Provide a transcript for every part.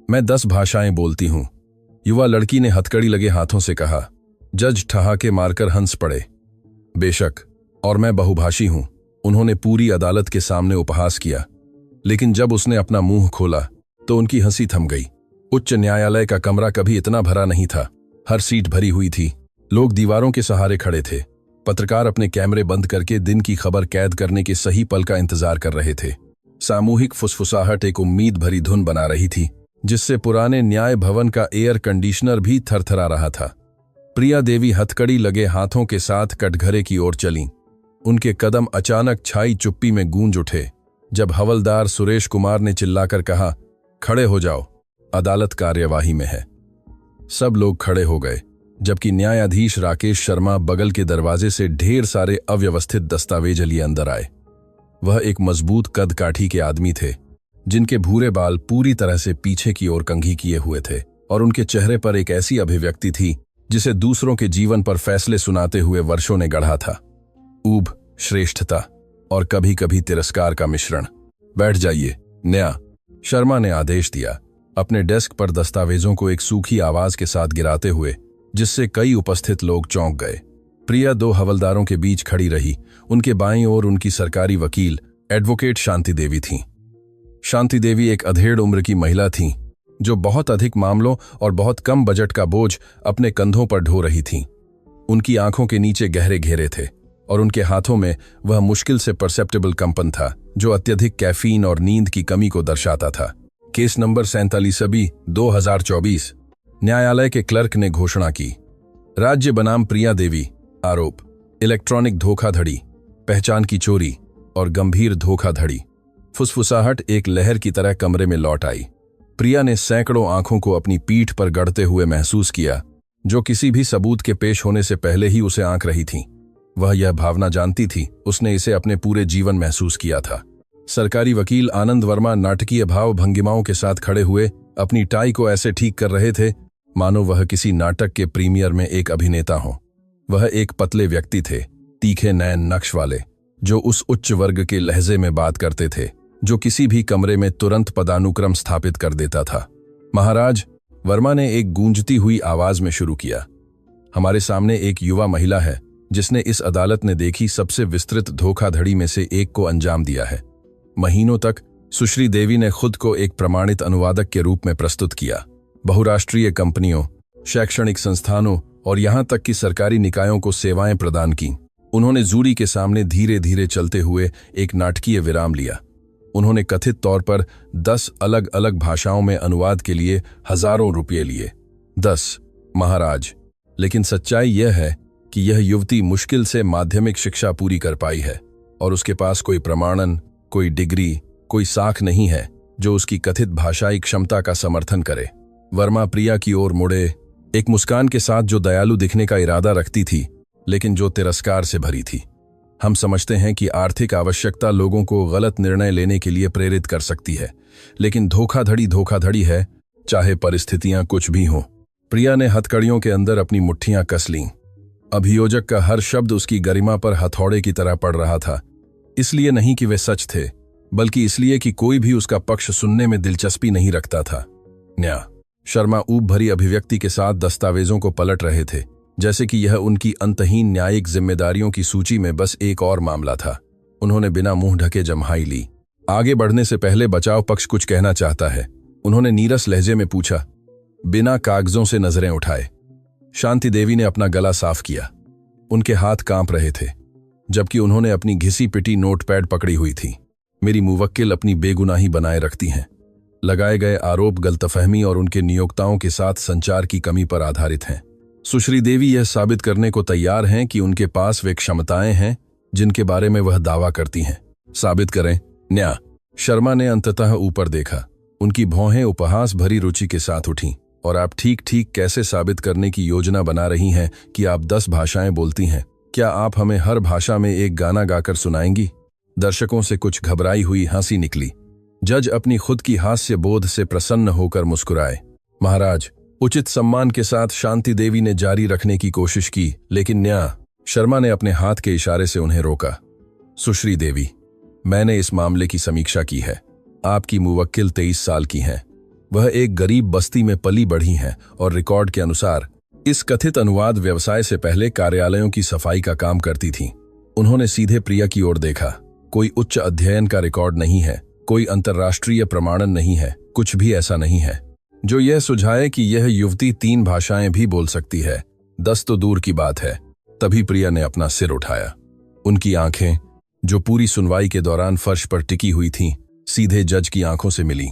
मैं 10 भाषाएं बोलती हूं। युवा लड़की ने हथकड़ी लगे हाथों से कहा। जज ठहाके मारकर हंस पड़े। बेशक, और मैं बहुभाषी हूं, उन्होंने पूरी अदालत के सामने उपहास किया। लेकिन जब उसने अपना मुंह खोला तो उनकी हंसी थम गई। उच्च न्यायालय का कमरा कभी इतना भरा नहीं था। हर सीट भरी हुई थी। लोग दीवारों के सहारे खड़े थे। पत्रकार अपने कैमरे बंद करके दिन की खबर कैद करने के सही पल का इंतजार कर रहे थे। सामूहिक फुसफुसाहट एक उम्मीद भरी धुन बना रही थी, जिससे पुराने न्याय भवन का एयर कंडीशनर भी थरथरा रहा था। प्रिया देवी हथकड़ी लगे हाथों के साथ कटघरे की ओर चलीं। उनके कदम अचानक छाई चुप्पी में गूंज उठे जब हवलदार सुरेश कुमार ने चिल्लाकर कहा, खड़े हो जाओ, अदालत कार्यवाही में है। सब लोग खड़े हो गए, जबकि न्यायाधीश राकेश शर्मा बगल के दरवाजे से ढेर सारे अव्यवस्थित दस्तावेज लिए अंदर आए। वह एक मजबूत कद काठी के आदमी थे, जिनके भूरे बाल पूरी तरह से पीछे की ओर कंघी किए हुए थे और उनके चेहरे पर एक ऐसी अभिव्यक्ति थी जिसे दूसरों के जीवन पर फैसले सुनाते हुए वर्षों ने गढ़ा था। ऊब, श्रेष्ठता और कभी कभी तिरस्कार का मिश्रण। बैठ जाइए, न्या, शर्मा ने आदेश दिया, अपने डेस्क पर दस्तावेजों को एक सूखी आवाज के साथ गिराते हुए, जिससे कई उपस्थित लोग चौंक गए। प्रिया 2 हवलदारों के बीच खड़ी रही। उनके बाईं ओर उनकी सरकारी वकील एडवोकेट शांति देवी थीं। शांति देवी एक अधेड़ उम्र की महिला थीं, जो बहुत अधिक मामलों और बहुत कम बजट का बोझ अपने कंधों पर ढो रही थीं। उनकी आंखों के नीचे गहरे घेरे थे और उनके हाथों में वह मुश्किल से परसेप्टेबल कंपन था, जो अत्यधिक कैफीन और नींद की कमी को दर्शाता था। Case number 47 2024। न्यायालय के क्लर्क ने घोषणा की। राज्य बनाम प्रिया देवी। आरोप, इलेक्ट्रॉनिक धोखाधड़ी, पहचान की चोरी और गंभीर धोखाधड़ी। फुसफुसाहट एक लहर की तरह कमरे में लौट आई। प्रिया ने सैकड़ों आंखों को अपनी पीठ पर गड़ते हुए महसूस किया, जो किसी भी सबूत के पेश होने से पहले ही उसे आंक रही थीं। वह यह भावना जानती थी, उसने इसे अपने पूरे जीवन महसूस किया था। सरकारी वकील आनंद वर्मा नाटकीय भाव भंगिमाओं के साथ खड़े हुए अपनी टाई को ऐसे ठीक कर रहे थे मानो वह किसी नाटक के प्रीमियर में एक अभिनेता हो। वह एक पतले व्यक्ति थे, तीखे नैन नक्श वाले, जो उस उच्च वर्ग के लहजे में बात करते थे जो किसी भी कमरे में तुरंत पदानुक्रम स्थापित कर देता था। महाराज, वर्मा ने एक गूंजती हुई आवाज में शुरू किया, हमारे सामने एक युवा महिला है जिसने इस अदालत ने देखी सबसे विस्तृत धोखाधड़ी में से एक को अंजाम दिया है। महीनों तक सुश्री देवी ने खुद को एक प्रमाणित अनुवादक के रूप में प्रस्तुत किया। बहुराष्ट्रीय कंपनियों, शैक्षणिक संस्थानों और यहां तक कि सरकारी निकायों को सेवाएं प्रदान की। उन्होंने जूरी के सामने धीरे धीरे चलते हुए एक नाटकीय विराम लिया। उन्होंने कथित तौर पर 10 अलग अलग भाषाओं में अनुवाद के लिए हजारों रुपये लिए। 10 महाराज, लेकिन सच्चाई यह है कि यह युवती मुश्किल से माध्यमिक शिक्षा पूरी कर पाई है और उसके पास कोई प्रमाणन, कोई डिग्री, कोई साख नहीं है जो उसकी कथित भाषाई क्षमता का समर्थन करे। वर्मा प्रिया की ओर मुड़े, एक मुस्कान के साथ जो दयालु दिखने का इरादा रखती थी, लेकिन जो तिरस्कार से भरी थी। हम समझते हैं कि आर्थिक आवश्यकता लोगों को गलत निर्णय लेने के लिए प्रेरित कर सकती है, लेकिन धोखाधड़ी धोखाधड़ी है, चाहे परिस्थितियां कुछ भी हों। प्रिया ने हथकड़ियों के अंदर अपनी मुट्ठियां कस लीं। अभियोजक का हर शब्द उसकी गरिमा पर हथौड़े की तरह पड़ रहा था। इसलिए नहीं कि वे सच थे, बल्कि इसलिए कि कोई भी उसका पक्ष सुनने में दिलचस्पी नहीं रखता था। न्या, शर्मा ऊब भरी अभिव्यक्ति के साथ दस्तावेजों को पलट रहे थे, जैसे कि यह उनकी अंतहीन न्यायिक जिम्मेदारियों की सूची में बस एक और मामला था। उन्होंने बिना मुंह ढके जम्हाई ली। आगे बढ़ने से पहले बचाव पक्ष कुछ कहना चाहता है, उन्होंने नीरस लहजे में पूछा, बिना कागजों से नजरें उठाए। शांति देवी ने अपना गला साफ किया। उनके हाथ कांप रहे थे, जबकि उन्होंने अपनी घिसी पिटी नोटपैड पकड़ी हुई थी। मेरी मुवक्किल अपनी बेगुनाही बनाए रखती हैं। लगाए गए आरोप गलतफहमी और उनके नियोक्ताओं के साथ संचार की कमी पर आधारित हैं। सुश्री देवी यह साबित करने को तैयार हैं कि उनके पास वे क्षमताएं हैं जिनके बारे में वह दावा करती हैं। साबित करें, न्या। शर्मा ने अंततः ऊपर देखा। उनकी भौहें उपहास भरी रुचि के साथ उठीं। और आप ठीक ठीक कैसे साबित करने की योजना बना रही हैं कि आप 10 भाषाएं बोलती हैं? क्या आप हमें हर भाषा में एक गाना गाकर सुनाएंगी? दर्शकों से कुछ घबराई हुई हंसी निकली। जज अपनी खुद की हास्य बोध से प्रसन्न होकर मुस्कुराए। महाराज, उचित सम्मान के साथ शांति देवी ने जारी रखने की कोशिश की, लेकिन न्या। शर्मा ने अपने हाथ के इशारे से उन्हें रोका। सुश्री देवी, मैंने इस मामले की समीक्षा की है। आपकी मुवक्किल 23 साल की हैं। वह एक गरीब बस्ती में पली बढ़ी हैं और रिकॉर्ड के अनुसार इस कथित अनुवाद व्यवसाय से पहले कार्यालयों की सफाई का काम करती थीं। उन्होंने सीधे प्रिया की ओर देखा। कोई उच्च अध्ययन का रिकॉर्ड नहीं है, कोई अंतर्राष्ट्रीय प्रमाणन नहीं है, कुछ भी ऐसा नहीं है जो यह सुझाए कि यह युवती 3 भाषाएं भी बोल सकती है। 10 तो दूर की बात है। तभी प्रिया ने अपना सिर उठाया। उनकी आंखें, जो पूरी सुनवाई के दौरान फर्श पर टिकी हुई थीं, सीधे जज की आंखों से मिली।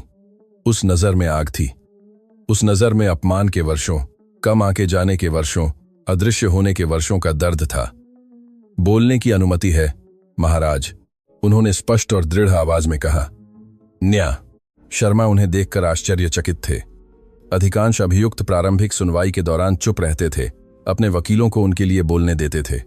उस नजर में आग थी। उस नजर में अपमान के वर्षों, कम आके जाने के वर्षों, अदृश्य होने के वर्षों का दर्द था। बोलने की अनुमति है महाराज, उन्होंने स्पष्ट और दृढ़ आवाज में कहा। न्या। शर्मा उन्हें देखकर आश्चर्यचकित थे। अधिकांश अभियुक्त प्रारंभिक सुनवाई के दौरान चुप रहते थे, अपने वकीलों को उनके लिए बोलने देते थे।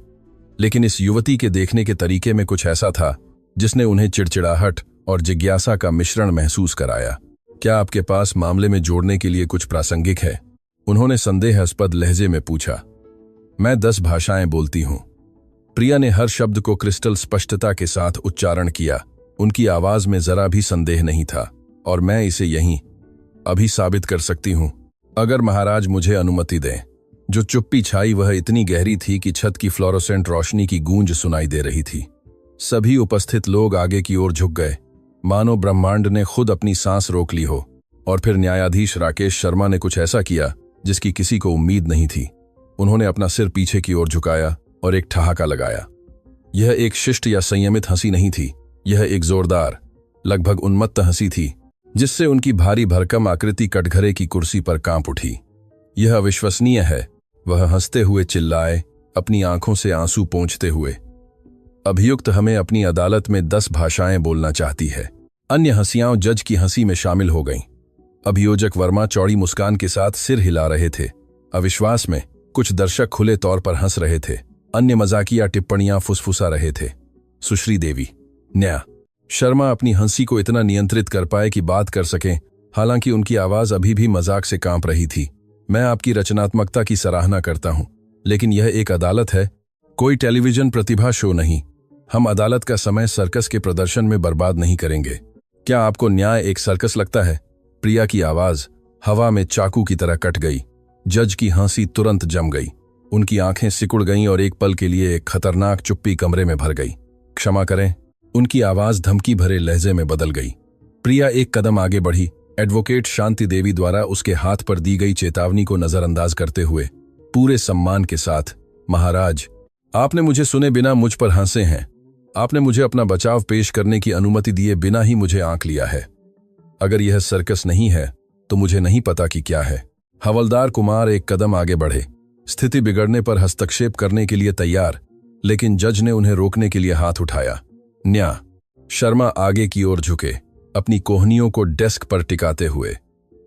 लेकिन इस युवती के देखने के तरीके में कुछ ऐसा था जिसने उन्हें चिड़चिड़ाहट और जिज्ञासा का मिश्रण महसूस कराया। क्या आपके पास मामले में जोड़ने के लिए कुछ प्रासंगिक है? उन्होंने संदेहास्पद लहजे में पूछा। मैं 10 भाषाएं बोलती हूं। प्रिया ने हर शब्द को क्रिस्टल स्पष्टता के साथ उच्चारण किया। उनकी आवाज में जरा भी संदेह नहीं था। और मैं इसे यहीं अभी साबित कर सकती हूं, अगर महाराज मुझे अनुमति दें। जो चुप्पी छाई वह इतनी गहरी थी कि छत की फ्लोरोसेंट रोशनी की गूंज सुनाई दे रही थी। सभी उपस्थित लोग आगे की ओर झुक गए, मानो ब्रह्मांड ने खुद अपनी सांस रोक ली हो। और फिर न्यायाधीश राकेश शर्मा ने कुछ ऐसा किया जिसकी किसी को उम्मीद नहीं थी। उन्होंने अपना सिर पीछे की ओर झुकाया और एक ठहाका लगाया। यह एक शिष्ट या संयमित हंसी नहीं थी, यह एक जोरदार, लगभग उन्मत्त हंसी थी, जिससे उनकी भारी भरकम आकृति कटघरे की कुर्सी पर कांप उठी। यह अविश्वसनीय है, वह हंसते हुए चिल्लाए, अपनी आंखों से आंसू पोंछते हुए। अभियुक्त हमें अपनी अदालत में 10 भाषाएं बोलना चाहती है। अन्य हंसियां जज की हंसी में शामिल हो गईं। अभियोजक वर्मा चौड़ी मुस्कान के साथ सिर हिला रहे थे। अविश्वास में कुछ दर्शक खुले तौर पर हंस रहे थे, अन्य मजाकिया टिप्पणियां फुसफुसा रहे थे। सुश्री देवी। न्या। शर्मा अपनी हंसी को इतना नियंत्रित कर पाए कि बात कर सकें, हालांकि उनकी आवाज अभी भी मजाक से कांप रही थी। मैं आपकी रचनात्मकता की सराहना करता हूं, लेकिन यह एक अदालत है, कोई टेलीविजन प्रतिभा शो नहीं। हम अदालत का समय सर्कस के प्रदर्शन में बर्बाद नहीं करेंगे। क्या आपको न्याय एक सर्कस लगता है? प्रिया की आवाज हवा में चाकू की तरह कट गई। जज की हंसी तुरंत जम गई। उनकी आंखें सिकुड़ गईं और एक पल के लिए एक खतरनाक चुप्पी कमरे में भर गई। क्षमा करें, उनकी आवाज धमकी भरे लहजे में बदल गई। प्रिया एक कदम आगे बढ़ी, एडवोकेट शांति देवी द्वारा उसके हाथ पर दी गई चेतावनी को नजरअंदाज करते हुए पूरे सम्मान के साथ। महाराज, आपने मुझे सुने बिना मुझ पर हंसे हैं। आपने मुझे अपना बचाव पेश करने की अनुमति दिए बिना ही मुझे आंक लिया है। अगर यह सर्कस नहीं है तो मुझे नहीं पता कि क्या है। हवलदार कुमार एक कदम आगे बढ़े, स्थिति बिगड़ने पर हस्तक्षेप करने के लिए तैयार, लेकिन जज ने उन्हें रोकने के लिए हाथ उठाया। न्या। शर्मा आगे की ओर झुके, अपनी कोहनियों को डेस्क पर टिकाते हुए।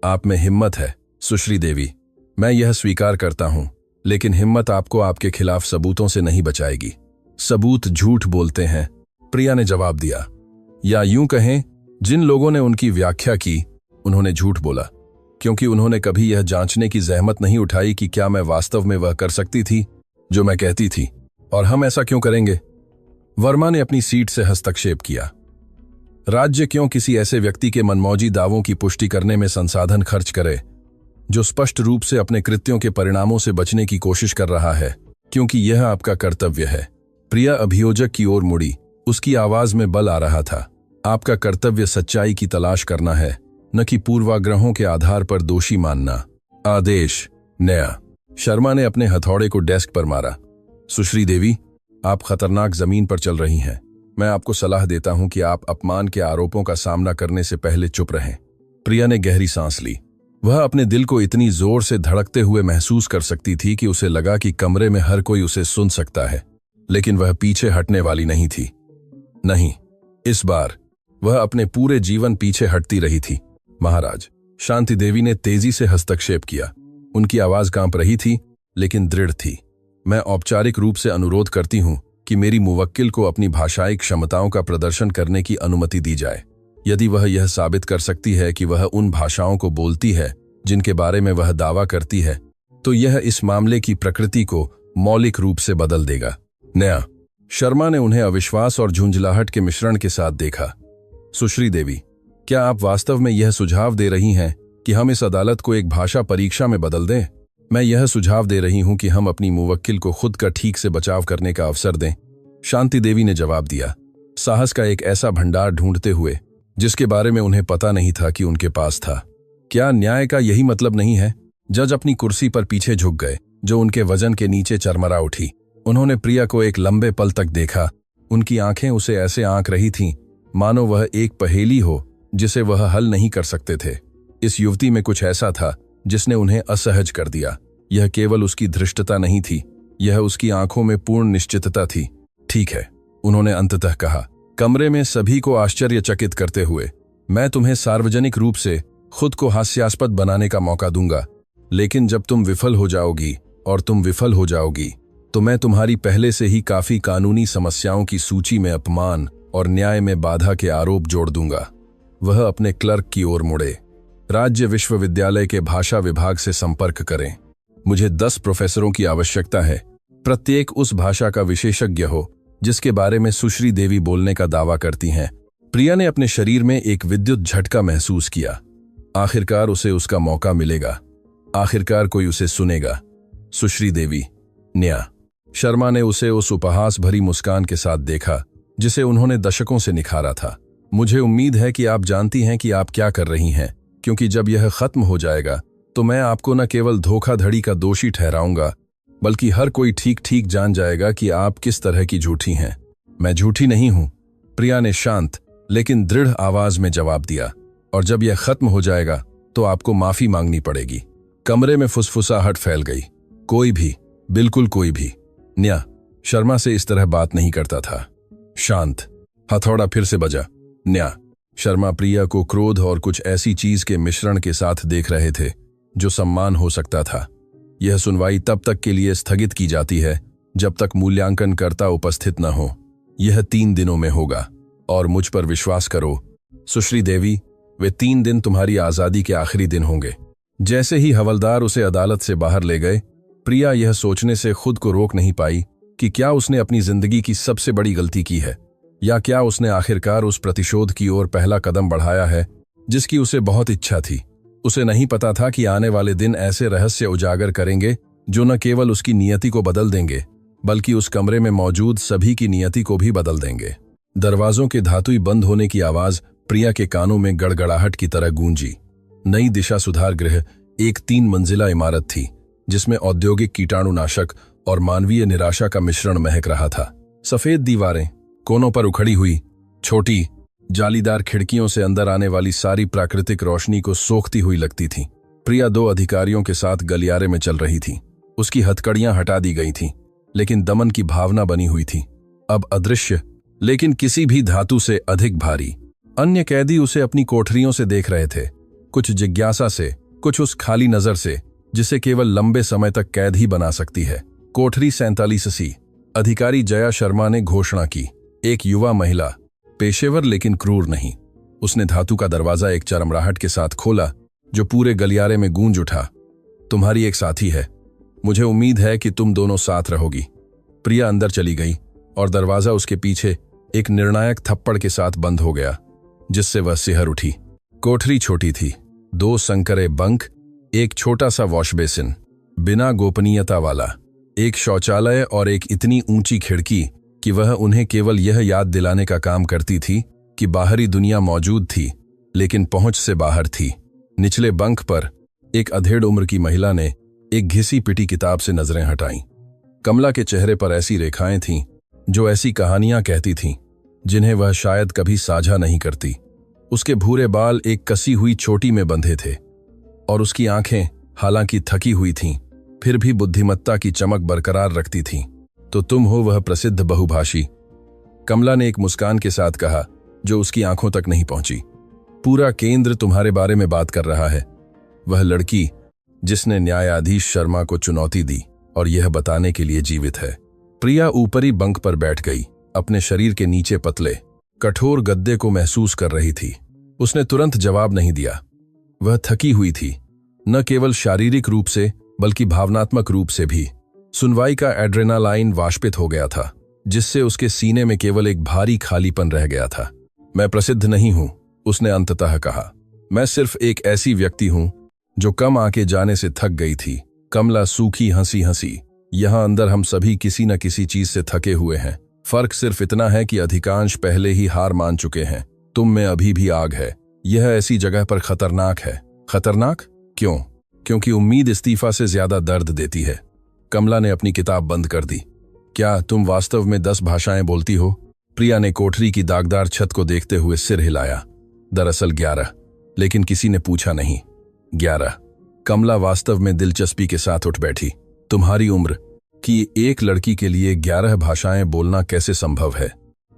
आप में हिम्मत है सुश्री देवी, मैं यह स्वीकार करता हूं, लेकिन हिम्मत आपको आपके खिलाफ सबूतों से नहीं बचाएगी। सबूत झूठ बोलते हैं, प्रिया ने जवाब दिया। या यूं कहें, जिन लोगों ने उनकी व्याख्या की उन्होंने झूठ बोला, क्योंकि उन्होंने कभी यह जांचने की जहमत नहीं उठाई कि क्या मैं वास्तव में वह कर सकती थी जो मैं कहती थी। और हम ऐसा क्यों करेंगे? वर्मा ने अपनी सीट से हस्तक्षेप किया। राज्य क्यों किसी ऐसे व्यक्ति के मनमौजी दावों की पुष्टि करने में संसाधन खर्च करे जो स्पष्ट रूप से अपने कृत्यों के परिणामों से बचने की कोशिश कर रहा है, क्योंकि यह आपका कर्तव्य है। प्रिया अभियोजक की ओर मुड़ी, उसकी आवाज में बल आ रहा था। आपका कर्तव्य सच्चाई की तलाश करना है, न कि पूर्वाग्रहों के आधार पर दोषी मानना। आदेश। न्या। शर्मा ने अपने हथौड़े को डेस्क पर मारा। सुश्री देवी, आप खतरनाक जमीन पर चल रही हैं। मैं आपको सलाह देता हूं कि आप अपमान के आरोपों का सामना करने से पहले चुप रहें। प्रिया ने गहरी सांस ली। वह अपने दिल को इतनी जोर से धड़कते हुए महसूस कर सकती थी कि उसे लगा कि कमरे में हर कोई उसे सुन सकता है, लेकिन वह पीछे हटने वाली नहीं थी। नहीं, इस बार वह अपने पूरे जीवन पीछे हटती रही थी। महाराज, शांति देवी ने तेजी से हस्तक्षेप किया। उनकी आवाज कांप रही थी, लेकिन दृढ़ थी। मैं औपचारिक रूप से अनुरोध करती हूं कि मेरी मुवक्किल को अपनी भाषाई क्षमताओं का प्रदर्शन करने की अनुमति दी जाए। यदि वह यह साबित कर सकती है कि वह उन भाषाओं को बोलती है जिनके बारे में वह दावा करती है, तो यह इस मामले की प्रकृति को मौलिक रूप से बदल देगा। न्या। शर्मा ने उन्हें अविश्वास और झुंझलाहट के मिश्रण के साथ देखा। सुश्री देवी, क्या आप वास्तव में यह सुझाव दे रही हैं कि हम इस अदालत को एक भाषा परीक्षा में बदल दें। मैं यह सुझाव दे रही हूं कि हम अपनी मुवक्किल को खुद का ठीक से बचाव करने का अवसर दें। शांति देवी ने जवाब दिया, साहस का एक ऐसा भंडार ढूंढते हुए जिसके बारे में उन्हें पता नहीं था कि उनके पास था। क्या न्याय का यही मतलब नहीं है? जज अपनी कुर्सी पर पीछे झुक गए, जो उनके वजन के नीचे चरमरा उठी। उन्होंने प्रिया को एक लंबे पल तक देखा। उनकी आंखें उसे ऐसे आंक रही थीं मानो वह एक पहेली हो जिसे वह हल नहीं कर सकते थे। इस युवती में कुछ ऐसा था जिसने उन्हें असहज कर दिया। यह केवल उसकी धृष्टता नहीं थी, यह उसकी आंखों में पूर्ण निश्चितता थी। ठीक है, उन्होंने अंततः कहा, कमरे में सभी को आश्चर्यचकित करते हुए, मैं तुम्हें सार्वजनिक रूप से खुद को हास्यास्पद बनाने का मौका दूंगा, लेकिन जब तुम विफल हो जाओगी और तुम विफल हो जाओगी तो मैं तुम्हारी पहले से ही काफी कानूनी समस्याओं की सूची में अपमान और न्याय में बाधा के आरोप जोड़ दूंगा। वह अपने क्लर्क की ओर मुड़े। राज्य विश्वविद्यालय के भाषा विभाग से संपर्क करें। मुझे 10 प्रोफेसरों की आवश्यकता है, प्रत्येक उस भाषा का विशेषज्ञ हो जिसके बारे में सुश्री देवी बोलने का दावा करती हैं। प्रिया ने अपने शरीर में एक विद्युत झटका महसूस किया। आखिरकार उसे उसका मौका मिलेगा, आखिरकार कोई उसे सुनेगा। सुश्री देवी, न्या। शर्मा ने उसे उस उपहास भरी मुस्कान के साथ देखा जिसे उन्होंने दशकों से निखारा था। मुझे उम्मीद है कि आप जानती हैं कि आप क्या कर रही हैं, क्योंकि जब यह खत्म हो जाएगा तो मैं आपको न केवल धोखाधड़ी का दोषी ठहराऊंगा, बल्कि हर कोई ठीक ठीक जान जाएगा कि आप किस तरह की झूठी हैं। मैं झूठी नहीं हूं, प्रिया ने शांत लेकिन दृढ़ आवाज में जवाब दिया, और जब यह खत्म हो जाएगा तो आपको माफी मांगनी पड़ेगी। कमरे में फुसफुसाहट फैल गई। कोई भी, बिल्कुल कोई भी न्या शर्मा से इस तरह बात नहीं करता था। शांत। हथौड़ा फिर से बजा। न्या शर्मा प्रिया को क्रोध और कुछ ऐसी चीज के मिश्रण के साथ देख रहे थे जो सम्मान हो सकता था। यह सुनवाई तब तक के लिए स्थगित की जाती है जब तक मूल्यांकनकर्ता उपस्थित न हो। यह 3 दिनों में होगा, और मुझ पर विश्वास करो सुश्री देवी, वे 3 दिन तुम्हारी आजादी के आखिरी दिन होंगे। जैसे ही हवलदार उसे अदालत से बाहर ले गए, प्रिया यह सोचने से खुद को रोक नहीं पाई कि क्या उसने अपनी जिंदगी की सबसे बड़ी गलती की है, या क्या उसने आखिरकार उस प्रतिशोध की ओर पहला कदम बढ़ाया है जिसकी उसे बहुत इच्छा थी। उसे नहीं पता था कि आने वाले दिन ऐसे रहस्य उजागर करेंगे जो न केवल उसकी नियति को बदल देंगे, बल्कि उस कमरे में मौजूद सभी की नियति को भी बदल देंगे। दरवाजों के धातुई बंद होने की आवाज प्रिया के कानों में गड़गड़ाहट की तरह गूंजी। नई दिशा सुधार गृह एक 3 मंजिला इमारत थी जिसमें औद्योगिक कीटाणुनाशक और मानवीय निराशा का मिश्रण महक रहा था। सफेद दीवारें, कोनों पर उखड़ी हुई छोटी जालीदार खिड़कियों से अंदर आने वाली सारी प्राकृतिक रोशनी को सोखती हुई लगती थी। प्रिया 2 अधिकारियों के साथ गलियारे में चल रही थी। उसकी हथकड़ियां हटा दी गई थीं, लेकिन दमन की भावना बनी हुई थी, अब अदृश्य लेकिन किसी भी धातु से अधिक भारी। अन्य कैदी उसे अपनी कोठरियों से देख रहे थे, कुछ जिज्ञासा से, कुछ उस खाली नजर से जिसे केवल लंबे समय तक कैद ही बना सकती है। कोठरी 47C। अधिकारी जया शर्मा ने घोषणा की। एक युवा महिला, पेशेवर लेकिन क्रूर नहीं। उसने धातु का दरवाजा एक चरमराहट के साथ खोला जो पूरे गलियारे में गूंज उठा। तुम्हारी एक साथी है, मुझे उम्मीद है कि तुम दोनों साथ रहोगी। प्रिया अंदर चली गई और दरवाजा उसके पीछे एक निर्णायक थप्पड़ के साथ बंद हो गया, जिससे वह सिहर उठी। कोठरी छोटी थी, 2 संकरे बंक, एक छोटा सा वॉश बेसिन, बिना गोपनीयता वाला, एक शौचालय और एक इतनी ऊंची खिड़की कि वह उन्हें केवल यह याद दिलाने का काम करती थी कि बाहरी दुनिया मौजूद थी लेकिन पहुंच से बाहर थी। निचले बंक पर एक अधेड़ उम्र की महिला ने एक घिसी पिटी किताब से नजरें हटाईं। कमला के चेहरे पर ऐसी रेखाएं थीं जो ऐसी कहानियां कहती थीं जिन्हें वह शायद कभी साझा नहीं करती। उसके भूरे बाल एक कसी हुई चोटी में बंधे थे और उसकी आंखें हालांकि थकी हुई थीं, फिर भी बुद्धिमत्ता की चमक बरकरार रखती थीं। तो तुम हो वह प्रसिद्ध बहुभाषी, कमला ने एक मुस्कान के साथ कहा जो उसकी आंखों तक नहीं पहुंची। पूरा केंद्र तुम्हारे बारे में बात कर रहा है। वह लड़की जिसने न्यायाधीश शर्मा को चुनौती दी और यह बताने के लिए जीवित है। प्रिया ऊपरी बंक पर बैठ गई, अपने शरीर के नीचे पतले कठोर गद्दे को महसूस कर रही थी। उसने तुरंत जवाब नहीं दिया। वह थकी हुई थी, न केवल शारीरिक रूप से बल्कि भावनात्मक रूप से भी। सुनवाई का एड्रेनालाइन वाष्पित हो गया था, जिससे उसके सीने में केवल एक भारी खालीपन रह गया था। मैं प्रसिद्ध नहीं हूं, उसने अंततः कहा। मैं सिर्फ एक ऐसी व्यक्ति हूं जो कम आके जाने से थक गई थी। कमला सूखी हंसी हंसी। यहां अंदर हम सभी किसी न किसी चीज से थके हुए हैं। फर्क सिर्फ इतना है कि अधिकांश पहले ही हार मान चुके हैं। तुम में अभी भी आग है। यह ऐसी जगह पर खतरनाक है। खतरनाक क्यों? क्योंकि उम्मीद इस्तीफा से ज्यादा दर्द देती है। कमला ने अपनी किताब बंद कर दी। क्या तुम वास्तव में 10 भाषाएं बोलती हो? प्रिया ने कोठरी की दागदार छत को देखते हुए सिर हिलाया। दरअसल 11, लेकिन किसी ने पूछा नहीं। 11। कमला वास्तव में दिलचस्पी के साथ उठ बैठी। तुम्हारी उम्र की एक लड़की के लिए 11 भाषाएं बोलना कैसे संभव है?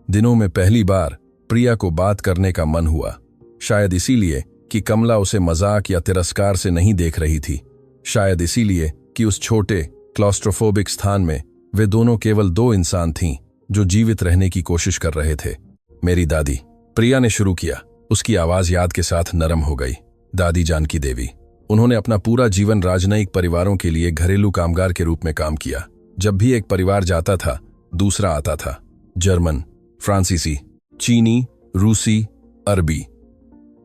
दिनों में पहली बार प्रिया को बात करने का मन हुआ। शायद इसीलिए कि कमला उसे मजाक या तिरस्कार से नहीं देख रही थी। शायद इसीलिए कि उस छोटे क्लॉस्ट्रोफोबिक स्थान में वे दोनों केवल 2 इंसान थीं जो जीवित रहने की कोशिश कर रहे थे। मेरी दादी, प्रिया ने शुरू किया। उसकी आवाज याद के साथ नरम हो गई। दादी जानकी देवी। उन्होंने अपना पूरा जीवन राजनयिक परिवारों के लिए घरेलू कामगार के रूप में काम किया। जब भी एक परिवार जाता था, दूसरा आता था। जर्मन, फ्रांसीसी, चीनी, रूसी, अरबी।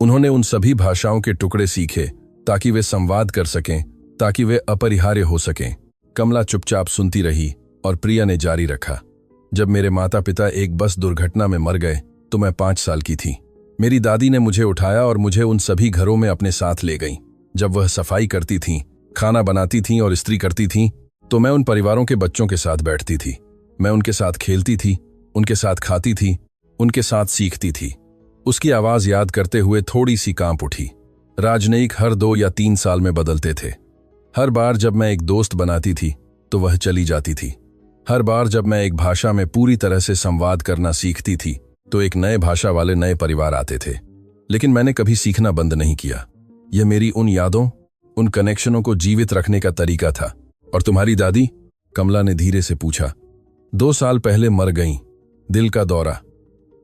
उन्होंने उन सभी भाषाओं के टुकड़े सीखे ताकि वे संवाद कर सकें, ताकि वे अपरिहार्य हो सकें। कमला चुपचाप सुनती रही और प्रिया ने जारी रखा। जब मेरे माता पिता एक बस दुर्घटना में मर गए तो मैं 5 साल की थी। मेरी दादी ने मुझे उठाया और मुझे उन सभी घरों में अपने साथ ले गईं। जब वह सफाई करती थीं, खाना बनाती थीं और इस्त्री करती थीं, तो मैं उन परिवारों के बच्चों के साथ बैठती थी। मैं उनके साथ खेलती थी, उनके साथ खाती थी, उनके साथ सीखती थी। उसकी आवाज याद करते हुए थोड़ी सी कांप उठी। राजनयिक हर 2 या 3 साल में बदलते थे। हर बार जब मैं एक दोस्त बनाती थी तो वह चली जाती थी। हर बार जब मैं एक भाषा में पूरी तरह से संवाद करना सीखती थी तो एक नए भाषा वाले नए परिवार आते थे। लेकिन मैंने कभी सीखना बंद नहीं किया। यह मेरी उन यादों, उन कनेक्शनों को जीवित रखने का तरीका था। और तुम्हारी दादी? कमला ने धीरे से पूछा। 2 साल पहले मर गईं। दिल का दौरा।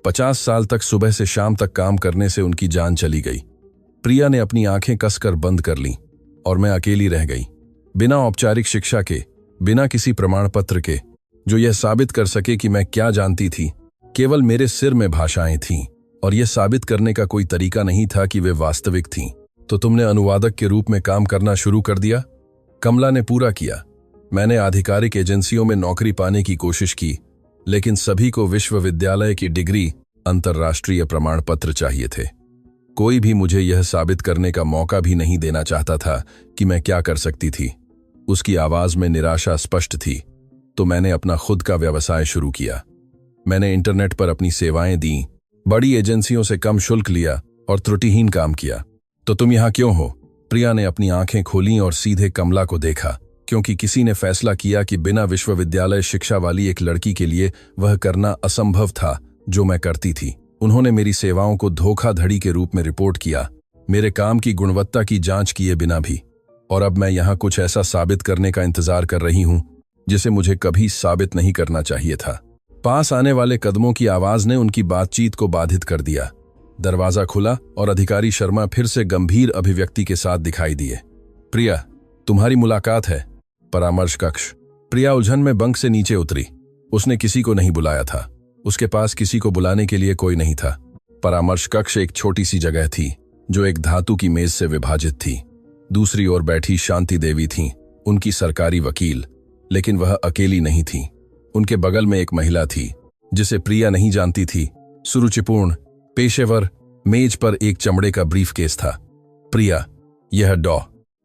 50 साल तक सुबह से शाम तक काम करने से उनकी जान चली गई। प्रिया ने अपनी आंखें कसकर बंद कर लीं और मैं अकेली रह गई। बिना औपचारिक शिक्षा के, बिना किसी प्रमाण पत्र के जो यह साबित कर सके कि मैं क्या जानती थी। केवल मेरे सिर में भाषाएं थीं और यह साबित करने का कोई तरीका नहीं था कि वे वास्तविक थीं। तो तुमने अनुवादक के रूप में काम करना शुरू कर दिया? कमला ने पूरा किया। मैंने आधिकारिक एजेंसियों में नौकरी पाने की कोशिश की, लेकिन सभी को विश्वविद्यालय की डिग्री, अंतर्राष्ट्रीय प्रमाण पत्र चाहिए थे। कोई भी मुझे यह साबित करने का मौका भी नहीं देना चाहता था कि मैं क्या कर सकती थी। उसकी आवाज में निराशा स्पष्ट थी। तो मैंने अपना खुद का व्यवसाय शुरू किया। मैंने इंटरनेट पर अपनी सेवाएं दी, बड़ी एजेंसियों से कम शुल्क लिया और त्रुटिहीन काम किया। तो तुम यहां क्यों हो? प्रिया ने अपनी आंखें खोलीं और सीधे कमला को देखा। क्योंकि किसी ने फैसला किया कि बिना विश्वविद्यालय शिक्षा वाली एक लड़की के लिए वह करना असंभव था जो मैं करती थी। उन्होंने मेरी सेवाओं को धोखाधड़ी के रूप में रिपोर्ट किया, मेरे काम की गुणवत्ता की जांच किए बिना भी। और अब मैं यहां कुछ ऐसा साबित करने का इंतजार कर रही हूं जिसे मुझे कभी साबित नहीं करना चाहिए था। पास आने वाले कदमों की आवाज ने उनकी बातचीत को बाधित कर दिया। दरवाजा खुला और अधिकारी शर्मा फिर से गंभीर अभिव्यक्ति के साथ दिखाई दिए। प्रिया, तुम्हारी मुलाकात है। परामर्श कक्ष। प्रिया उलझन में बंक से नीचे उतरी। उसने किसी को नहीं बुलाया था। उसके पास किसी को बुलाने के लिए कोई नहीं था। परामर्श कक्ष एक छोटी सी जगह थी जो एक धातु की मेज से विभाजित थी। दूसरी ओर बैठी शांति देवी थीं, उनकी सरकारी वकील। लेकिन वह अकेली नहीं थी। उनके बगल में एक महिला थी जिसे प्रिया नहीं जानती थी। सुरुचिपूर्ण, पेशेवर। मेज पर एक चमड़े का ब्रीफकेस था। प्रिया, यह डॉ.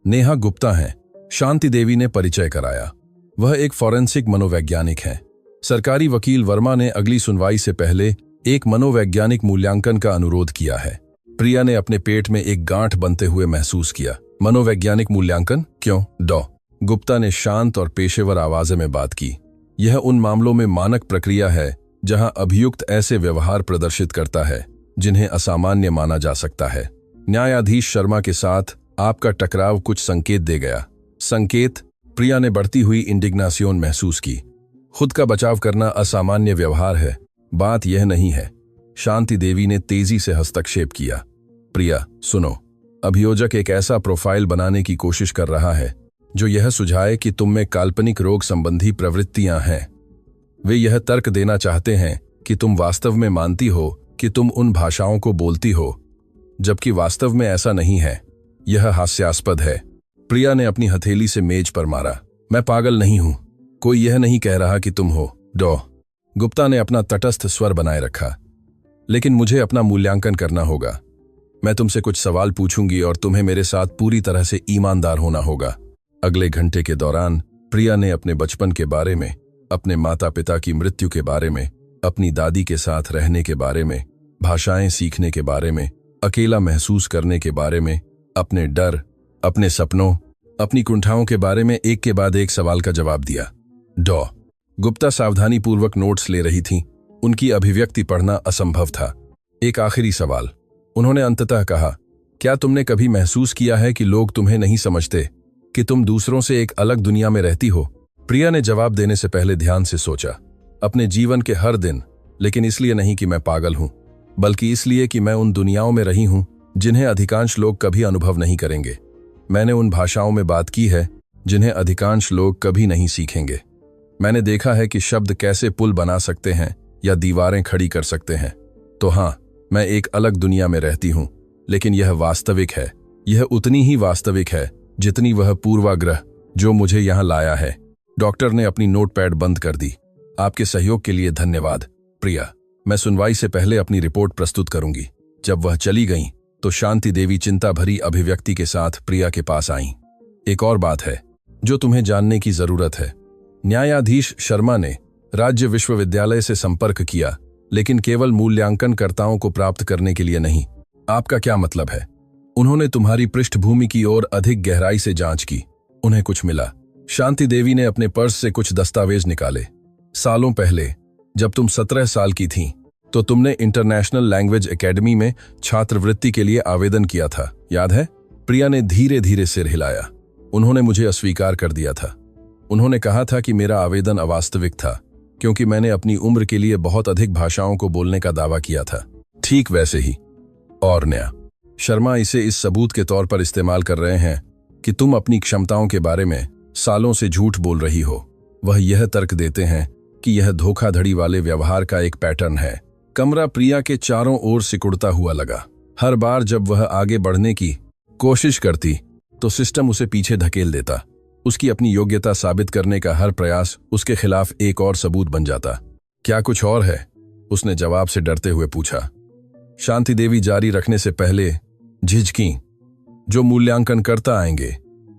नेहा गुप्ता हैं। शांति देवी ने परिचय कराया। वह एक फॉरेंसिक मनोवैज्ञानिक हैं। सरकारी वकील वर्मा ने अगली सुनवाई से पहले एक मनोवैज्ञानिक मूल्यांकन का अनुरोध किया है। प्रिया ने अपने पेट में एक गांठ बनते हुए महसूस किया। मनोवैज्ञानिक मूल्यांकन? क्यों? डॉ. गुप्ता ने शांत और पेशेवर आवाज में बात की। यह उन मामलों में मानक प्रक्रिया है जहां अभियुक्त ऐसे व्यवहार प्रदर्शित करता है जिन्हें असामान्य माना जा सकता है। न्यायाधीश शर्मा के साथ आपका टकराव कुछ संकेत दे गया। संकेत? प्रिया ने बढ़ती हुई इंडिग्नासियोन महसूस की। खुद का बचाव करना असामान्य व्यवहार है, बात यह नहीं है। शांति देवी ने तेजी से हस्तक्षेप किया। प्रिया, सुनो। अभियोजक एक ऐसा प्रोफाइल बनाने की कोशिश कर रहा है जो यह सुझाए कि तुम में काल्पनिक रोग संबंधी प्रवृत्तियां हैं। वे यह तर्क देना चाहते हैं कि तुम वास्तव में मानती हो कि तुम उन भाषाओं को बोलती हो जबकि वास्तव में ऐसा नहीं है। यह हास्यास्पद है। प्रिया ने अपनी हथेली से मेज पर मारा। मैं पागल नहीं हूं। कोई यह नहीं कह रहा कि तुम हो। डॉ गुप्ता ने अपना तटस्थ स्वर बनाए रखा। लेकिन मुझे अपना मूल्यांकन करना होगा। मैं तुमसे कुछ सवाल पूछूंगी और तुम्हें मेरे साथ पूरी तरह से ईमानदार होना होगा। अगले घंटे के दौरान प्रिया ने अपने बचपन के बारे में, अपने माता पिता की मृत्यु के बारे में, अपनी दादी के साथ रहने के बारे में, भाषाएं सीखने के बारे में, अकेला महसूस करने के बारे में, अपने डर, अपने सपनों, अपनी कुंठाओं के बारे में एक के बाद एक सवाल का जवाब दिया। डॉ गुप्ता सावधानीपूर्वक नोट्स ले रही थीं। उनकी अभिव्यक्ति पढ़ना असंभव था। एक आखिरी सवाल। उन्होंने अंततः कहा, क्या तुमने कभी महसूस किया है कि लोग तुम्हें नहीं समझते, कि तुम दूसरों से एक अलग दुनिया में रहती हो? प्रिया ने जवाब देने से पहले ध्यान से सोचा। अपने जीवन के हर दिन, लेकिन इसलिए नहीं कि मैं पागल हूं, बल्कि इसलिए कि मैं उन दुनियाओं में रही हूं जिन्हें अधिकांश लोग कभी अनुभव नहीं करेंगे। मैंने उन भाषाओं में बात की है जिन्हें अधिकांश लोग कभी नहीं सीखेंगे। मैंने देखा है कि शब्द कैसे पुल बना सकते हैं या दीवारें खड़ी कर सकते हैं। तो हाँ, मैं एक अलग दुनिया में रहती हूं, लेकिन यह वास्तविक है। यह उतनी ही वास्तविक है जितनी वह पूर्वाग्रह जो मुझे यहां लाया है। डॉक्टर ने अपनी नोटपैड बंद कर दी। आपके सहयोग के लिए धन्यवाद, प्रिया। मैं सुनवाई से पहले अपनी रिपोर्ट प्रस्तुत करूंगी। जब वह चली गईं, तो शांति देवी चिंता भरी अभिव्यक्ति के साथ प्रिया के पास आईं। एक और बात है जो तुम्हें जानने की जरूरत है। न्यायाधीश शर्मा ने राज्य विश्वविद्यालय से संपर्क किया, लेकिन केवल मूल्यांकनकर्ताओं को प्राप्त करने के लिए नहीं। आपका क्या मतलब है? उन्होंने तुम्हारी पृष्ठभूमि की ओर अधिक गहराई से जांच की। उन्हें कुछ मिला। शांति देवी ने अपने पर्स से कुछ दस्तावेज निकाले। सालों पहले, जब तुम 17 साल की थीं, तो तुमने इंटरनेशनल लैंग्वेज एकेडमी में छात्रवृत्ति के लिए आवेदन किया था, याद है? प्रिया ने धीरे धीरे सिर हिलाया। उन्होंने मुझे अस्वीकार कर दिया था। उन्होंने कहा था कि मेरा आवेदन अवास्तविक था, क्योंकि मैंने अपनी उम्र के लिए बहुत अधिक भाषाओं को बोलने का दावा किया था। ठीक वैसे ही। और नया शर्मा इसे इस सबूत के तौर पर इस्तेमाल कर रहे हैं कि तुम अपनी क्षमताओं के बारे में सालों से झूठ बोल रही हो। वह यह तर्क देते हैं कि यह धोखाधड़ी वाले व्यवहार का एक पैटर्न है। कमरा प्रिया के चारों ओर सिकुड़ता हुआ लगा। हर बार जब वह आगे बढ़ने की कोशिश करती, तो सिस्टम उसे पीछे धकेल देता। उसकी अपनी योग्यता साबित करने का हर प्रयास उसके खिलाफ एक और सबूत बन जाता। क्या कुछ और है? उसने जवाब से डरते हुए पूछा। शांति देवी जारी रखने से पहले झिझकीं। जो मूल्यांकनकर्ता आएंगे,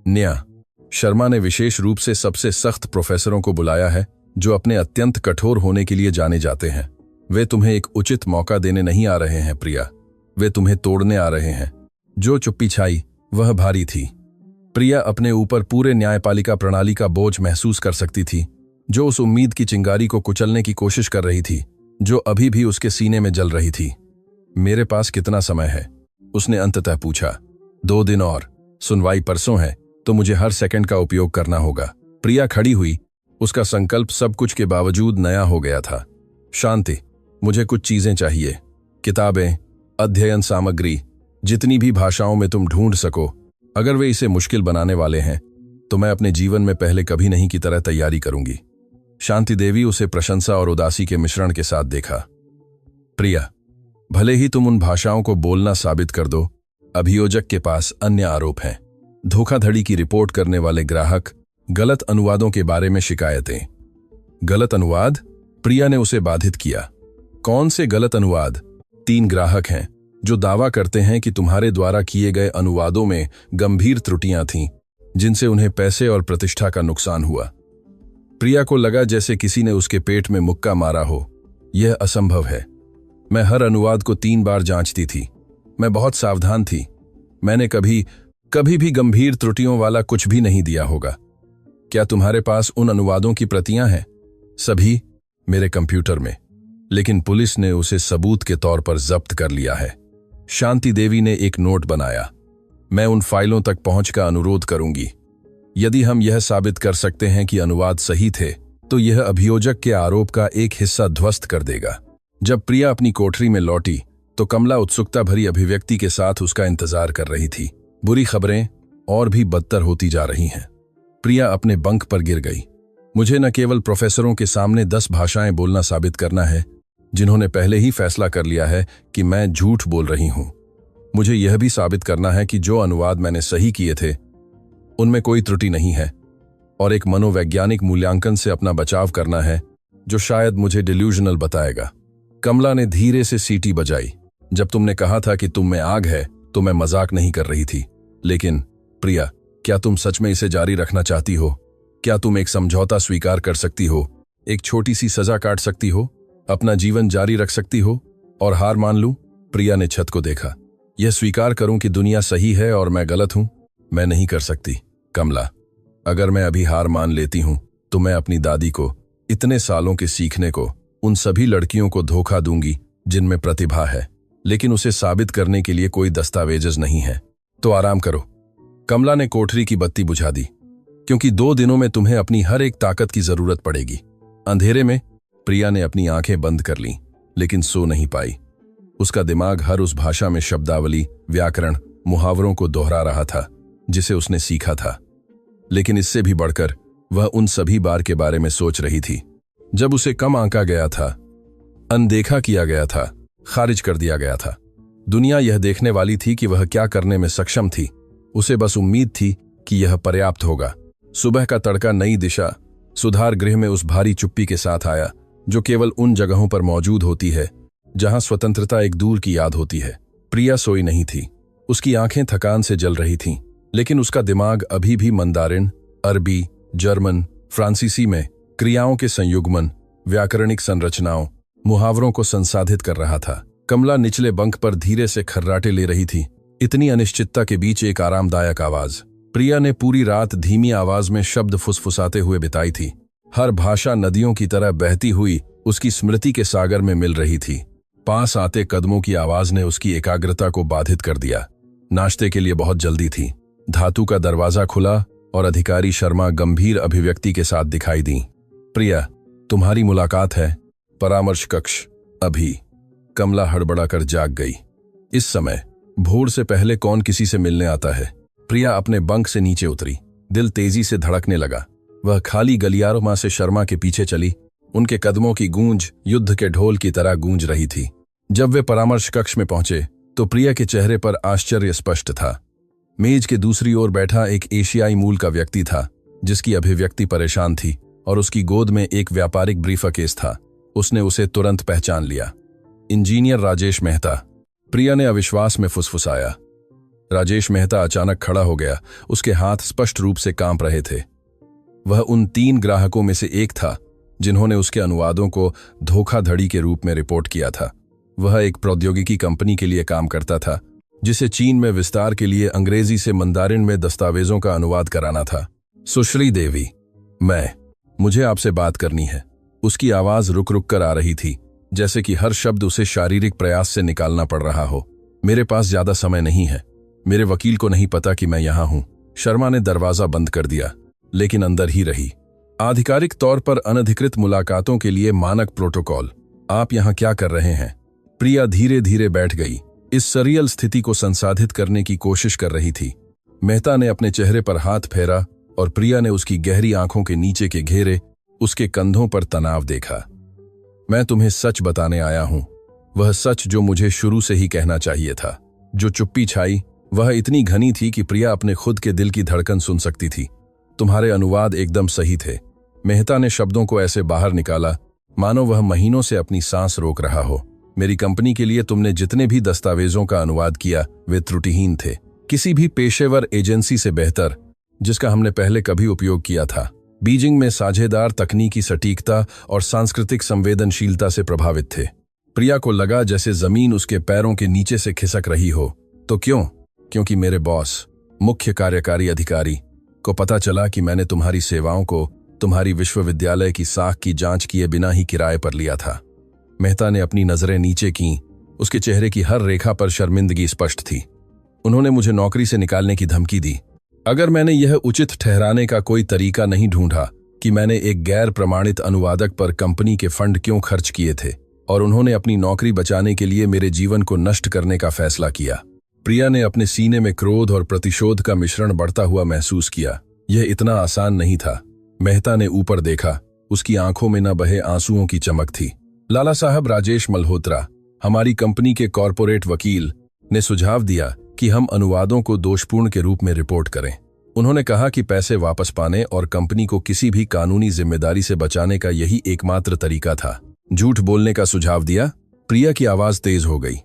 न्या शर्मा ने विशेष रूप से सबसे सख्त प्रोफेसरों को बुलाया है, जो अपने अत्यंत कठोर होने के लिए जाने जाते हैं। वे तुम्हें एक उचित मौका देने नहीं आ रहे हैं प्रिया, वे तुम्हें तोड़ने आ रहे हैं। जो चुप्पी छाई वह भारी थी। प्रिया अपने ऊपर पूरे न्यायपालिका प्रणाली का बोझ महसूस कर सकती थी, जो उस उम्मीद की चिंगारी को कुचलने की कोशिश कर रही थी, जो अभी भी उसके सीने में जल रही थी। मेरे पास कितना समय है? उसने अंततः पूछा। 2 दिन और। सुनवाई परसों है, तो मुझे हर सेकंड का उपयोग करना होगा। प्रिया खड़ी हुई। उसका संकल्प सब कुछ के बावजूद नया हो गया था। शांति, मुझे कुछ चीजें चाहिए। किताबें, अध्ययन सामग्री, जितनी भी भाषाओं में तुम ढूंढ सको। अगर वे इसे मुश्किल बनाने वाले हैं, तो मैं अपने जीवन में पहले कभी नहीं की तरह तैयारी करूंगी। शांति देवी उसे प्रशंसा और उदासी के मिश्रण के साथ देखा। प्रिया, भले ही तुम उन भाषाओं को बोलना साबित कर दो, अभियोजक के पास अन्य आरोप हैं। धोखाधड़ी की रिपोर्ट करने वाले ग्राहक, गलत अनुवादों के बारे में शिकायतें। गलत अनुवाद? प्रिया ने उसे बाधित किया। कौन से गलत अनुवाद? 3 ग्राहक हैं जो दावा करते हैं कि तुम्हारे द्वारा किए गए अनुवादों में गंभीर त्रुटियां थीं, जिनसे उन्हें पैसे और प्रतिष्ठा का नुकसान हुआ। प्रिया को लगा जैसे किसी ने उसके पेट में मुक्का मारा हो। यह असंभव है। मैं हर अनुवाद को 3 बार जांचती थी। मैं बहुत सावधान थी। मैंने कभी भी गंभीर त्रुटियों वाला कुछ भी नहीं दिया होगा। क्या तुम्हारे पास उन अनुवादों की प्रतियां हैं? सभी मेरे कंप्यूटर में, लेकिन पुलिस ने उसे सबूत के तौर पर जब्त कर लिया है। शांति देवी ने एक नोट बनाया। मैं उन फाइलों तक पहुंच का अनुरोध करूंगी। यदि हम यह साबित कर सकते हैं कि अनुवाद सही थे, तो यह अभियोजक के आरोप का एक हिस्सा ध्वस्त कर देगा। जब प्रिया अपनी कोठरी में लौटी, तो कमला उत्सुकता भरी अभिव्यक्ति के साथ उसका इंतजार कर रही थी। बुरी खबरें और भी बदतर होती जा रही हैं। प्रिया अपने बंक पर गिर गई। मुझे न केवल प्रोफेसरों के सामने 10 भाषाएं बोलना साबित करना है, जिन्होंने पहले ही फैसला कर लिया है कि मैं झूठ बोल रही हूं। मुझे यह भी साबित करना है कि जो अनुवाद मैंने सही किए थे उनमें कोई त्रुटि नहीं है, और एक मनोवैज्ञानिक मूल्यांकन से अपना बचाव करना है जो शायद मुझे डिल्यूजनल बताएगा। कमला ने धीरे से सीटी बजाई। जब तुमने कहा था कि तुम में आग है तो मैं मजाक नहीं कर रही थी। लेकिन प्रिया, क्या तुम सच में इसे जारी रखना चाहती हो? क्या तुम एक समझौता स्वीकार कर सकती हो? एक छोटी सी सजा काट सकती हो? अपना जीवन जारी रख सकती हो और हार मान लूं? प्रिया ने छत को देखा। यह स्वीकार करूं कि दुनिया सही है और मैं गलत हूं? मैं नहीं कर सकती कमला। अगर मैं अभी हार मान लेती हूं तो मैं अपनी दादी को, इतने सालों के सीखने को, उन सभी लड़कियों को धोखा दूंगी जिनमें प्रतिभा है, लेकिन उसे साबित करने के लिए कोई दस्तावेज नहीं है। तो आराम करो। कमला ने कोठरी की बत्ती बुझा दी, क्योंकि 2 दिनों में तुम्हें अपनी हर एक ताकत की जरूरत पड़ेगी। अंधेरे में प्रिया ने अपनी आंखें बंद कर लीं, लेकिन सो नहीं पाई। उसका दिमाग हर उस भाषा में शब्दावली, व्याकरण, मुहावरों को दोहरा रहा था जिसे उसने सीखा था। लेकिन इससे भी बढ़कर वह उन सभी बार के बारे में सोच रही थी जब उसे कम आंका गया था, अनदेखा किया गया था, खारिज कर दिया गया था। दुनिया यह देखने वाली थी कि वह क्या करने में सक्षम थी। उसे बस उम्मीद थी कि यह पर्याप्त होगा। सुबह का तड़का नई दिशा सुधार गृह में उस भारी चुप्पी के साथ आया जो केवल उन जगहों पर मौजूद होती है जहां स्वतंत्रता एक दूर की याद होती है। प्रिया सोई नहीं थी। उसकी आंखें थकान से जल रही थीं, लेकिन उसका दिमाग अभी भी मंदारिन, अरबी, जर्मन, फ्रांसीसी में क्रियाओं के संयुग्मन, व्याकरणिक संरचनाओं, मुहावरों को संसाधित कर रहा था। कमला निचले बंक पर धीरे से खर्राटे ले रही थी। इतनी अनिश्चितता के बीच एक आरामदायक आवाज। प्रिया ने पूरी रात धीमी आवाज में शब्द फुसफुसाते हुए बिताई थी। हर भाषा नदियों की तरह बहती हुई उसकी स्मृति के सागर में मिल रही थी। पास आते कदमों की आवाज ने उसकी एकाग्रता को बाधित कर दिया। नाश्ते के लिए बहुत जल्दी थी। धातु का दरवाजा खुला और अधिकारी शर्मा गंभीर अभिव्यक्ति के साथ दिखाई दी। प्रिया, तुम्हारी मुलाकात है परामर्श कक्ष अभी। कमला हड़बड़ाकर जाग गई। इस समय भोर से पहले कौन किसी से मिलने आता है? प्रिया अपने बंक से नीचे उतरी। दिल तेजी से धड़कने लगा। वह खाली गलियारों से शर्मा के पीछे चली। उनके कदमों की गूंज युद्ध के ढोल की तरह गूंज रही थी। जब वे परामर्श कक्ष में पहुंचे तो प्रिया के चेहरे पर आश्चर्य स्पष्ट था। मेज के दूसरी ओर बैठा एक एशियाई मूल का व्यक्ति था जिसकी अभिव्यक्ति परेशान थी और उसकी गोद में एक व्यापारिक ब्रीफकेस था। उसने उसे तुरंत पहचान लिया। इंजीनियर राजेश मेहता। प्रिया ने अविश्वास में फुसफुसाया। राजेश मेहता अचानक खड़ा हो गया। उसके हाथ स्पष्ट रूप से कांप रहे थे। वह उन 3 ग्राहकों में से एक था जिन्होंने उसके अनुवादों को धोखाधड़ी के रूप में रिपोर्ट किया था। वह एक प्रौद्योगिकी कंपनी के लिए काम करता था जिसे चीन में विस्तार के लिए अंग्रेजी से मंदारिन में दस्तावेजों का अनुवाद कराना था। सुश्री देवी, मुझे आपसे बात करनी है। उसकी आवाज रुक रुक कर आ रही थी, जैसे कि हर शब्द उसे शारीरिक प्रयास से निकालना पड़ रहा हो। मेरे पास ज्यादा समय नहीं है। मेरे वकील को नहीं पता कि मैं यहां हूं। शर्मा ने दरवाजा बंद कर दिया, लेकिन अंदर ही रही। आधिकारिक तौर पर अनधिकृत मुलाकातों के लिए मानक प्रोटोकॉल। आप यहां क्या कर रहे हैं? प्रिया धीरे धीरे बैठ गई। इस सरियल स्थिति को संसाधित करने की कोशिश कर रही थी। मेहता ने अपने चेहरे पर हाथ फेरा और प्रिया ने उसकी गहरी आंखों के नीचे के घेरे, उसके कंधों पर तनाव देखा। मैं तुम्हें सच बताने आया हूं, वह सच जो मुझे शुरू से ही कहना चाहिए था। जो चुप्पी छाई वह इतनी घनी थी कि प्रिया अपने खुद के दिल की धड़कन सुन सकती थी। तुम्हारे अनुवाद एकदम सही थे। मेहता ने शब्दों को ऐसे बाहर निकाला मानो वह महीनों से अपनी सांस रोक रहा हो। मेरी कंपनी के लिए तुमने जितने भी दस्तावेजों का अनुवाद किया वे त्रुटिहीन थे, किसी भी पेशेवर एजेंसी से बेहतर जिसका हमने पहले कभी उपयोग किया था। बीजिंग में साझेदार तकनीकी सटीकता और सांस्कृतिक संवेदनशीलता से प्रभावित थे। प्रिया को लगा जैसे जमीन उसके पैरों के नीचे से खिसक रही हो। तो क्यों? क्योंकि मेरे बॉस, मुख्य कार्यकारी अधिकारी को पता चला कि मैंने तुम्हारी सेवाओं को तुम्हारी विश्वविद्यालय की साख की जांच किए बिना ही किराए पर लिया था। मेहता ने अपनी नजरें नीचे कीं। उसके चेहरे की हर रेखा पर शर्मिंदगी स्पष्ट थी। उन्होंने मुझे नौकरी से निकालने की धमकी दी। अगर मैंने यह उचित ठहराने का कोई तरीका नहीं ढूंढा कि मैंने एक गैर प्रमाणित अनुवादक पर कंपनी के फंड क्यों खर्च किए थे और उन्होंने अपनी नौकरी बचाने के लिए मेरे जीवन को नष्ट करने का फैसला किया। प्रिया ने अपने सीने में क्रोध और प्रतिशोध का मिश्रण बढ़ता हुआ महसूस किया। यह इतना आसान नहीं था। मेहता ने ऊपर देखा। उसकी आंखों में न बहे आंसुओं की चमक थी। लाला साहब राजेश मल्होत्रा, हमारी कंपनी के कॉरपोरेट वकील, ने सुझाव दिया कि हम अनुवादों को दोषपूर्ण के रूप में रिपोर्ट करें। उन्होंने कहा कि पैसे वापस पाने और कंपनी को किसी भी कानूनी जिम्मेदारी से बचाने का यही एकमात्र तरीका था। झूठ बोलने का सुझाव दिया। प्रिया की आवाज तेज हो गई।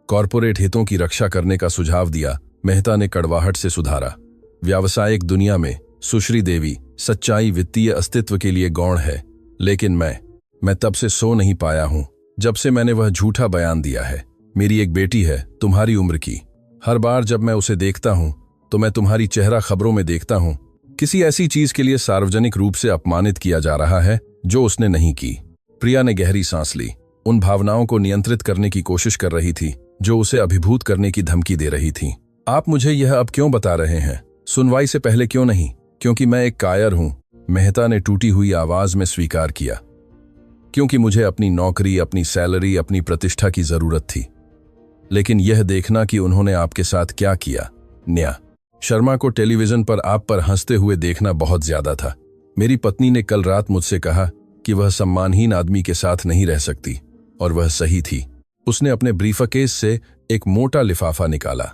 कॉरपोरेट हितों की रक्षा करने का सुझाव दिया। मेहता ने कड़वाहट से सुधारा। व्यावसायिक दुनिया में सुश्री देवी सच्चाई वित्तीय अस्तित्व के लिए गौण है, लेकिन मैं तब से सो नहीं पाया हूं जब से मैंने वह झूठा बयान दिया है। मेरी एक बेटी है तुम्हारी उम्र की। हर बार जब मैं उसे देखता हूं तो मैं तुम्हारी चेहरा खबरों में देखता हूं। किसी ऐसी चीज के लिए सार्वजनिक रूप से अपमानित किया जा रहा है जो उसने नहीं की। प्रिया ने गहरी सांस ली। उन भावनाओं को नियंत्रित करने की कोशिश कर रही थी जो उसे अभिभूत करने की धमकी दे रही थी। आप मुझे यह अब क्यों बता रहे हैं? सुनवाई से पहले क्यों नहीं? क्योंकि मैं एक कायर हूं, मेहता ने टूटी हुई आवाज में स्वीकार किया। क्योंकि मुझे अपनी नौकरी, अपनी सैलरी, अपनी प्रतिष्ठा की जरूरत थी। लेकिन यह देखना कि उन्होंने आपके साथ क्या किया। न्या शर्मा को टेलीविजन पर आप पर हंसते हुए देखना बहुत ज्यादा था। मेरी पत्नी ने कल रात मुझसे कहा कि वह सम्मानहीन आदमी के साथ नहीं रह सकती, और वह सही थी। उसने अपने ब्रीफकेस से एक मोटा लिफाफा निकाला।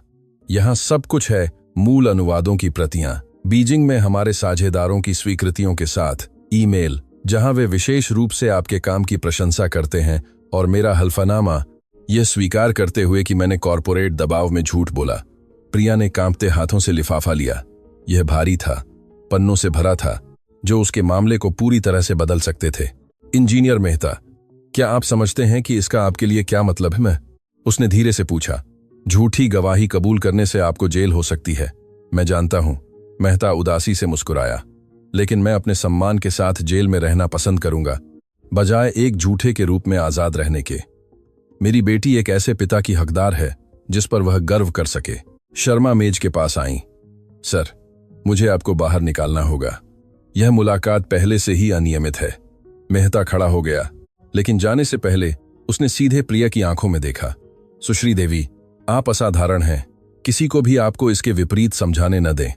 यहां सब कुछ है, मूल अनुवादों की प्रतियां, बीजिंग में हमारे साझेदारों की स्वीकृतियों के साथ ईमेल जहां वे विशेष रूप से आपके काम की प्रशंसा करते हैं, और मेरा हल्फनामा, यह स्वीकार करते हुए कि मैंने कॉरपोरेट दबाव में झूठ बोला। प्रिया ने कांपते हाथों से लिफाफा लिया। यह भारी था, पन्नों से भरा था, जो उसके मामले को पूरी तरह से बदल सकते थे। इंजीनियर मेहता, क्या आप समझते हैं कि इसका आपके लिए क्या मतलब है? उसने धीरे से पूछा। झूठी गवाही कबूल करने से आपको जेल हो सकती है, मैं जानता हूं। मेहता उदासी से मुस्कुराया। लेकिन मैं अपने सम्मान के साथ जेल में रहना पसंद करूंगा, बजाय एक झूठे के रूप में आजाद रहने के। मेरी बेटी एक ऐसे पिता की हकदार है जिस पर वह गर्व कर सके। शर्मा मेज के पास आईं। सर, मुझे आपको बाहर निकालना होगा। यह मुलाकात पहले से ही अनियमित है। मेहता खड़ा हो गया, लेकिन जाने से पहले उसने सीधे प्रिया की आंखों में देखा। सुश्री देवी, आप असाधारण हैं। किसी को भी आपको इसके विपरीत समझाने न दें।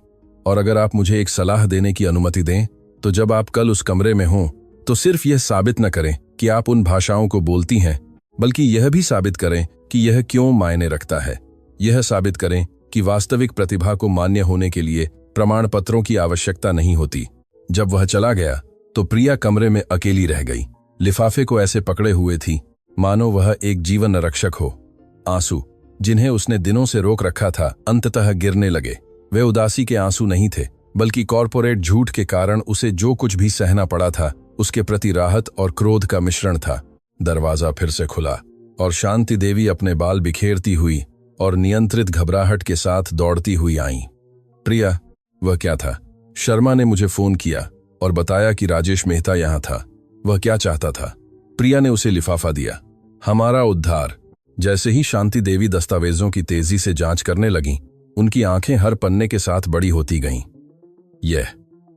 और अगर आप मुझे एक सलाह देने की अनुमति दें, तो जब आप कल उस कमरे में हों, तो सिर्फ यह साबित न करें कि आप उन भाषाओं को बोलती हैं, बल्कि यह भी साबित करें कि यह क्यों मायने रखता है। यह साबित करें कि वास्तविक प्रतिभा को मान्य होने के लिए प्रमाण पत्रों की आवश्यकता नहीं होती। जब वह चला गया तो प्रिया कमरे में अकेली रह गई। लिफाफे को ऐसे पकड़े हुए थी मानो वह एक जीवन रक्षक हो। आंसू, जिन्हें उसने दिनों से रोक रखा था, अंततः गिरने लगे। वे उदासी के आंसू नहीं थे, बल्कि कॉरपोरेट झूठ के कारण उसे जो कुछ भी सहना पड़ा था, उसके प्रति राहत और क्रोध का मिश्रण था। दरवाजा फिर से खुला और शांति देवी अपने बाल बिखेरती हुई और नियंत्रित घबराहट के साथ दौड़ती हुई आईं। प्रिया, वह क्या था? शर्मा ने मुझे फोन किया और बताया कि राजेश मेहता यहां था। वह क्या चाहता था? प्रिया ने उसे लिफाफा दिया। हमारा उद्धार। जैसे ही शांति देवी दस्तावेजों की तेजी से जांच करने लगीं, उनकी आंखें हर पन्ने के साथ बड़ी होती गईं।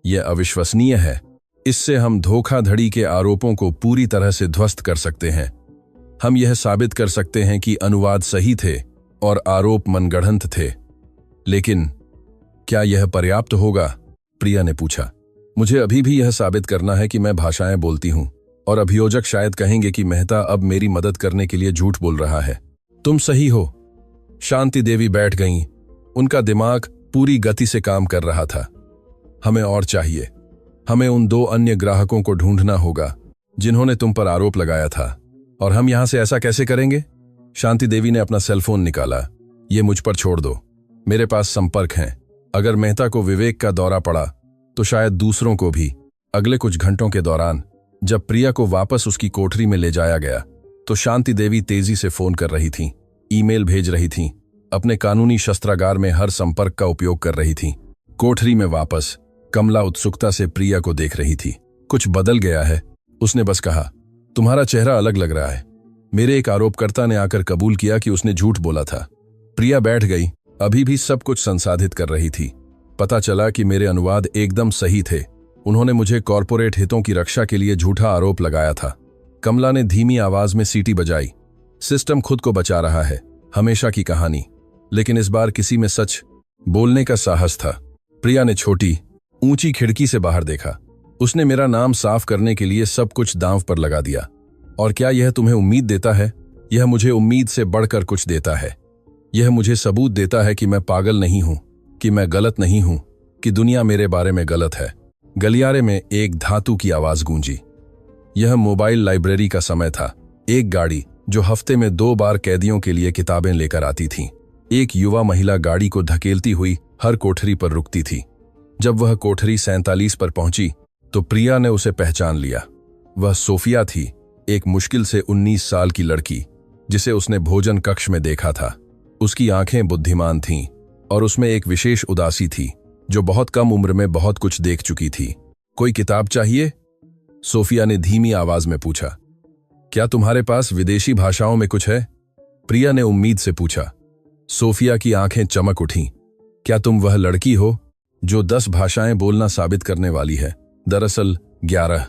यह अविश्वसनीय है। इससे हम धोखाधड़ी के आरोपों को पूरी तरह से ध्वस्त कर सकते हैं। हम यह साबित कर सकते हैं कि अनुवाद सही थे और आरोप मनगढ़ंत थे। लेकिन क्या यह पर्याप्त होगा? प्रिया ने पूछा। मुझे अभी भी यह साबित करना है कि मैं भाषाएं बोलती हूं, और अभियोजक शायद कहेंगे कि मेहता अब मेरी मदद करने के लिए झूठ बोल रहा है। तुम सही हो। शांति देवी बैठ गईं। उनका दिमाग पूरी गति से काम कर रहा था। हमें और चाहिए। हमें उन 2 अन्य ग्राहकों को ढूंढना होगा जिन्होंने तुम पर आरोप लगाया था। और हम यहां से ऐसा कैसे करेंगे? शांति देवी ने अपना सेलफोन निकाला। ये मुझ पर छोड़ दो। मेरे पास संपर्क हैं। अगर मेहता को विवेक का दौरा पड़ा तो शायद दूसरों को भी। अगले कुछ घंटों के दौरान जब प्रिया को वापस उसकी कोठरी में ले जाया गया तो शांति देवी तेजी से फोन कर रही थीं, ईमेल भेज रही थीं, अपने कानूनी शस्त्रागार में हर संपर्क का उपयोग कर रही थीं। कोठरी में वापस कमला उत्सुकता से प्रिया को देख रही थी। कुछ बदल गया है, उसने बस कहा। तुम्हारा चेहरा अलग लग रहा है। मेरे एक आरोपकर्ता ने आकर कबूल किया कि उसने झूठ बोला था। प्रिया बैठ गई, अभी भी सब कुछ संसाधित कर रही थी। पता चला कि मेरे अनुवाद एकदम सही थे। उन्होंने मुझे कॉरपोरेट हितों की रक्षा के लिए झूठा आरोप लगाया था। कमला ने धीमी आवाज में सीटी बजाई। सिस्टम खुद को बचा रहा है, हमेशा की कहानी। लेकिन इस बार किसी में सच बोलने का साहस था। प्रिया ने छोटी ऊंची खिड़की से बाहर देखा। उसने मेरा नाम साफ करने के लिए सब कुछ दांव पर लगा दिया। और क्या यह तुम्हें उम्मीद देता है? यह मुझे उम्मीद से बढ़कर कुछ देता है। यह मुझे सबूत देता है कि मैं पागल नहीं हूं, कि मैं गलत नहीं हूं, कि दुनिया मेरे बारे में गलत है। गलियारे में एक धातु की आवाज गूंजी। यह मोबाइल लाइब्रेरी का समय था। एक गाड़ी जो हफ्ते में 2 बार कैदियों के लिए किताबें लेकर आती थी। एक युवा महिला गाड़ी को धकेलती हुई हर कोठरी पर रुकती थी। जब वह कोठरी 47 पर पहुंची तो प्रिया ने उसे पहचान लिया। वह सोफिया थी, एक मुश्किल से 19 साल की लड़की जिसे उसने भोजन कक्ष में देखा था। उसकी आंखें बुद्धिमान थीं और उसमें एक विशेष उदासी थी, जो बहुत कम उम्र में बहुत कुछ देख चुकी थी। कोई किताब चाहिए? सोफिया ने धीमी आवाज में पूछा। क्या तुम्हारे पास विदेशी भाषाओं में कुछ है? प्रिया ने उम्मीद से पूछा। सोफिया की आंखें चमक उठीं। क्या तुम वह लड़की हो जो 10 भाषाएं बोलना साबित करने वाली है? दरअसल 11।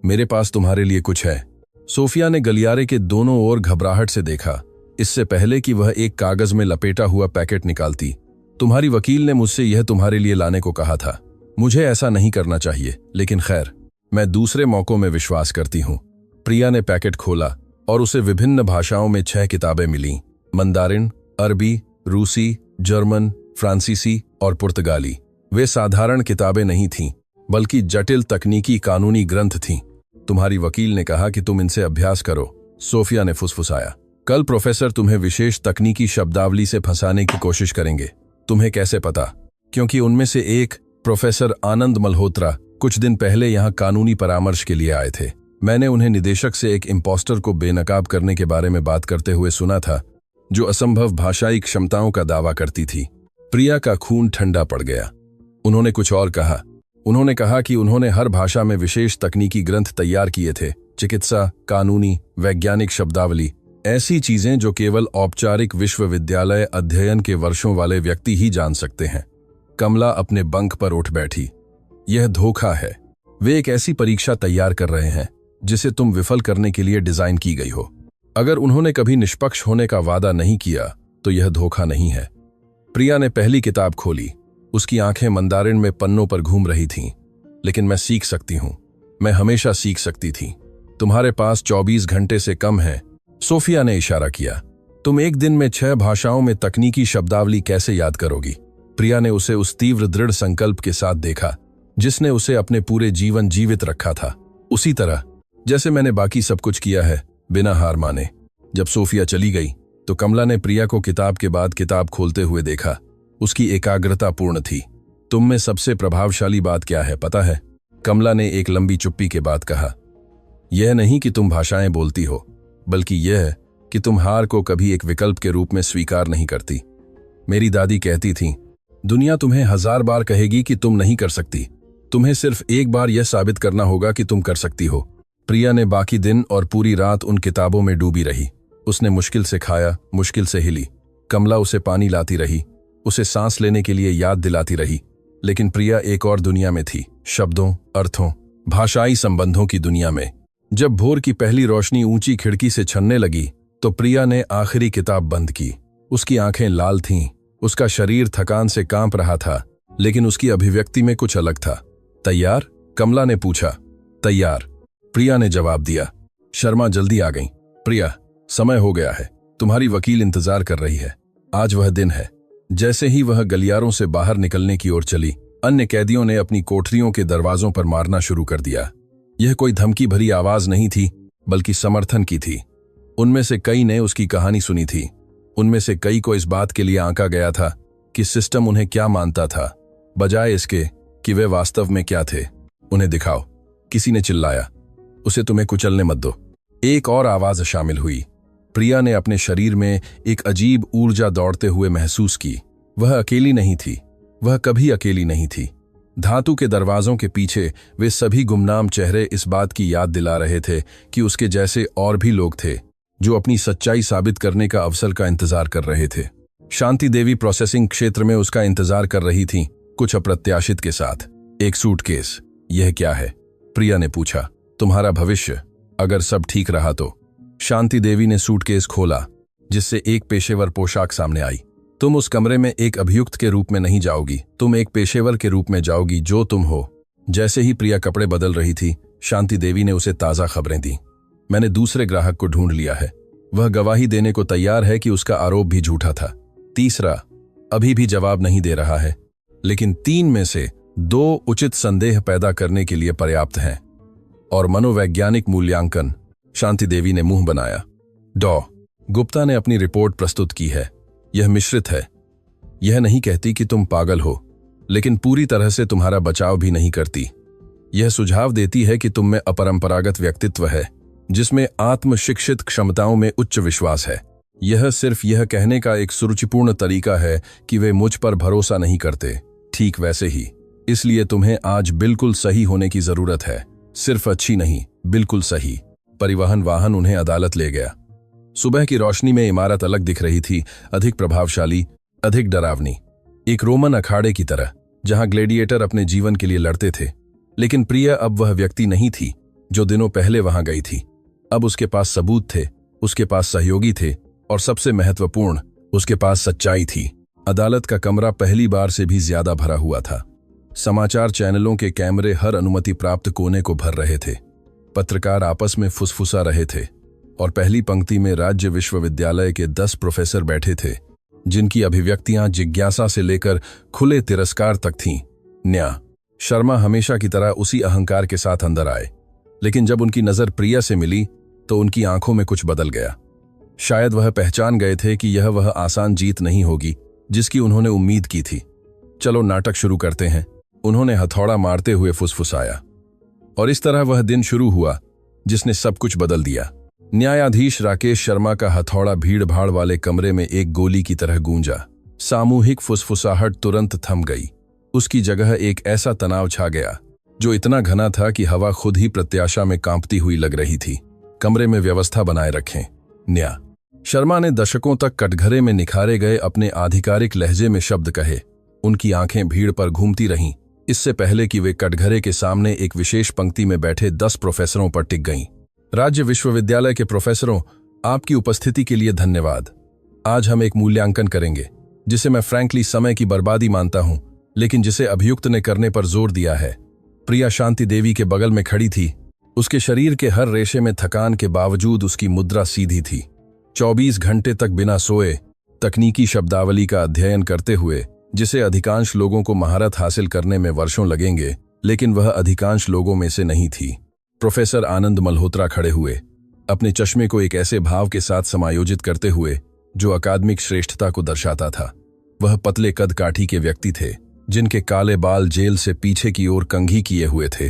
मेरे पास तुम्हारे लिए कुछ है। सोफिया ने गलियारे के दोनों ओर घबराहट से देखा, इससे पहले कि वह एक कागज में लपेटा हुआ पैकेट निकालती। तुम्हारी वकील ने मुझसे यह तुम्हारे लिए लाने को कहा था। मुझे ऐसा नहीं करना चाहिए, लेकिन खैर, मैं दूसरे मौकों में विश्वास करती हूं। प्रिया ने पैकेट खोला और उसे विभिन्न भाषाओं में 6 किताबें मिलीं। मंदारिन, अरबी, रूसी, जर्मन, फ्रांसीसी और पुर्तगाली। वे साधारण किताबें नहीं थीं, बल्कि जटिल तकनीकी कानूनी ग्रंथ थीं। तुम्हारी वकील ने कहा कि तुम इनसे अभ्यास करो, सोफिया ने फुसफुसाया। कल प्रोफेसर तुम्हें विशेष तकनीकी शब्दावली से फंसाने की कोशिश करेंगे। तुम्हें कैसे पता? क्योंकि उनमें से एक, प्रोफेसर आनंद मल्होत्रा, कुछ दिन पहले यहां कानूनी परामर्श के लिए आए थे। मैंने उन्हें निदेशक से एक इम्पोस्टर को बेनकाब करने के बारे में बात करते हुए सुना था, जो असंभव भाषाई क्षमताओं का दावा करती थी। प्रिया का खून ठंडा पड़ गया। उन्होंने कुछ और कहा। उन्होंने कहा कि उन्होंने हर भाषा में विशेष तकनीकी ग्रंथ तैयार किए थे, चिकित्सा, कानूनी, वैज्ञानिक शब्दावली, ऐसी चीजें जो केवल औपचारिक विश्वविद्यालय अध्ययन के वर्षों वाले व्यक्ति ही जान सकते हैं। कमला अपने बंक पर उठ बैठी। यह धोखा है। वे एक ऐसी परीक्षा तैयार कर रहे हैं जिसे तुम विफल करने के लिए डिजाइन की गई हो। अगर उन्होंने कभी निष्पक्ष होने का वादा नहीं किया तो यह धोखा नहीं है। प्रिया ने पहली किताब खोली। उसकी आंखें मंदारिन में पन्नों पर घूम रही थीं। लेकिन मैं सीख सकती हूं। मैं हमेशा सीख सकती थी। तुम्हारे पास 24 घंटे से कम है। सोफिया ने इशारा किया। तुम एक दिन में 6 भाषाओं में तकनीकी शब्दावली कैसे याद करोगी? प्रिया ने उसे उस तीव्र दृढ़ संकल्प के साथ देखा जिसने उसे अपने पूरे जीवन जीवित रखा था, उसी तरह जैसे मैंने बाकी सब कुछ किया है, बिना हार माने। जब सोफिया चली गई तो कमला ने प्रिया को किताब के बाद किताब खोलते हुए देखा। उसकी एकाग्रता पूर्ण थी। तुम में सबसे प्रभावशाली बात क्या है पता है? कमला ने एक लंबी चुप्पी के बाद कहा। यह नहीं कि तुम भाषाएं बोलती हो, बल्कि यह कि तुम हार को कभी एक विकल्प के रूप में स्वीकार नहीं करती। मेरी दादी कहती थी, दुनिया तुम्हें 1000 बार कहेगी कि तुम नहीं कर सकती, तुम्हें सिर्फ एक बार यह साबित करना होगा कि तुम कर सकती हो। प्रिया ने बाकी दिन और पूरी रात उन किताबों में डूबी रही। उसने मुश्किल से खाया, मुश्किल से हिली। कमला उसे पानी लाती रही, उसे सांस लेने के लिए याद दिलाती रही। लेकिन प्रिया एक और दुनिया में थी, शब्दों, अर्थों, भाषाई संबंधों की दुनिया में। जब भोर की पहली रोशनी ऊंची खिड़की से छनने लगी तो प्रिया ने आखिरी किताब बंद की। उसकी आंखें लाल थीं, उसका शरीर थकान से कांप रहा था, लेकिन उसकी अभिव्यक्ति में कुछ अलग था। तैयार? कमला ने पूछा। तैयार, प्रिया ने जवाब दिया। शर्मा जल्दी आ गई। प्रिया, समय हो गया है, तुम्हारी वकील इंतजार कर रही है। आज वह दिन है। जैसे ही वह गलियारों से बाहर निकलने की ओर चली, अन्य कैदियों ने अपनी कोठरियों के दरवाजों पर मारना शुरू कर दिया। यह कोई धमकी भरी आवाज नहीं थी, बल्कि समर्थन की थी। उनमें से कई ने उसकी कहानी सुनी थी। उनमें से कई को इस बात के लिए आंका गया था कि सिस्टम उन्हें क्या मानता था, बजाय इसके कि वे वास्तव में क्या थे। उन्हें दिखाओ। किसी ने चिल्लाया, उसे तुम्हें कुचलने मत दो। एक और आवाज शामिल हुई। प्रिया ने अपने शरीर में एक अजीब ऊर्जा दौड़ते हुए महसूस की। वह अकेली नहीं थी, वह कभी अकेली नहीं थी। धातु के दरवाजों के पीछे वे सभी गुमनाम चेहरे इस बात की याद दिला रहे थे कि उसके जैसे और भी लोग थे जो अपनी सच्चाई साबित करने का अवसर का इंतजार कर रहे थे। शांति देवी प्रोसेसिंग क्षेत्र में उसका इंतजार कर रही थी, कुछ अप्रत्याशित के साथ। एक सूटकेस। यह क्या है? प्रिया ने पूछा। तुम्हारा भविष्य, अगर सब ठीक रहा तो। शांति देवी ने सूटकेस खोला, जिससे एक पेशेवर पोशाक सामने आई। तुम उस कमरे में एक अभियुक्त के रूप में नहीं जाओगी, तुम एक पेशेवर के रूप में जाओगी, जो तुम हो। जैसे ही प्रिया कपड़े बदल रही थी, शांति देवी ने उसे ताज़ा खबरें दी। मैंने दूसरे ग्राहक को ढूंढ लिया है। वह गवाही देने को तैयार है कि उसका आरोप भी झूठा था। तीसरा अभी भी जवाब नहीं दे रहा है, लेकिन 3 में से 2 उचित संदेह पैदा करने के लिए पर्याप्त हैं। और मनोवैज्ञानिक मूल्यांकन, शांति देवी ने मुंह बनाया। डॉ. गुप्ता ने अपनी रिपोर्ट प्रस्तुत की है। यह मिश्रित है। यह नहीं कहती कि तुम पागल हो, लेकिन पूरी तरह से तुम्हारा बचाव भी नहीं करती। यह सुझाव देती है कि तुम में अपरंपरागत व्यक्तित्व है, जिसमें आत्मशिक्षित क्षमताओं में उच्च विश्वास है। यह सिर्फ यह कहने का एक सुरुचिपूर्ण तरीका है कि वे मुझ पर भरोसा नहीं करते, ठीक वैसे ही। इसलिए तुम्हें आज बिल्कुल सही होने की जरूरत है, सिर्फ अच्छी नहीं, बिल्कुल सही। परिवहन वाहन उन्हें अदालत ले गया। सुबह की रोशनी में इमारत अलग दिख रही थी, अधिक प्रभावशाली, अधिक डरावनी, एक रोमन अखाड़े की तरह, जहां ग्लेडिएटर अपने जीवन के लिए लड़ते थे। लेकिन प्रिया अब वह व्यक्ति नहीं थी जो दिनों पहले वहां गई थी। अब उसके पास सबूत थे, उसके पास सहयोगी थे, और सबसे महत्वपूर्ण, उसके पास सच्चाई थी। अदालत का कमरा पहली बार से भी ज्यादा भरा हुआ था। समाचार चैनलों के कैमरे हर अनुमति प्राप्त कोने को भर रहे थे। पत्रकार आपस में फुसफुसा रहे थे, और पहली पंक्ति में राज्य विश्वविद्यालय के 10 प्रोफेसर बैठे थे, जिनकी अभिव्यक्तियां जिज्ञासा से लेकर खुले तिरस्कार तक थीं। न्या शर्मा हमेशा की तरह उसी अहंकार के साथ अंदर आए, लेकिन जब उनकी नजर प्रिया से मिली तो उनकी आंखों में कुछ बदल गया। शायद वह पहचान गए थे कि यह वह आसान जीत नहीं होगी जिसकी उन्होंने उम्मीद की थी। चलो नाटक शुरू करते हैं, उन्होंने हथौड़ा मारते हुए फुसफुसाया। और इस तरह वह दिन शुरू हुआ जिसने सब कुछ बदल दिया। न्यायाधीश राकेश शर्मा का हथौड़ा भीड़ भाड़ वाले कमरे में एक गोली की तरह गूंजा। सामूहिक फुसफुसाहट तुरंत थम गई। उसकी जगह एक ऐसा तनाव छा गया जो इतना घना था कि हवा खुद ही प्रत्याशा में कांपती हुई लग रही थी। कमरे में व्यवस्था बनाए रखें। न्या शर्मा ने दशकों तक कटघरे में निखारे गए अपने आधिकारिक लहजे में शब्द कहे। उनकी आंखें भीड़ पर घूमती रहीं, इससे पहले कि वे कटघरे के सामने एक विशेष पंक्ति में बैठे 10 प्रोफेसरों पर टिक गईं। राज्य विश्वविद्यालय के प्रोफेसरों, आपकी उपस्थिति के लिए धन्यवाद। आज हम एक मूल्यांकन करेंगे जिसे मैं फ्रैंकली समय की बर्बादी मानता हूं, लेकिन जिसे अभियुक्त ने करने पर जोर दिया है। प्रिया शांति देवी के बगल में खड़ी थी। उसके शरीर के हर रेशे में थकान के बावजूद उसकी मुद्रा सीधी थी। 24 घंटे तक बिना सोए तकनीकी शब्दावली का अध्ययन करते हुए, जिसे अधिकांश लोगों को महारत हासिल करने में वर्षों लगेंगे, लेकिन वह अधिकांश लोगों में से नहीं थी। प्रोफेसर आनंद मल्होत्रा खड़े हुए, अपने चश्मे को एक ऐसे भाव के साथ समायोजित करते हुए जो अकादमिक श्रेष्ठता को दर्शाता था। वह पतले कद काठी के व्यक्ति थे, जिनके काले बाल जेल से पीछे की ओर कंघी किए हुए थे,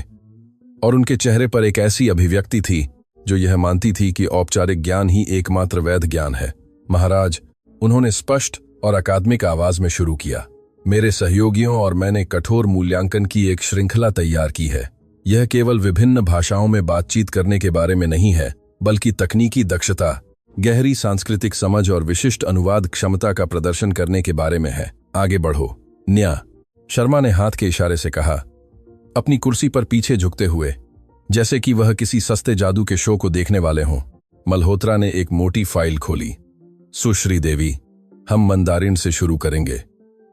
और उनके चेहरे पर एक ऐसी अभिव्यक्ति थी जो यह मानती थी कि औपचारिक ज्ञान ही एकमात्र वैध ज्ञान है। महाराज, उन्होंने स्पष्ट और अकादमिक आवाज में शुरू किया, मेरे सहयोगियों और मैंने कठोर मूल्यांकन की एक श्रृंखला तैयार की है। यह केवल विभिन्न भाषाओं में बातचीत करने के बारे में नहीं है, बल्कि तकनीकी दक्षता, गहरी सांस्कृतिक समझ और विशिष्ट अनुवाद क्षमता का प्रदर्शन करने के बारे में है। आगे बढ़ो। न्या शर्मा ने हाथ के इशारे से कहा, अपनी कुर्सी पर पीछे झुकते हुए, जैसे कि वह किसी सस्ते जादू के शो को देखने वाले हों। मल्होत्रा ने एक मोटी फाइल खोली। सुश्री देवी, हम मंदारिन से शुरू करेंगे।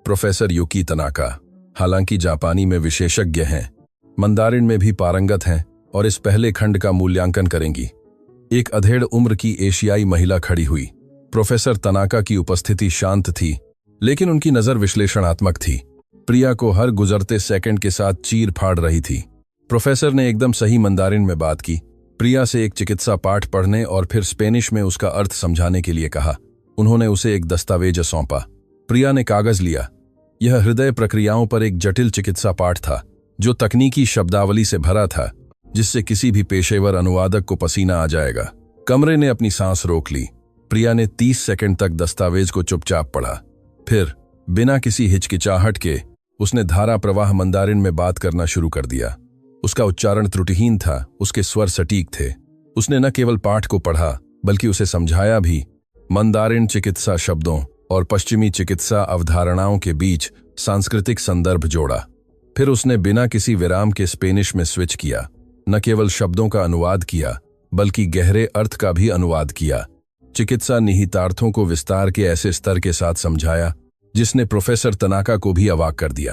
प्रोफेसर युकी तनाका, हालांकि जापानी में विशेषज्ञ हैं, मंदारिन में भी पारंगत हैं और इस पहले खंड का मूल्यांकन करेंगी। एक अधेड़ उम्र की एशियाई महिला खड़ी हुई। प्रोफेसर तनाका की उपस्थिति शांत थी, लेकिन उनकी नजर विश्लेषणात्मक थी। प्रिया को हर गुजरते सेकंड के साथ चीर फाड़ रही थी। प्रोफेसर ने एकदम सही मंदारिन में बात की, प्रिया से एक चिकित्सा पाठ पढ़ने और फिर स्पेनिश में उसका अर्थ समझाने के लिए कहा। उन्होंने उसे एक दस्तावेज सौंपा। प्रिया ने कागज लिया। यह हृदय प्रक्रियाओं पर एक जटिल चिकित्सा पाठ था, जो तकनीकी शब्दावली से भरा था, जिससे किसी भी पेशेवर अनुवादक को पसीना आ जाएगा। कमरे ने अपनी सांस रोक ली। प्रिया ने 30 सेकंड तक दस्तावेज को चुपचाप पढ़ा। फिर बिना किसी हिचकिचाहट के उसने धारा प्रवाह मंदारिन में बात करना शुरू कर दिया। उसका उच्चारण त्रुटिहीन था, उसके स्वर सटीक थे। उसने न केवल पाठ को पढ़ा, बल्कि उसे समझाया भी। मंदारिन चिकित्सा शब्दों और पश्चिमी चिकित्सा अवधारणाओं के बीच सांस्कृतिक संदर्भ जोड़ा। फिर उसने बिना किसी विराम के स्पेनिश में स्विच किया। न केवल शब्दों का अनुवाद किया, बल्कि गहरे अर्थ का भी अनुवाद किया। चिकित्सा निहितार्थों को विस्तार के ऐसे स्तर के साथ समझाया जिसने प्रोफेसर तनाका को भी अवाक कर दिया।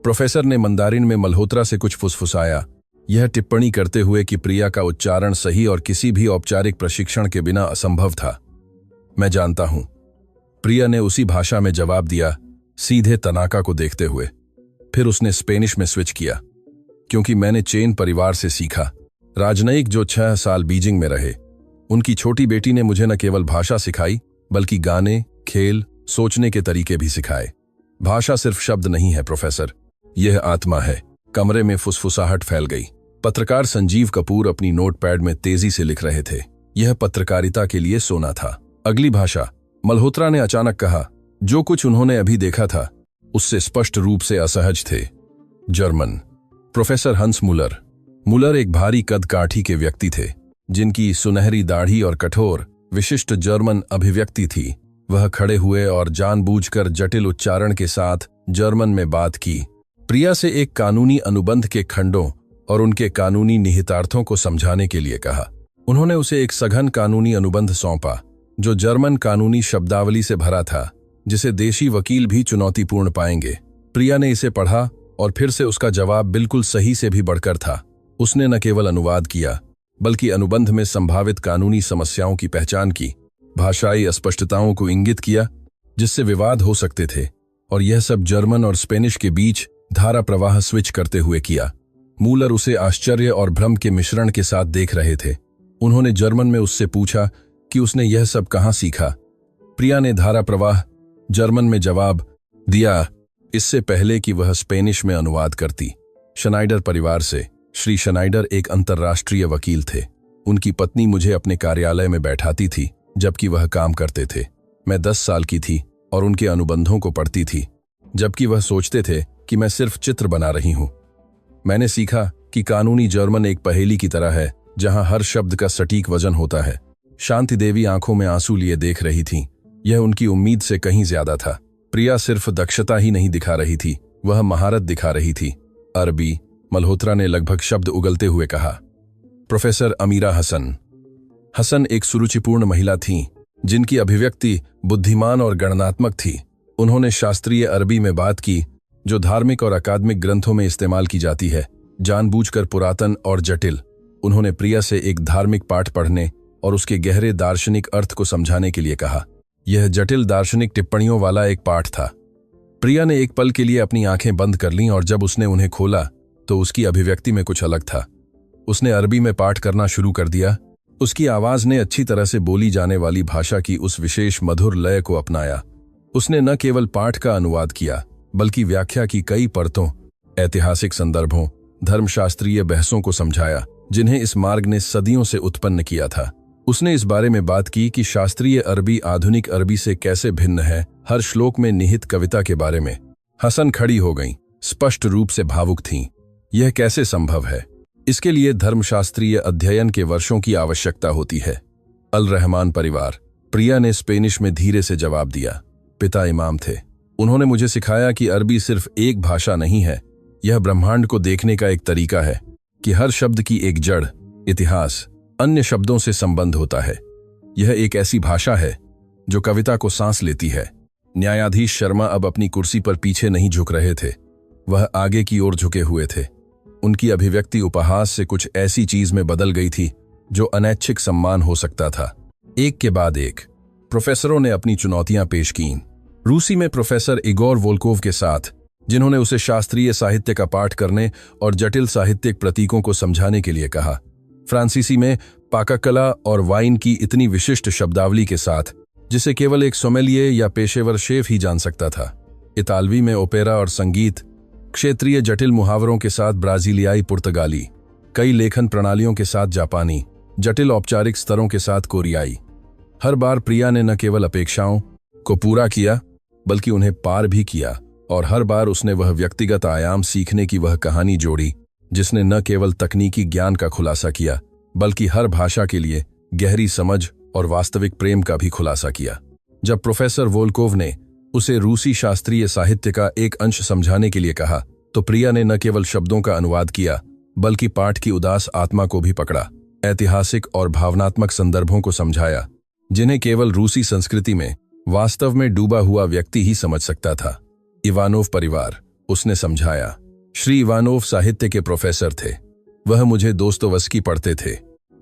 प्रोफेसर ने मंदारिन में मल्होत्रा से कुछ फुसफुसाया, यह टिप्पणी करते हुए कि प्रिया का उच्चारण सही और किसी भी औपचारिक प्रशिक्षण के बिना असंभव था। मैं जानता हूं, प्रिया ने उसी भाषा में जवाब दिया, सीधे तनाका को देखते हुए। फिर उसने स्पेनिश में स्विच किया, क्योंकि मैंने चेन परिवार से सीखा। राजनयिक जो 6 साल बीजिंग में रहे, उनकी छोटी बेटी ने मुझे न केवल भाषा सिखाई बल्कि गाने, खेल, सोचने के तरीके भी सिखाए। भाषा सिर्फ शब्द नहीं है प्रोफेसर, यह आत्मा है। कमरे में फुसफुसाहट फैल गई। पत्रकार संजीव कपूर अपनी नोटपैड में तेजी से लिख रहे थे। यह पत्रकारिता के लिए सोना था। अगली भाषा, मल्होत्रा ने अचानक कहा। जो कुछ उन्होंने अभी देखा था उससे स्पष्ट रूप से असहज थे। जर्मन। प्रोफेसर हंस मुलर। मुलर एक भारी कद काठी के व्यक्ति थे, जिनकी सुनहरी दाढ़ी और कठोर, विशिष्ट जर्मन अभिव्यक्ति थी। वह खड़े हुए और जानबूझकर जटिल उच्चारण के साथ जर्मन में बात की। प्रिया से एक कानूनी अनुबंध के खंडों और उनके कानूनी निहितार्थों को समझाने के लिए कहा। उन्होंने उसे एक सघन कानूनी अनुबंध सौंपा, जो जर्मन कानूनी शब्दावली से भरा था, जिसे देशी वकील भी चुनौतीपूर्ण पाएंगे। प्रिया ने इसे पढ़ा और फिर से उसका जवाब बिल्कुल सही से भी बढ़कर था। उसने न केवल अनुवाद किया, बल्कि अनुबंध में संभावित कानूनी समस्याओं की पहचान की, भाषाई अस्पष्टताओं को इंगित किया जिससे विवाद हो सकते थे, और यह सब जर्मन और स्पेनिश के बीच धारा प्रवाह स्विच करते हुए किया। मूलर उसे आश्चर्य और भ्रम के मिश्रण के साथ देख रहे थे। उन्होंने जर्मन में उससे पूछा कि उसने यह सब कहाँ सीखा। प्रिया ने धारा प्रवाह जर्मन में जवाब दिया, इससे पहले कि वह स्पेनिश में अनुवाद करती। शनाइडर परिवार से। श्री शनाइडर एक अंतर्राष्ट्रीय वकील थे। उनकी पत्नी मुझे अपने कार्यालय में बैठाती थी जबकि वह काम करते थे। मैं 10 साल की थी और उनके अनुबंधों को पढ़ती थी, जबकि वह सोचते थे कि मैं सिर्फ चित्र बना रही हूं। मैंने सीखा कि कानूनी जर्मन एक पहेली की तरह है, जहां हर शब्द का सटीक वजन होता है। शांति देवी आंखों में आंसू लिए देख रही थीं। यह उनकी उम्मीद से कहीं ज्यादा था। प्रिया सिर्फ दक्षता ही नहीं दिखा रही थी, वह महारत दिखा रही थी। अरबी। मल्होत्रा ने लगभग शब्द उगलते हुए कहा। प्रोफेसर अमीरा हसन। हसन एक सुरुचिपूर्ण महिला थीं, जिनकी अभिव्यक्ति बुद्धिमान और गणनात्मक थी। उन्होंने शास्त्रीय अरबी में बात की, जो धार्मिक और अकादमिक ग्रंथों में इस्तेमाल की जाती है, जानबूझकर पुरातन और जटिल। उन्होंने प्रिया से एक धार्मिक पाठ पढ़ने और उसके गहरे दार्शनिक अर्थ को समझाने के लिए कहा। यह जटिल दार्शनिक टिप्पणियों वाला एक पाठ था। प्रिया ने एक पल के लिए अपनी आंखें बंद कर लीं, और जब उसने उन्हें खोला तो उसकी अभिव्यक्ति में कुछ अलग था। उसने अरबी में पाठ करना शुरू कर दिया। उसकी आवाज ने अच्छी तरह से बोली जाने वाली भाषा की उस विशेष मधुर लय को अपनाया। उसने न केवल पाठ का अनुवाद किया, बल्कि व्याख्या की कई परतों, ऐतिहासिक संदर्भों, धर्मशास्त्रीय बहसों को समझाया, जिन्हें इस मार्ग ने सदियों से उत्पन्न किया था। उसने इस बारे में बात की कि शास्त्रीय अरबी आधुनिक अरबी से कैसे भिन्न है, हर श्लोक में निहित कविता के बारे में। हसन खड़ी हो गईं, स्पष्ट रूप से भावुक थीं। यह कैसे संभव है? इसके लिए धर्मशास्त्रीय अध्ययन के वर्षों की आवश्यकता होती है। अल रहमान परिवार। प्रिया ने स्पेनिश में धीरे से जवाब दिया। पिता इमाम थे। उन्होंने मुझे सिखाया कि अरबी सिर्फ एक भाषा नहीं है, यह ब्रह्मांड को देखने का एक तरीका है, कि हर शब्द की एक जड़, इतिहास, अन्य शब्दों से संबंध होता है। यह एक ऐसी भाषा है जो कविता को सांस लेती है। न्यायाधीश शर्मा अब अपनी कुर्सी पर पीछे नहीं झुक रहे थे, वह आगे की ओर झुके हुए थे। उनकी अभिव्यक्ति उपहास से कुछ ऐसी चीज में बदल गई थी जो अनैच्छिक सम्मान हो सकता था। एक के बाद एक प्रोफेसरों ने अपनी चुनौतियां पेश कीं। रूसी में प्रोफेसर इगोर वोल्कोव के साथ, जिन्होंने उसे शास्त्रीय साहित्य का पाठ करने और जटिल साहित्यिक प्रतीकों को समझाने के लिए कहा। फ्रांसीसी में पाककला और वाइन की इतनी विशिष्ट शब्दावली के साथ, जिसे केवल एक सोमेलिये या पेशेवर शेफ ही जान सकता था। इतालवी में ओपेरा और संगीत, क्षेत्रीय जटिल मुहावरों के साथ ब्राजीलियाई पुर्तगाली, कई लेखन प्रणालियों के साथ जापानी, जटिल औपचारिक स्तरों के साथ कोरियाई। हर बार प्रिया ने न केवल अपेक्षाओं को पूरा किया, बल्कि उन्हें पार भी किया, और हर बार उसने वह व्यक्तिगत आयाम सीखने की वह कहानी जोड़ी, जिसने न केवल तकनीकी ज्ञान का खुलासा किया, बल्कि हर भाषा के लिए गहरी समझ और वास्तविक प्रेम का भी खुलासा किया। जब प्रोफेसर वोल्कोव ने उसे रूसी शास्त्रीय साहित्य का एक अंश समझाने के लिए कहा, तो प्रिया ने न केवल शब्दों का अनुवाद किया, बल्कि पाठ की उदास आत्मा को भी पकड़ा, ऐतिहासिक और भावनात्मक संदर्भों को समझाया, जिन्हें केवल रूसी संस्कृति में वास्तव में डूबा हुआ व्यक्ति ही समझ सकता था। इवानोव परिवार। उसने समझाया। श्री इवानोव साहित्य के प्रोफेसर थे। वह मुझे दोस्तोवस्की पढ़ते थे,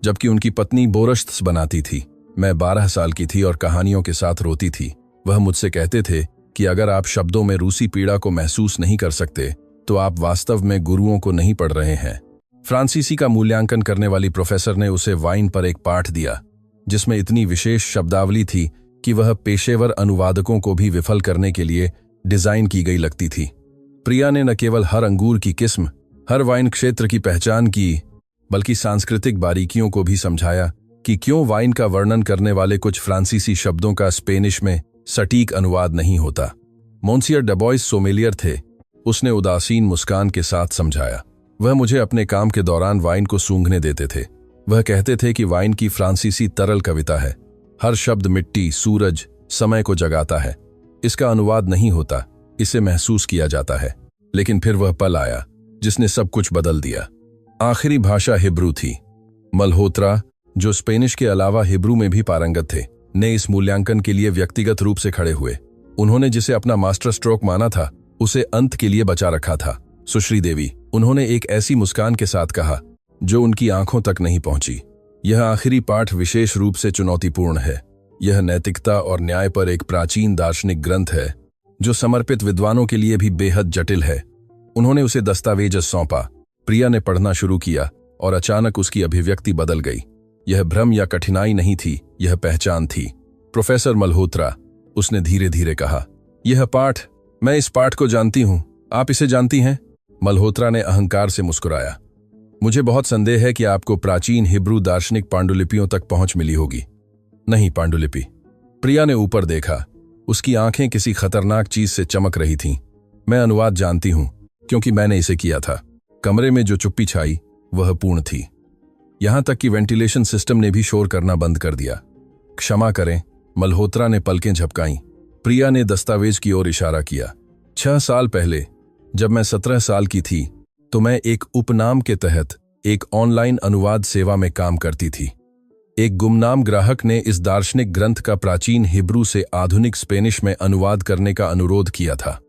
जबकि उनकी पत्नी बोरश्त्स बनाती थी। मैं 12 साल की थी और कहानियों के साथ रोती थी। वह मुझसे कहते थे कि अगर आप शब्दों में रूसी पीड़ा को महसूस नहीं कर सकते तो आप वास्तव में गुरुओं को नहीं पढ़ रहे हैं। फ्रांसीसी का मूल्यांकन करने वाली प्रोफेसर ने उसे वाइन पर एक पाठ दिया जिसमें इतनी विशेष शब्दावली थी कि वह पेशेवर अनुवादकों को भी विफल करने के लिए डिजाइन की गई लगती थी। प्रिया ने न केवल हर अंगूर की किस्म, हर वाइन क्षेत्र की पहचान की, बल्कि सांस्कृतिक बारीकियों को भी समझाया कि क्यों वाइन का वर्णन करने वाले कुछ फ्रांसीसी शब्दों का स्पेनिश में सटीक अनुवाद नहीं होता। मोन्सियर डबॉइस सोमेलियर थे, उसने उदासीन मुस्कान के साथ समझाया। वह मुझे अपने काम के दौरान वाइन को सूंघने देते थे। वह कहते थे कि वाइन की फ्रांसीसी तरल कविता है। हर शब्द मिट्टी, सूरज, समय को जगाता है। इसका अनुवाद नहीं होता, इसे महसूस किया जाता है। लेकिन फिर वह पल आया जिसने सब कुछ बदल दिया। आखिरी भाषा हिब्रू थी। मल्होत्रा, जो स्पेनिश के अलावा हिब्रू में भी पारंगत थे, ने इस मूल्यांकन के लिए व्यक्तिगत रूप से खड़े हुए। उन्होंने जिसे अपना मास्टर स्ट्रोक माना था उसे अंत के लिए बचा रखा था। सुश्री देवी, उन्होंने एक ऐसी मुस्कान के साथ कहा जो उनकी आंखों तक नहीं पहुंची, यह आखिरी पाठ विशेष रूप से चुनौतीपूर्ण है। यह नैतिकता और न्याय पर एक प्राचीन दार्शनिक ग्रंथ है जो समर्पित विद्वानों के लिए भी बेहद जटिल है। उन्होंने उसे दस्तावेज सौंपा। प्रिया ने पढ़ना शुरू किया और अचानक उसकी अभिव्यक्ति बदल गई। यह भ्रम या कठिनाई नहीं थी, यह पहचान थी। प्रोफेसर मल्होत्रा, उसने धीरे धीरे कहा, यह पाठ, मैं इस पाठ को जानती हूं, आप इसे जानती हैं? मल्होत्रा ने अहंकार से मुस्कुराया। मुझे बहुत संदेह है कि आपको प्राचीन हिब्रू दार्शनिक पांडुलिपियों तक पहुंच मिली होगी। नहीं पांडुलिपि। प्रिया ने ऊपर देखा। उसकी आंखें किसी खतरनाक चीज से चमक रही थीं। मैं अनुवाद जानती हूं क्योंकि मैंने इसे किया था। कमरे में जो चुप्पी छाई वह पूर्ण थी। यहां तक कि वेंटिलेशन सिस्टम ने भी शोर करना बंद कर दिया। क्षमा करें, मल्होत्रा ने पलकें झपकाईं। प्रिया ने दस्तावेज की ओर इशारा किया। 6 साल पहले जब मैं 17 साल की थी तो मैं एक उपनाम के तहत एक ऑनलाइन अनुवाद सेवा में काम करती थी। एक गुमनाम ग्राहक ने इस दार्शनिक ग्रंथ का प्राचीन हिब्रू से आधुनिक स्पेनिश में अनुवाद करने का अनुरोध किया था।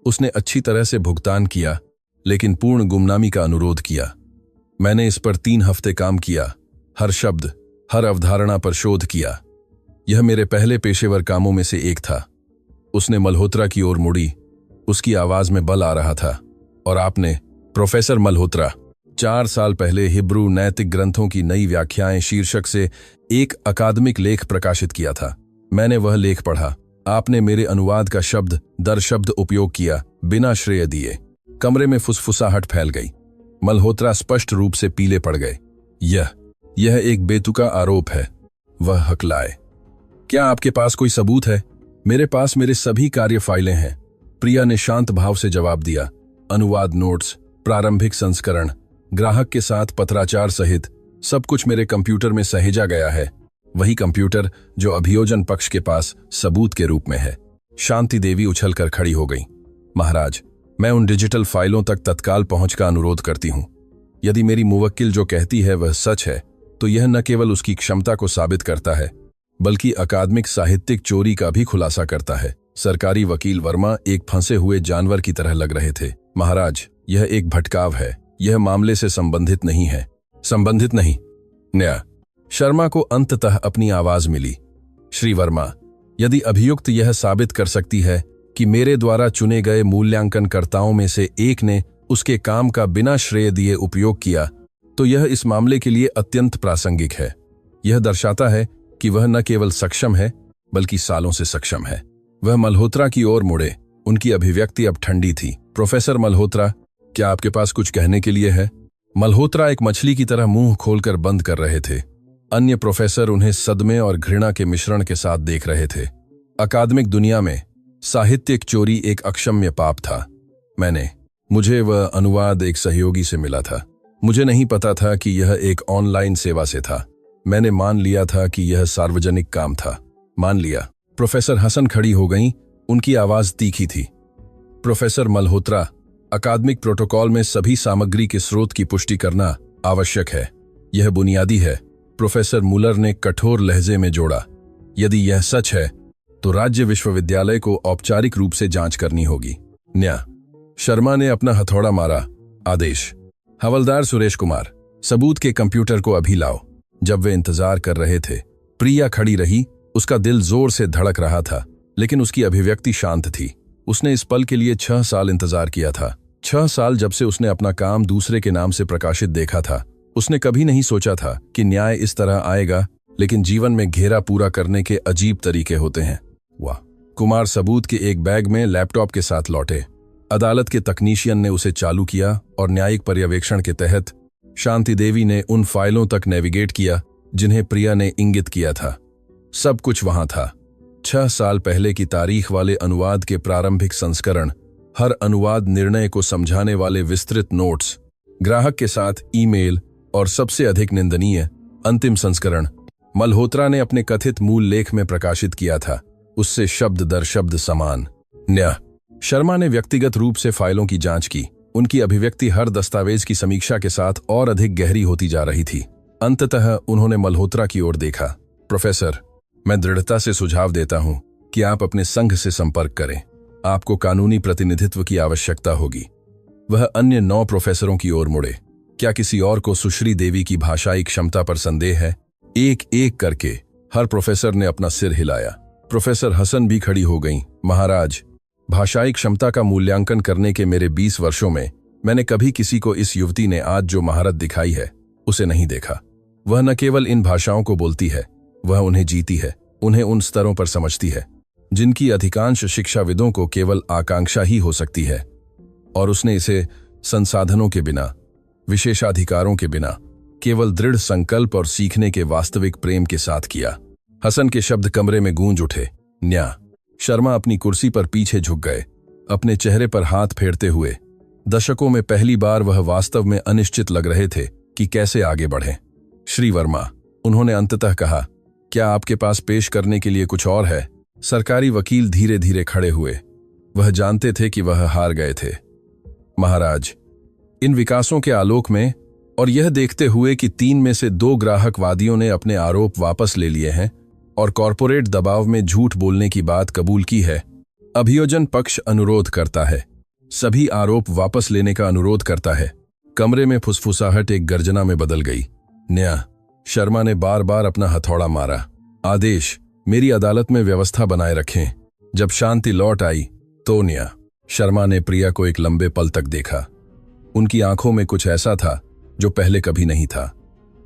उसने अच्छी तरह से भुगतान किया, लेकिन पूर्ण गुमनामी का अनुरोध किया। मैंने इस पर 3 हफ्ते काम किया, हर शब्द, हर अवधारणा पर शोध किया। यह मेरे पहले पेशेवर कामों में से एक था। उसने मल्होत्रा की ओर मुड़ी। उसकी आवाज में बल आ रहा था। और आपने, प्रोफेसर मल्होत्रा, 4 साल पहले हिब्रू नैतिक ग्रंथों की नई व्याख्याएं शीर्षक से एक अकादमिक लेख प्रकाशित किया था। मैंने वह लेख पढ़ा। आपने मेरे अनुवाद का शब्द दर शब्द उपयोग किया, बिना श्रेय दिए। कमरे में फुसफुसाहट फैल गई। मल्होत्रा स्पष्ट रूप से पीले पड़ गए। यह एक बेतुका आरोप है, वह हकलाए। क्या आपके पास कोई सबूत है? मेरे पास मेरे सभी कार्य फाइलें हैं, प्रिया ने शांत भाव से जवाब दिया। अनुवाद नोट्स, प्रारंभिक संस्करण, ग्राहक के साथ पत्राचार सहित सब कुछ मेरे कंप्यूटर में सहेजा गया है। वही कंप्यूटर जो अभियोजन पक्ष के पास सबूत के रूप में है। शांति देवी उछलकर खड़ी हो गई। महाराज, मैं उन डिजिटल फाइलों तक तत्काल पहुंच का अनुरोध करती हूं। यदि मेरी मुवक्किल जो कहती है वह सच है तो यह न केवल उसकी क्षमता को साबित करता है बल्कि अकादमिक साहित्यिक चोरी का भी खुलासा करता है। सरकारी वकील वर्मा एक फंसे हुए जानवर की तरह लग रहे थे। महाराज, यह एक भटकाव है, यह मामले से संबंधित नहीं है। संबंधित नहीं? न्याय। शर्मा को अंततः अपनी आवाज मिली। श्री वर्मा, यदि अभियुक्त यह साबित कर सकती है कि मेरे द्वारा चुने गए मूल्यांकनकर्ताओं में से एक ने उसके काम का बिना श्रेय दिए उपयोग किया तो यह इस मामले के लिए अत्यंत प्रासंगिक है। यह दर्शाता है कि वह न केवल सक्षम है बल्कि सालों से सक्षम है। वह मल्होत्रा की ओर मुड़े। उनकी अभिव्यक्ति अब ठंडी थी। प्रोफेसर मल्होत्रा, क्या आपके पास कुछ कहने के लिए है? मल्होत्रा एक मछली की तरह मुंह खोलकर बंद कर रहे थे। अन्य प्रोफेसर उन्हें सदमे और घृणा के मिश्रण के साथ देख रहे थे। अकादमिक दुनिया में साहित्यिक चोरी एक अक्षम्य पाप था। मुझे वह अनुवाद एक सहयोगी से मिला था। मुझे नहीं पता था कि यह एक ऑनलाइन सेवा से था। मैंने मान लिया था कि यह सार्वजनिक काम था। मान लिया। प्रोफेसर हसन खड़ी हो गईं। उनकी आवाज तीखी थी। प्रोफेसर मल्होत्रा, अकादमिक प्रोटोकॉल में सभी सामग्री के स्रोत की पुष्टि करना आवश्यक है। यह बुनियादी है। प्रोफेसर मुलर ने कठोर लहजे में जोड़ा। यदि यह सच है तो राज्य विश्वविद्यालय को औपचारिक रूप से जांच करनी होगी। न्याय। शर्मा ने अपना हथौड़ा मारा। आदेश। हवलदार सुरेश कुमार, सबूत के कंप्यूटर को अभी लाओ। जब वे इंतजार कर रहे थे, प्रिया खड़ी रही। उसका दिल जोर से धड़क रहा था। लेकिन उसकी अभिव्यक्ति शांत थी। उसने इस पल के लिए 6 साल इंतजार किया था। 6 साल जब से उसने अपना काम दूसरे के नाम से प्रकाशित देखा था। उसने कभी नहीं सोचा था कि न्याय इस तरह आएगा, लेकिन जीवन में घेरा पूरा करने के अजीब तरीके होते हैं। वाह। कुमार सबूत के एक बैग में लैपटॉप के साथ लौटे। अदालत के तकनीशियन ने उसे चालू किया और न्यायिक पर्यवेक्षण के तहत शांति देवी ने उन फाइलों तक नेविगेट किया जिन्हें प्रिया ने इंगित किया था। सब कुछ वहां था। 6 साल पहले की तारीख वाले अनुवाद के प्रारंभिक संस्करण, हर अनुवाद निर्णय को समझाने वाले विस्तृत नोट्स, ग्राहक के साथ ईमेल और सबसे अधिक निंदनीय अंतिम संस्करण मल्होत्रा ने अपने कथित मूल लेख में प्रकाशित किया था, उससे शब्द दर शब्द समान। न्याय शर्मा ने व्यक्तिगत रूप से फाइलों की जांच की। उनकी अभिव्यक्ति हर दस्तावेज की समीक्षा के साथ और अधिक गहरी होती जा रही थी। अंततः उन्होंने मल्होत्रा की ओर देखा। प्रोफेसर, मैं दृढ़ता से सुझाव देता हूं कि आप अपने संघ से संपर्क करें। आपको कानूनी प्रतिनिधित्व की आवश्यकता होगी। वह अन्य 9 प्रोफेसरों की ओर मुड़े। क्या किसी और को सुश्री देवी की भाषाई क्षमता पर संदेह है? एक एक करके हर प्रोफेसर ने अपना सिर हिलाया। प्रोफेसर हसन भी खड़ी हो गईं। महाराज, भाषाई क्षमता का मूल्यांकन करने के मेरे 20 वर्षों में मैंने कभी किसी को इस युवती ने आज जो महारत दिखाई है उसे नहीं देखा। वह न केवल इन भाषाओं को बोलती है, वह उन्हें जीती है, उन्हें उन स्तरों पर समझती है जिनकी अधिकांश शिक्षाविदों को केवल आकांक्षा ही हो सकती है, और उसने इसे संसाधनों के बिना, विशेषाधिकारों के बिना, केवल दृढ़ संकल्प और सीखने के वास्तविक प्रेम के साथ किया। हसन के शब्द कमरे में गूंज उठे। न्याय शर्मा अपनी कुर्सी पर पीछे झुक गए, अपने चेहरे पर हाथ फेरते हुए। दशकों में पहली बार वह वास्तव में अनिश्चित लग रहे थे कि कैसे आगे बढ़ें। श्री वर्मा, उन्होंने अंततः कहा, क्या आपके पास पेश करने के लिए कुछ और है? सरकारी वकील धीरे धीरे खड़े हुए। वह जानते थे कि वह हार गए थे। महाराज, इन विकासों के आलोक में और यह देखते हुए कि 3 में से 2 ग्राहकवादियों ने अपने आरोप वापस ले लिए हैं और कॉरपोरेट दबाव में झूठ बोलने की बात कबूल की है, अभियोजन पक्ष अनुरोध करता है, सभी आरोप वापस लेने का अनुरोध करता है। कमरे में फुसफुसाहट एक गर्जना में बदल गई। न्याय शर्मा ने बार बार अपना हथौड़ा मारा। आदेश, मेरी अदालत में व्यवस्था बनाए रखें। जब शांति लौट आई तो न्याय शर्मा ने प्रिया को एक लंबे पल तक देखा। उनकी आंखों में कुछ ऐसा था जो पहले कभी नहीं था।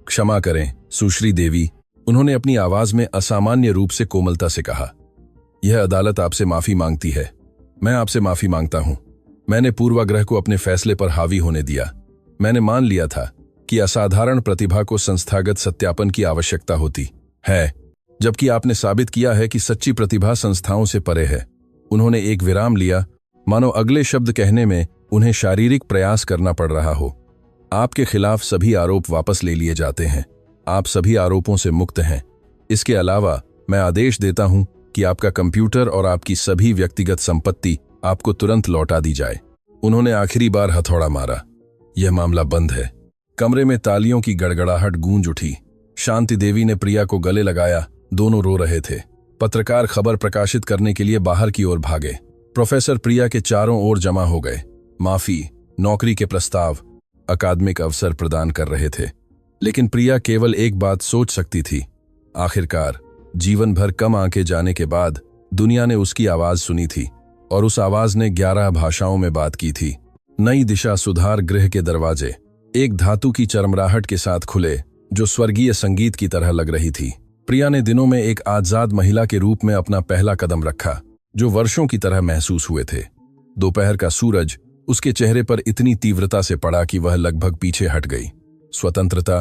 क्षमा करें सुश्री देवी, उन्होंने अपनी आवाज में असामान्य रूप से कोमलता से कहा। यह अदालत आपसे माफी मांगती है। मैं आपसे माफी मांगता हूं। मैंने पूर्वाग्रह को अपने फैसले पर हावी होने दिया। मैंने मान लिया था कि असाधारण प्रतिभा को संस्थागत सत्यापन की आवश्यकता होती है, जबकि आपने साबित किया है कि सच्ची प्रतिभा संस्थाओं से परे है। उन्होंने एक विराम लिया, मानो अगले शब्द कहने में उन्हें शारीरिक प्रयास करना पड़ रहा हो। आपके खिलाफ सभी आरोप वापस ले लिए जाते हैं। आप सभी आरोपों से मुक्त हैं। इसके अलावा मैं आदेश देता हूं कि आपका कंप्यूटर और आपकी सभी व्यक्तिगत संपत्ति आपको तुरंत लौटा दी जाए। उन्होंने आखिरी बार हथौड़ा मारा। यह मामला बंद है। कमरे में तालियों की गड़गड़ाहट गूंज उठी। शांति देवी ने प्रिया को गले लगाया। दोनों रो रहे थे। पत्रकार खबर प्रकाशित करने के लिए बाहर की ओर भागे। प्रोफेसर प्रिया के चारों ओर जमा हो गए। माफी, नौकरी के प्रस्ताव, अकादमिक अवसर प्रदान कर रहे थे। लेकिन प्रिया केवल एक बात सोच सकती थी। आखिरकार जीवन भर कम आंके जाने के बाद दुनिया ने उसकी आवाज सुनी थी, और उस आवाज ने 11 भाषाओं में बात की थी। नई दिशा सुधार गृह के दरवाजे एक धातु की चरमराहट के साथ खुले जो स्वर्गीय संगीत की तरह लग रही थी। प्रिया ने दिनों में एक आजाद महिला के रूप में अपना पहला कदम रखा, जो वर्षों की तरह महसूस हुए थे। दोपहर का सूरज उसके चेहरे पर इतनी तीव्रता से पड़ा कि वह लगभग पीछे हट गई। स्वतंत्रता,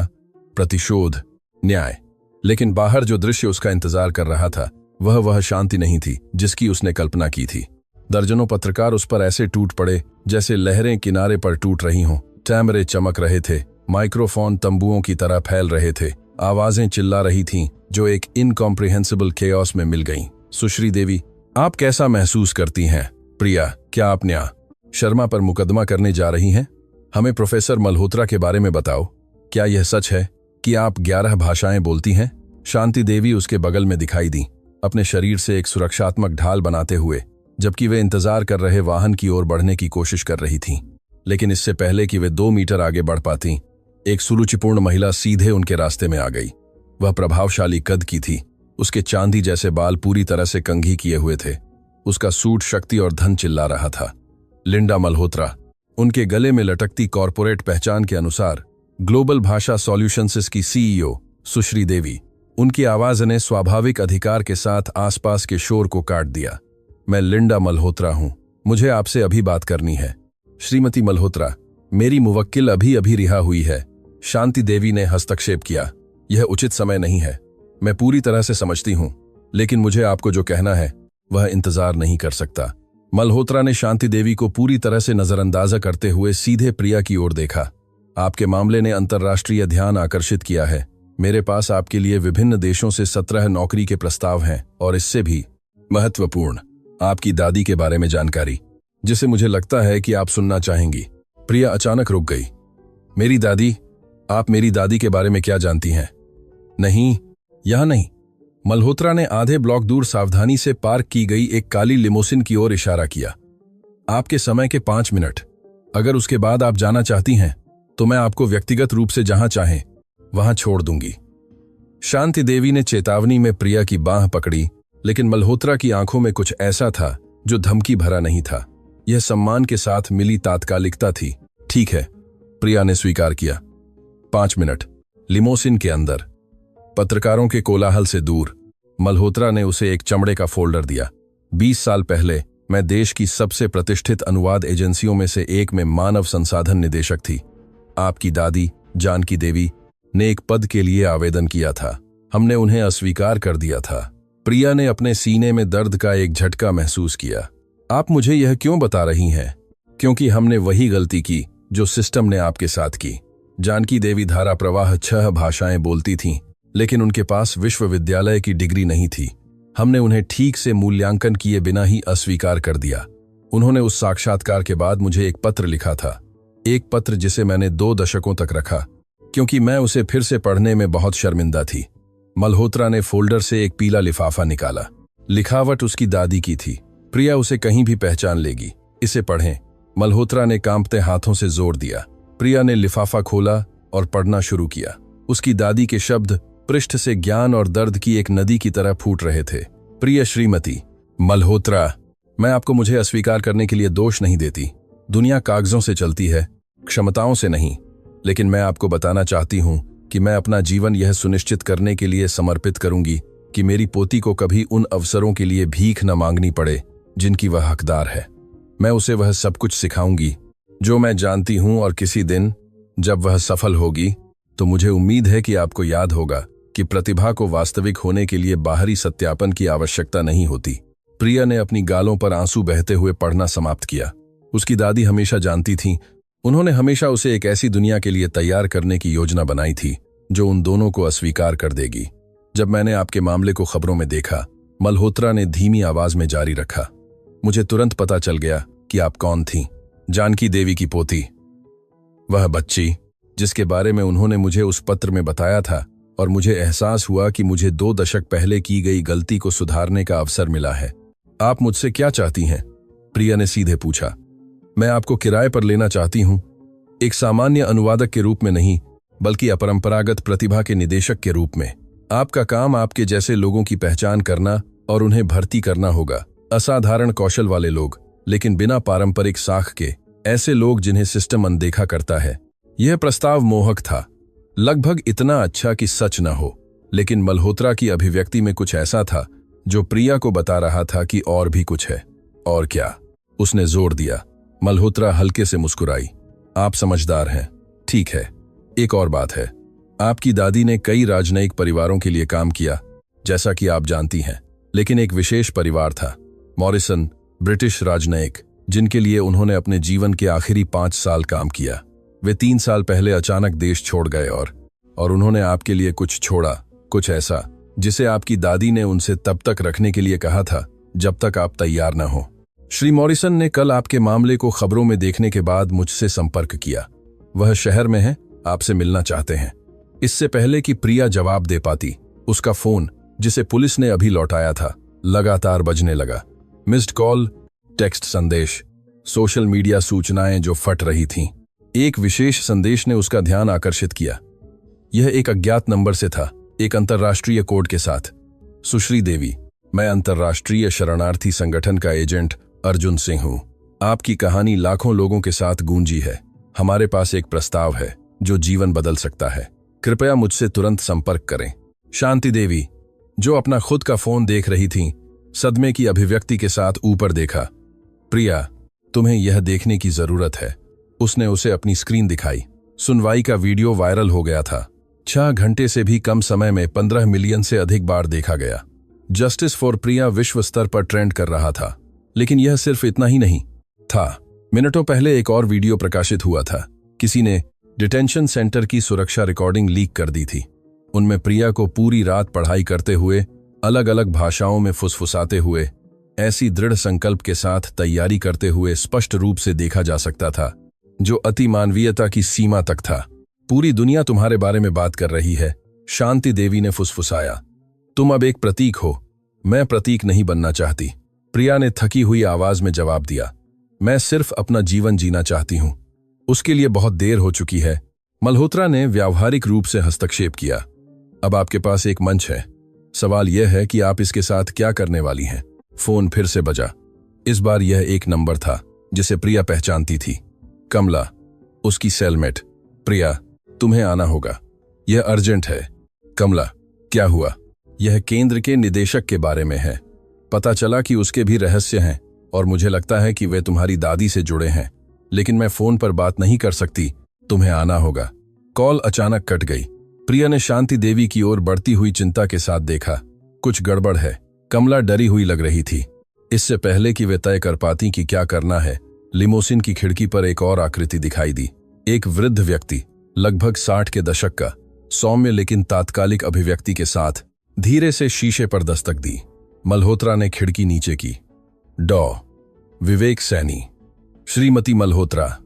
प्रतिशोध, न्याय। लेकिन बाहर जो दृश्य उसका इंतजार कर रहा था वह शांति नहीं थी जिसकी उसने कल्पना की थी। दर्जनों पत्रकार उस पर ऐसे टूट पड़े जैसे लहरें किनारे पर टूट रही हों। कैमरे चमक रहे थे, माइक्रोफोन तंबुओं की तरह फैल रहे थे, आवाजें चिल्ला रही थीं जो एक इनकॉम्प्रिहेंसिबल केओस में मिल गईं। सुश्री देवी, आप कैसा महसूस करती हैं? प्रिया, क्या आप न्याय शर्मा पर मुकदमा करने जा रही हैं? हमें प्रोफेसर मल्होत्रा के बारे में बताओ। क्या यह सच है कि आप 11 भाषाएं बोलती हैं? शांति देवी उसके बगल में दिखाई दी, अपने शरीर से एक सुरक्षात्मक ढाल बनाते हुए, जबकि वे इंतजार कर रहे वाहन की ओर बढ़ने की कोशिश कर रही थीं। लेकिन इससे पहले कि वे 2 मीटर आगे बढ़ पातीं, एक सुरुचिपूर्ण महिला सीधे उनके रास्ते में आ गई। वह प्रभावशाली कद की थी, उसके चांदी जैसे बाल पूरी तरह से कंघी किए हुए थे। उसका सूट शक्ति और धन चिल्ला रहा था। लिंडा मल्होत्रा, उनके गले में लटकती कॉरपोरेट पहचान के अनुसार ग्लोबल भाषा सॉल्यूशंस की सीईओ सुश्री देवी। उनकी आवाज ने स्वाभाविक अधिकार के साथ आसपास के शोर को काट दिया। मैं लिंडा मल्होत्रा हूं, मुझे आपसे अभी बात करनी है। श्रीमती मल्होत्रा, मेरी मुवक्किल अभी अभी रिहा हुई है। शांति देवी ने हस्तक्षेप किया। यह उचित समय नहीं है। मैं पूरी तरह से समझती हूं, लेकिन मुझे आपको जो कहना है वह इंतजार नहीं कर सकता। मल्होत्रा ने शांति देवी को पूरी तरह से नजरअंदाजा करते हुए सीधे प्रिया की ओर देखा। आपके मामले ने अंतर्राष्ट्रीय ध्यान आकर्षित किया है। मेरे पास आपके लिए विभिन्न देशों से 17 नौकरी के प्रस्ताव हैं और इससे भी महत्वपूर्ण आपकी दादी के बारे में जानकारी, जिसे मुझे लगता है कि आप सुनना चाहेंगी। प्रिया अचानक रुक गई। मेरी दादी? आप मेरी दादी के बारे में क्या जानती हैं? नहीं, यहां नहीं। मल्होत्रा ने आधे ब्लॉक दूर सावधानी से पार्क की गई एक काली लिमोसिन की ओर इशारा किया। आपके समय के 5 मिनट। अगर उसके बाद आप जाना चाहती हैं तो मैं आपको व्यक्तिगत रूप से जहां चाहें वहां छोड़ दूंगी। शांति देवी ने चेतावनी में प्रिया की बांह पकड़ी, लेकिन मल्होत्रा की आंखों में कुछ ऐसा था जो धमकी भरा नहीं था। यह सम्मान के साथ मिली तात्कालिकता थी। ठीक है, प्रिया ने स्वीकार किया। 5 मिनट। लिमोसिन के अंदर, पत्रकारों के कोलाहल से दूर, मल्होत्रा ने उसे एक चमड़े का फोल्डर दिया। 20 साल पहले मैं देश की सबसे प्रतिष्ठित अनुवाद एजेंसियों में से एक में मानव संसाधन निदेशक थी। आपकी दादी जानकी देवी ने एक पद के लिए आवेदन किया था। हमने उन्हें अस्वीकार कर दिया था। प्रिया ने अपने सीने में दर्द का एक झटका महसूस किया। आप मुझे यह क्यों बता रही हैं? क्योंकि हमने वही गलती की जो सिस्टम ने आपके साथ की। जानकी देवी धारा प्रवाह 6 भाषाएं बोलती थीं, लेकिन उनके पास विश्वविद्यालय की डिग्री नहीं थी। हमने उन्हें ठीक से मूल्यांकन किए बिना ही अस्वीकार कर दिया। उन्होंने उस साक्षात्कार के बाद मुझे एक पत्र लिखा था, एक पत्र जिसे मैंने 2 दशकों तक रखा, क्योंकि मैं उसे फिर से पढ़ने में बहुत शर्मिंदा थी। मल्होत्रा ने फोल्डर से एक पीला लिफाफा निकाला। लिखावट उसकी दादी की थी। प्रिया उसे कहीं भी पहचान लेगी। इसे पढ़ें। मल्होत्रा ने कांपते हाथों से जोर दिया। प्रिया ने लिफाफा खोला और पढ़ना शुरू किया। उसकी दादी के शब्द पृष्ठ से ज्ञान और दर्द की एक नदी की तरह फूट रहे थे। प्रिय श्रीमती मल्होत्रा, मैं आपको मुझे अस्वीकार करने के लिए दोष नहीं देती। दुनिया कागजों से चलती है, क्षमताओं से नहीं। लेकिन मैं आपको बताना चाहती हूं कि मैं अपना जीवन यह सुनिश्चित करने के लिए समर्पित करूंगी कि मेरी पोती को कभी उन अवसरों के लिए भीख न मांगनी पड़े जिनकी वह हकदार है। मैं उसे वह सब कुछ सिखाऊंगी जो मैं जानती हूं, और किसी दिन जब वह सफल होगी तो मुझे उम्मीद है कि आपको याद होगा कि प्रतिभा को वास्तविक होने के लिए बाहरी सत्यापन की आवश्यकता नहीं होती। प्रिया ने अपनी गालों पर आंसू बहते हुए पढ़ना समाप्त किया। उसकी दादी हमेशा जानती थीं। उन्होंने हमेशा उसे एक ऐसी दुनिया के लिए तैयार करने की योजना बनाई थी जो उन दोनों को अस्वीकार कर देगी। जब मैंने आपके मामले को खबरों में देखा, मल्होत्रा ने धीमी आवाज में जारी रखा, मुझे तुरंत पता चल गया कि आप कौन थीं। जानकी देवी की पोती, वह बच्ची जिसके बारे में उन्होंने मुझे उस पत्र में बताया था, और मुझे एहसास हुआ कि मुझे 2 दशक पहले की गई गलती को सुधारने का अवसर मिला है। आप मुझसे क्या चाहती हैं? प्रिया ने सीधे पूछा। मैं आपको किराए पर लेना चाहती हूं, एक सामान्य अनुवादक के रूप में नहीं, बल्कि अपरंपरागत प्रतिभा के निदेशक के रूप में। आपका काम आपके जैसे लोगों की पहचान करना और उन्हें भर्ती करना होगा। असाधारण कौशल वाले लोग, लेकिन बिना पारंपरिक साख के, ऐसे लोग जिन्हें सिस्टम अनदेखा करता है। यह प्रस्ताव मोहक था, लगभग इतना अच्छा कि सच न हो, लेकिन मल्होत्रा की अभिव्यक्ति में कुछ ऐसा था जो प्रिया को बता रहा था कि और भी कुछ है। और क्या? उसने जोर दिया। मल्होत्रा हल्के से मुस्कुराई। आप समझदार हैं। ठीक है, एक और बात है। आपकी दादी ने कई राजनयिक परिवारों के लिए काम किया, जैसा कि आप जानती हैं, लेकिन एक विशेष परिवार था, मॉरिसन, ब्रिटिश राजनयिक, जिनके लिए उन्होंने अपने जीवन के आखिरी 5 साल काम किया। वे 3 साल पहले अचानक देश छोड़ गए और उन्होंने आपके लिए कुछ छोड़ा, कुछ ऐसा जिसे आपकी दादी ने उनसे तब तक रखने के लिए कहा था जब तक आप तैयार न हो। श्री मॉरिसन ने कल आपके मामले को खबरों में देखने के बाद मुझसे संपर्क किया। वह शहर में है, आपसे मिलना चाहते हैं। इससे पहले कि प्रिया जवाब दे पाती, उसका फोन, जिसे पुलिस ने अभी लौटाया था, लगातार बजने लगा। मिस्ड कॉल, टेक्स्ट संदेश, सोशल मीडिया सूचनाएं जो फट रही थीं। एक विशेष संदेश ने उसका ध्यान आकर्षित किया। यह एक अज्ञात नंबर से था, एक अंतर्राष्ट्रीय कोड के साथ। सुश्री देवी, मैं अंतर्राष्ट्रीय शरणार्थी संगठन का एजेंट अर्जुन सिंह हूं। आपकी कहानी लाखों लोगों के साथ गूंजी है। हमारे पास एक प्रस्ताव है जो जीवन बदल सकता है। कृपया मुझसे तुरंत संपर्क करें। शांति देवी, जो अपना खुद का फोन देख रही थीं, सदमे की अभिव्यक्ति के साथ ऊपर देखा। प्रिया, तुम्हें यह देखने की जरूरत है। उसने उसे अपनी स्क्रीन दिखाई। सुनवाई का वीडियो वायरल हो गया था। 6 घंटे से भी कम समय में 15 मिलियन से अधिक बार देखा गया। जस्टिस फॉर प्रिया विश्व स्तर पर ट्रेंड कर रहा था। लेकिन यह सिर्फ इतना ही नहीं था। मिनटों पहले एक और वीडियो प्रकाशित हुआ था। किसी ने डिटेंशन सेंटर की सुरक्षा रिकॉर्डिंग लीक कर दी थी। उनमें प्रिया को पूरी रात पढ़ाई करते हुए, अलग अलग भाषाओं में फुसफुसाते हुए, ऐसी दृढ़ संकल्प के साथ तैयारी करते हुए स्पष्ट रूप से देखा जा सकता था, जो अति मानवीयता की सीमा तक था। पूरी दुनिया तुम्हारे बारे में बात कर रही है, शांति देवी ने फुसफुसाया। तुम अब एक प्रतीक हो। मैं प्रतीक नहीं बनना चाहती, प्रिया ने थकी हुई आवाज में जवाब दिया। मैं सिर्फ अपना जीवन जीना चाहती हूं। उसके लिए बहुत देर हो चुकी है। मल्होत्रा ने व्यावहारिक रूप से हस्तक्षेप किया। अब आपके पास एक मंच है। सवाल यह है कि आप इसके साथ क्या करने वाली हैं। फोन फिर से बजा। इस बार यह एक नंबर था जिसे प्रिया पहचानती थी। कमला, उसकी सेलमेट। प्रिया, तुम्हें आना होगा, यह अर्जेंट है। कमला, क्या हुआ? यह केंद्र के निदेशक के बारे में है। पता चला कि उसके भी रहस्य हैं और मुझे लगता है कि वे तुम्हारी दादी से जुड़े हैं, लेकिन मैं फोन पर बात नहीं कर सकती। तुम्हें आना होगा। कॉल अचानक कट गई। प्रिया ने शांति देवी की ओर बढ़ती हुई चिंता के साथ देखा। कुछ गड़बड़ है। कमला डरी हुई लग रही थी। इससे पहले कि वे तय कर पाती कि क्या करना है, लिमोसिन की खिड़की पर एक और आकृति दिखाई दी। एक वृद्ध व्यक्ति, लगभग 60 के दशक का, सौम्य लेकिन तात्कालिक अभिव्यक्ति के साथ धीरे से शीशे पर दस्तक दी। मल्होत्रा ने खिड़की नीचे की। डॉ. विवेक सैनी। श्रीमती मल्होत्रा,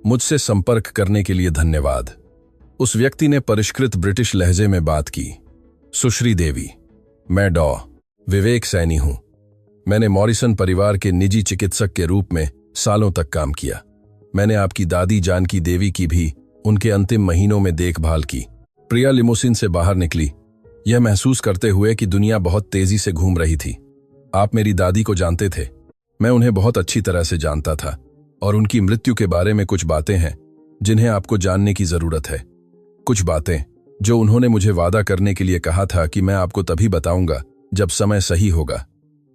मुझसे संपर्क करने के लिए धन्यवाद। उस व्यक्ति ने परिष्कृत ब्रिटिश लहजे में बात की। सुश्री देवी, मैं डॉ. विवेक सैनी हूं। मैंने मॉरिसन परिवार के निजी चिकित्सक के रूप में सालों तक काम किया। मैंने आपकी दादी जानकी देवी की भी उनके अंतिम महीनों में देखभाल की। प्रिया लिमोसिन से बाहर निकली, यह महसूस करते हुए कि दुनिया बहुत तेजी से घूम रही थी। आप मेरी दादी को जानते थे। मैं उन्हें बहुत अच्छी तरह से जानता था और उनकी मृत्यु के बारे में कुछ बातें हैं जिन्हें आपको जानने की जरूरत है। कुछ बातें जो उन्होंने मुझे वादा करने के लिए कहा था कि मैं आपको तभी बताऊंगा जब समय सही होगा।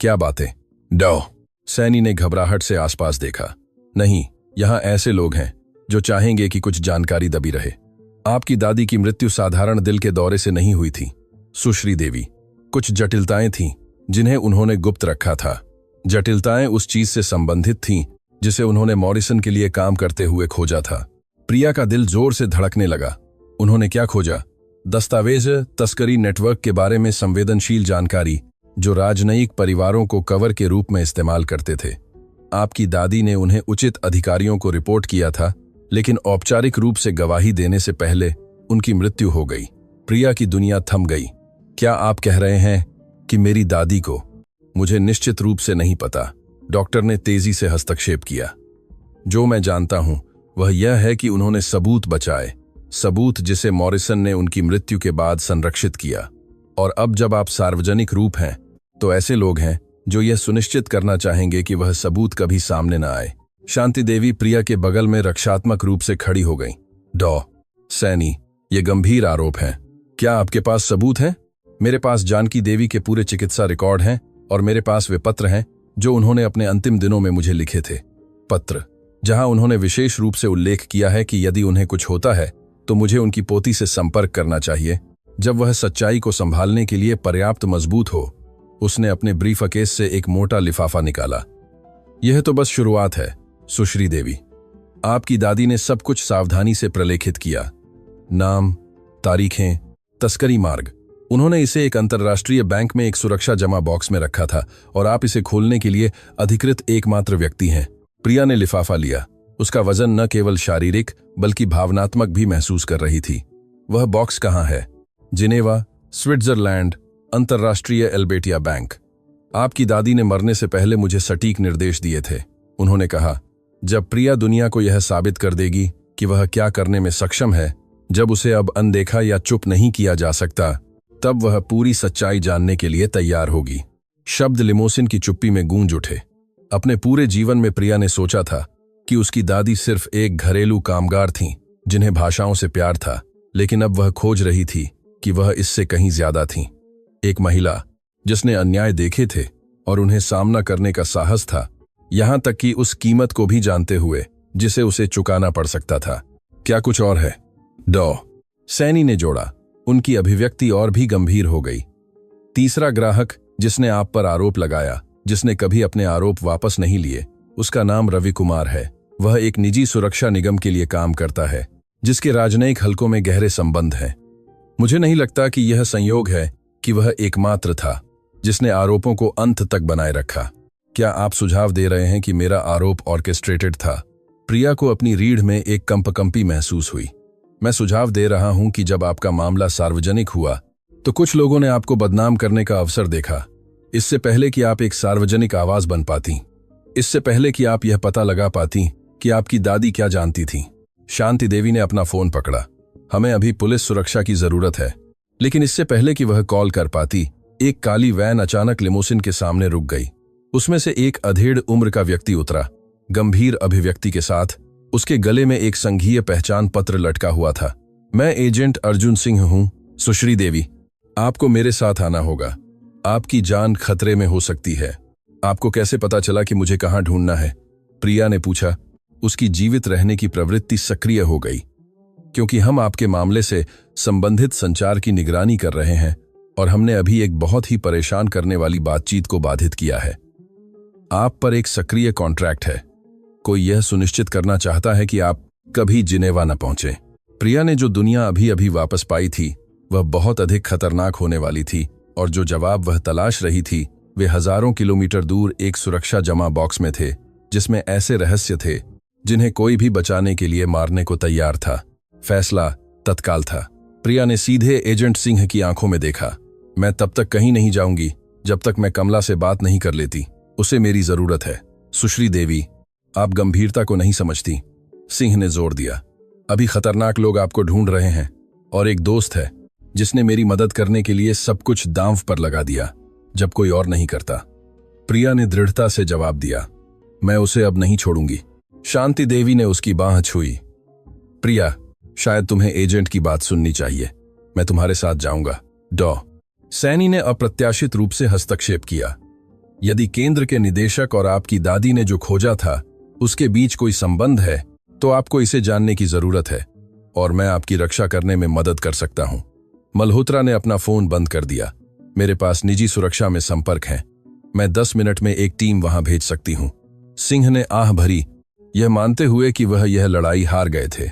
क्या बातें? डॉ. सैनी ने घबराहट से आसपास देखा। नहीं, यहां ऐसे लोग हैं जो चाहेंगे कि कुछ जानकारी दबी रहे। आपकी दादी की मृत्यु साधारण दिल के दौरे से नहीं हुई थी, सुश्री देवी। कुछ जटिलताएं थीं जिन्हें उन्होंने गुप्त रखा था। जटिलताएं उस चीज से संबंधित थीं जिसे उन्होंने मॉरिसन के लिए काम करते हुए खोजा था। प्रिया का दिल जोर से धड़कने लगा। उन्होंने क्या खोजा? दस्तावेज तस्करी नेटवर्क के बारे में संवेदनशील जानकारी जो राजनयिक परिवारों को कवर के रूप में इस्तेमाल करते थे। आपकी दादी ने उन्हें उचित अधिकारियों को रिपोर्ट किया था, लेकिन औपचारिक रूप से गवाही देने से पहले उनकी मृत्यु हो गई। प्रिया की दुनिया थम गई। क्या आप कह रहे हैं कि मेरी दादी को? मुझे निश्चित रूप से नहीं पता, डॉक्टर ने तेजी से हस्तक्षेप किया। जो मैं जानता हूं वह यह है कि उन्होंने सबूत बचाए, सबूत जिसे मॉरिसन ने उनकी मृत्यु के बाद संरक्षित किया। और अब जब आप सार्वजनिक रूप हैं तो ऐसे लोग हैं जो यह सुनिश्चित करना चाहेंगे कि वह सबूत कभी सामने न आए। शांति देवी प्रिया के बगल में रक्षात्मक रूप से खड़ी हो गई। डॉ. सैनी, ये गंभीर आरोप हैं। क्या आपके पास सबूत हैं? मेरे पास जानकी देवी के पूरे चिकित्सा रिकॉर्ड हैं और मेरे पास वे पत्र हैं जो उन्होंने अपने अंतिम दिनों में मुझे लिखे थे। पत्र जहां उन्होंने विशेष रूप से उल्लेख किया है कि यदि उन्हें कुछ होता है तो मुझे उनकी पोती से संपर्क करना चाहिए जब वह सच्चाई को संभालने के लिए पर्याप्त मजबूत हो। उसने अपने ब्रीफकेस से एक मोटा लिफाफा निकाला। यह तो बस शुरुआत है, सुश्री देवी। आपकी दादी ने सब कुछ सावधानी से प्रलेखित किया। नाम, तारीखें, तस्करी मार्ग। उन्होंने इसे एक अंतर्राष्ट्रीय बैंक में एक सुरक्षा जमा बॉक्स में रखा था और आप इसे खोलने के लिए अधिकृत एकमात्र व्यक्ति हैं। प्रिया ने लिफाफा लिया। उसका वजन न केवल शारीरिक बल्कि भावनात्मक भी महसूस कर रही थी। वह बॉक्स कहाँ है? जिनेवा, स्विट्जरलैंड, अंतर्राष्ट्रीय एल्बेटिया बैंक। आपकी दादी ने मरने से पहले मुझे सटीक निर्देश दिए थे। उन्होंने कहा, जब प्रिया दुनिया को यह साबित कर देगी कि वह क्या करने में सक्षम है, जब उसे अब अनदेखा या चुप नहीं किया जा सकता, तब वह पूरी सच्चाई जानने के लिए तैयार होगी। शब्द लिमोसिन की चुप्पी में गूंज उठे। अपने पूरे जीवन में प्रिया ने सोचा था कि उसकी दादी सिर्फ एक घरेलू कामगार थीं जिन्हें भाषाओं से प्यार था, लेकिन अब वह खोज रही थी कि वह इससे कहीं ज्यादा थीं। एक महिला जिसने अन्याय देखे थे और उन्हें सामना करने का साहस था, यहां तक कि उस कीमत को भी जानते हुए जिसे उसे चुकाना पड़ सकता था। क्या कुछ और है? डॉ सैनी ने जोड़ा। उनकी अभिव्यक्ति और भी गंभीर हो गई। तीसरा ग्राहक जिसने आप पर आरोप लगाया, जिसने कभी अपने आरोप वापस नहीं लिए, उसका नाम रवि कुमार है। वह एक निजी सुरक्षा निगम के लिए काम करता है जिसके राजनयिक हलकों में गहरे संबंध हैं। मुझे नहीं लगता कि यह संयोग है कि वह एकमात्र था जिसने आरोपों को अंत तक बनाए रखा। क्या आप सुझाव दे रहे हैं कि मेरा आरोप ऑर्केस्ट्रेटेड था? प्रिया को अपनी रीढ़ में एक कंपकंपी महसूस हुई। मैं सुझाव दे रहा हूं कि जब आपका मामला सार्वजनिक हुआ तो कुछ लोगों ने आपको बदनाम करने का अवसर देखा, इससे पहले कि आप एक सार्वजनिक आवाज बन पाती, इससे पहले कि आप यह पता लगा पाती कि आपकी दादी क्या जानती थी। शांति देवी ने अपना फोन पकड़ा। हमें अभी पुलिस सुरक्षा की जरूरत है। लेकिन इससे पहले कि वह कॉल कर पाती, एक काली वैन अचानक लिमोसिन के सामने रुक गई। उसमें से एक अधेड़ उम्र का व्यक्ति उतरा, गंभीर अभिव्यक्ति के साथ। उसके गले में एक संघीय पहचान पत्र लटका हुआ था। मैं एजेंट अर्जुन सिंह हूं, सुश्री देवी। आपको मेरे साथ आना होगा। आपकी जान खतरे में हो सकती है। आपको कैसे पता चला कि मुझे कहां ढूंढना है? प्रिया ने पूछा। उसकी जीवित रहने की प्रवृत्ति सक्रिय हो गई। क्योंकि हम आपके मामले से संबंधित संचार की निगरानी कर रहे हैं और हमने अभी एक बहुत ही परेशान करने वाली बातचीत को बाधित किया है। आप पर एक सक्रिय कॉन्ट्रैक्ट है। कोई यह सुनिश्चित करना चाहता है कि आप कभी जिनेवा न पहुंचे। प्रिया ने जो दुनिया अभी अभी वापस पाई थी वह बहुत अधिक खतरनाक होने वाली थी, और जो जवाब वह तलाश रही थी वे हजारों किलोमीटर दूर एक सुरक्षा जमा बॉक्स में थे जिसमें ऐसे रहस्य थे जिन्हें कोई भी बचाने के लिए मारने को तैयार था। फैसला तत्काल था। प्रिया ने सीधे एजेंट सिंह की आंखों में देखा। मैं तब तक कहीं नहीं जाऊंगी जब तक मैं कमला से बात नहीं कर लेती। उसे मेरी जरूरत है। सुश्री देवी, आप गंभीरता को नहीं समझती। सिंह ने जोर दिया। अभी खतरनाक लोग आपको ढूंढ रहे हैं और एक दोस्त है जिसने मेरी मदद करने के लिए सब कुछ दांव पर लगा दिया जब कोई और नहीं करता। प्रिया ने दृढ़ता से जवाब दिया। मैं उसे अब नहीं छोड़ूंगी। शांति देवी ने उसकी बांह छुई। प्रिया, शायद तुम्हें एजेंट की बात सुननी चाहिए। मैं तुम्हारे साथ जाऊंगा। डॉ सैनी ने अप्रत्याशित रूप से हस्तक्षेप किया। यदि केंद्र के निदेशक और आपकी दादी ने जो खोजा था उसके बीच कोई संबंध है तो आपको इसे जानने की जरूरत है, और मैं आपकी रक्षा करने में मदद कर सकता हूं। मल्होत्रा ने अपना फोन बंद कर दिया। मेरे पास निजी सुरक्षा में संपर्क है। मैं 10 मिनट में एक टीम वहां भेज सकती हूं। सिंह ने आह भरी, यह मानते हुए कि वह यह लड़ाई हार गए थे।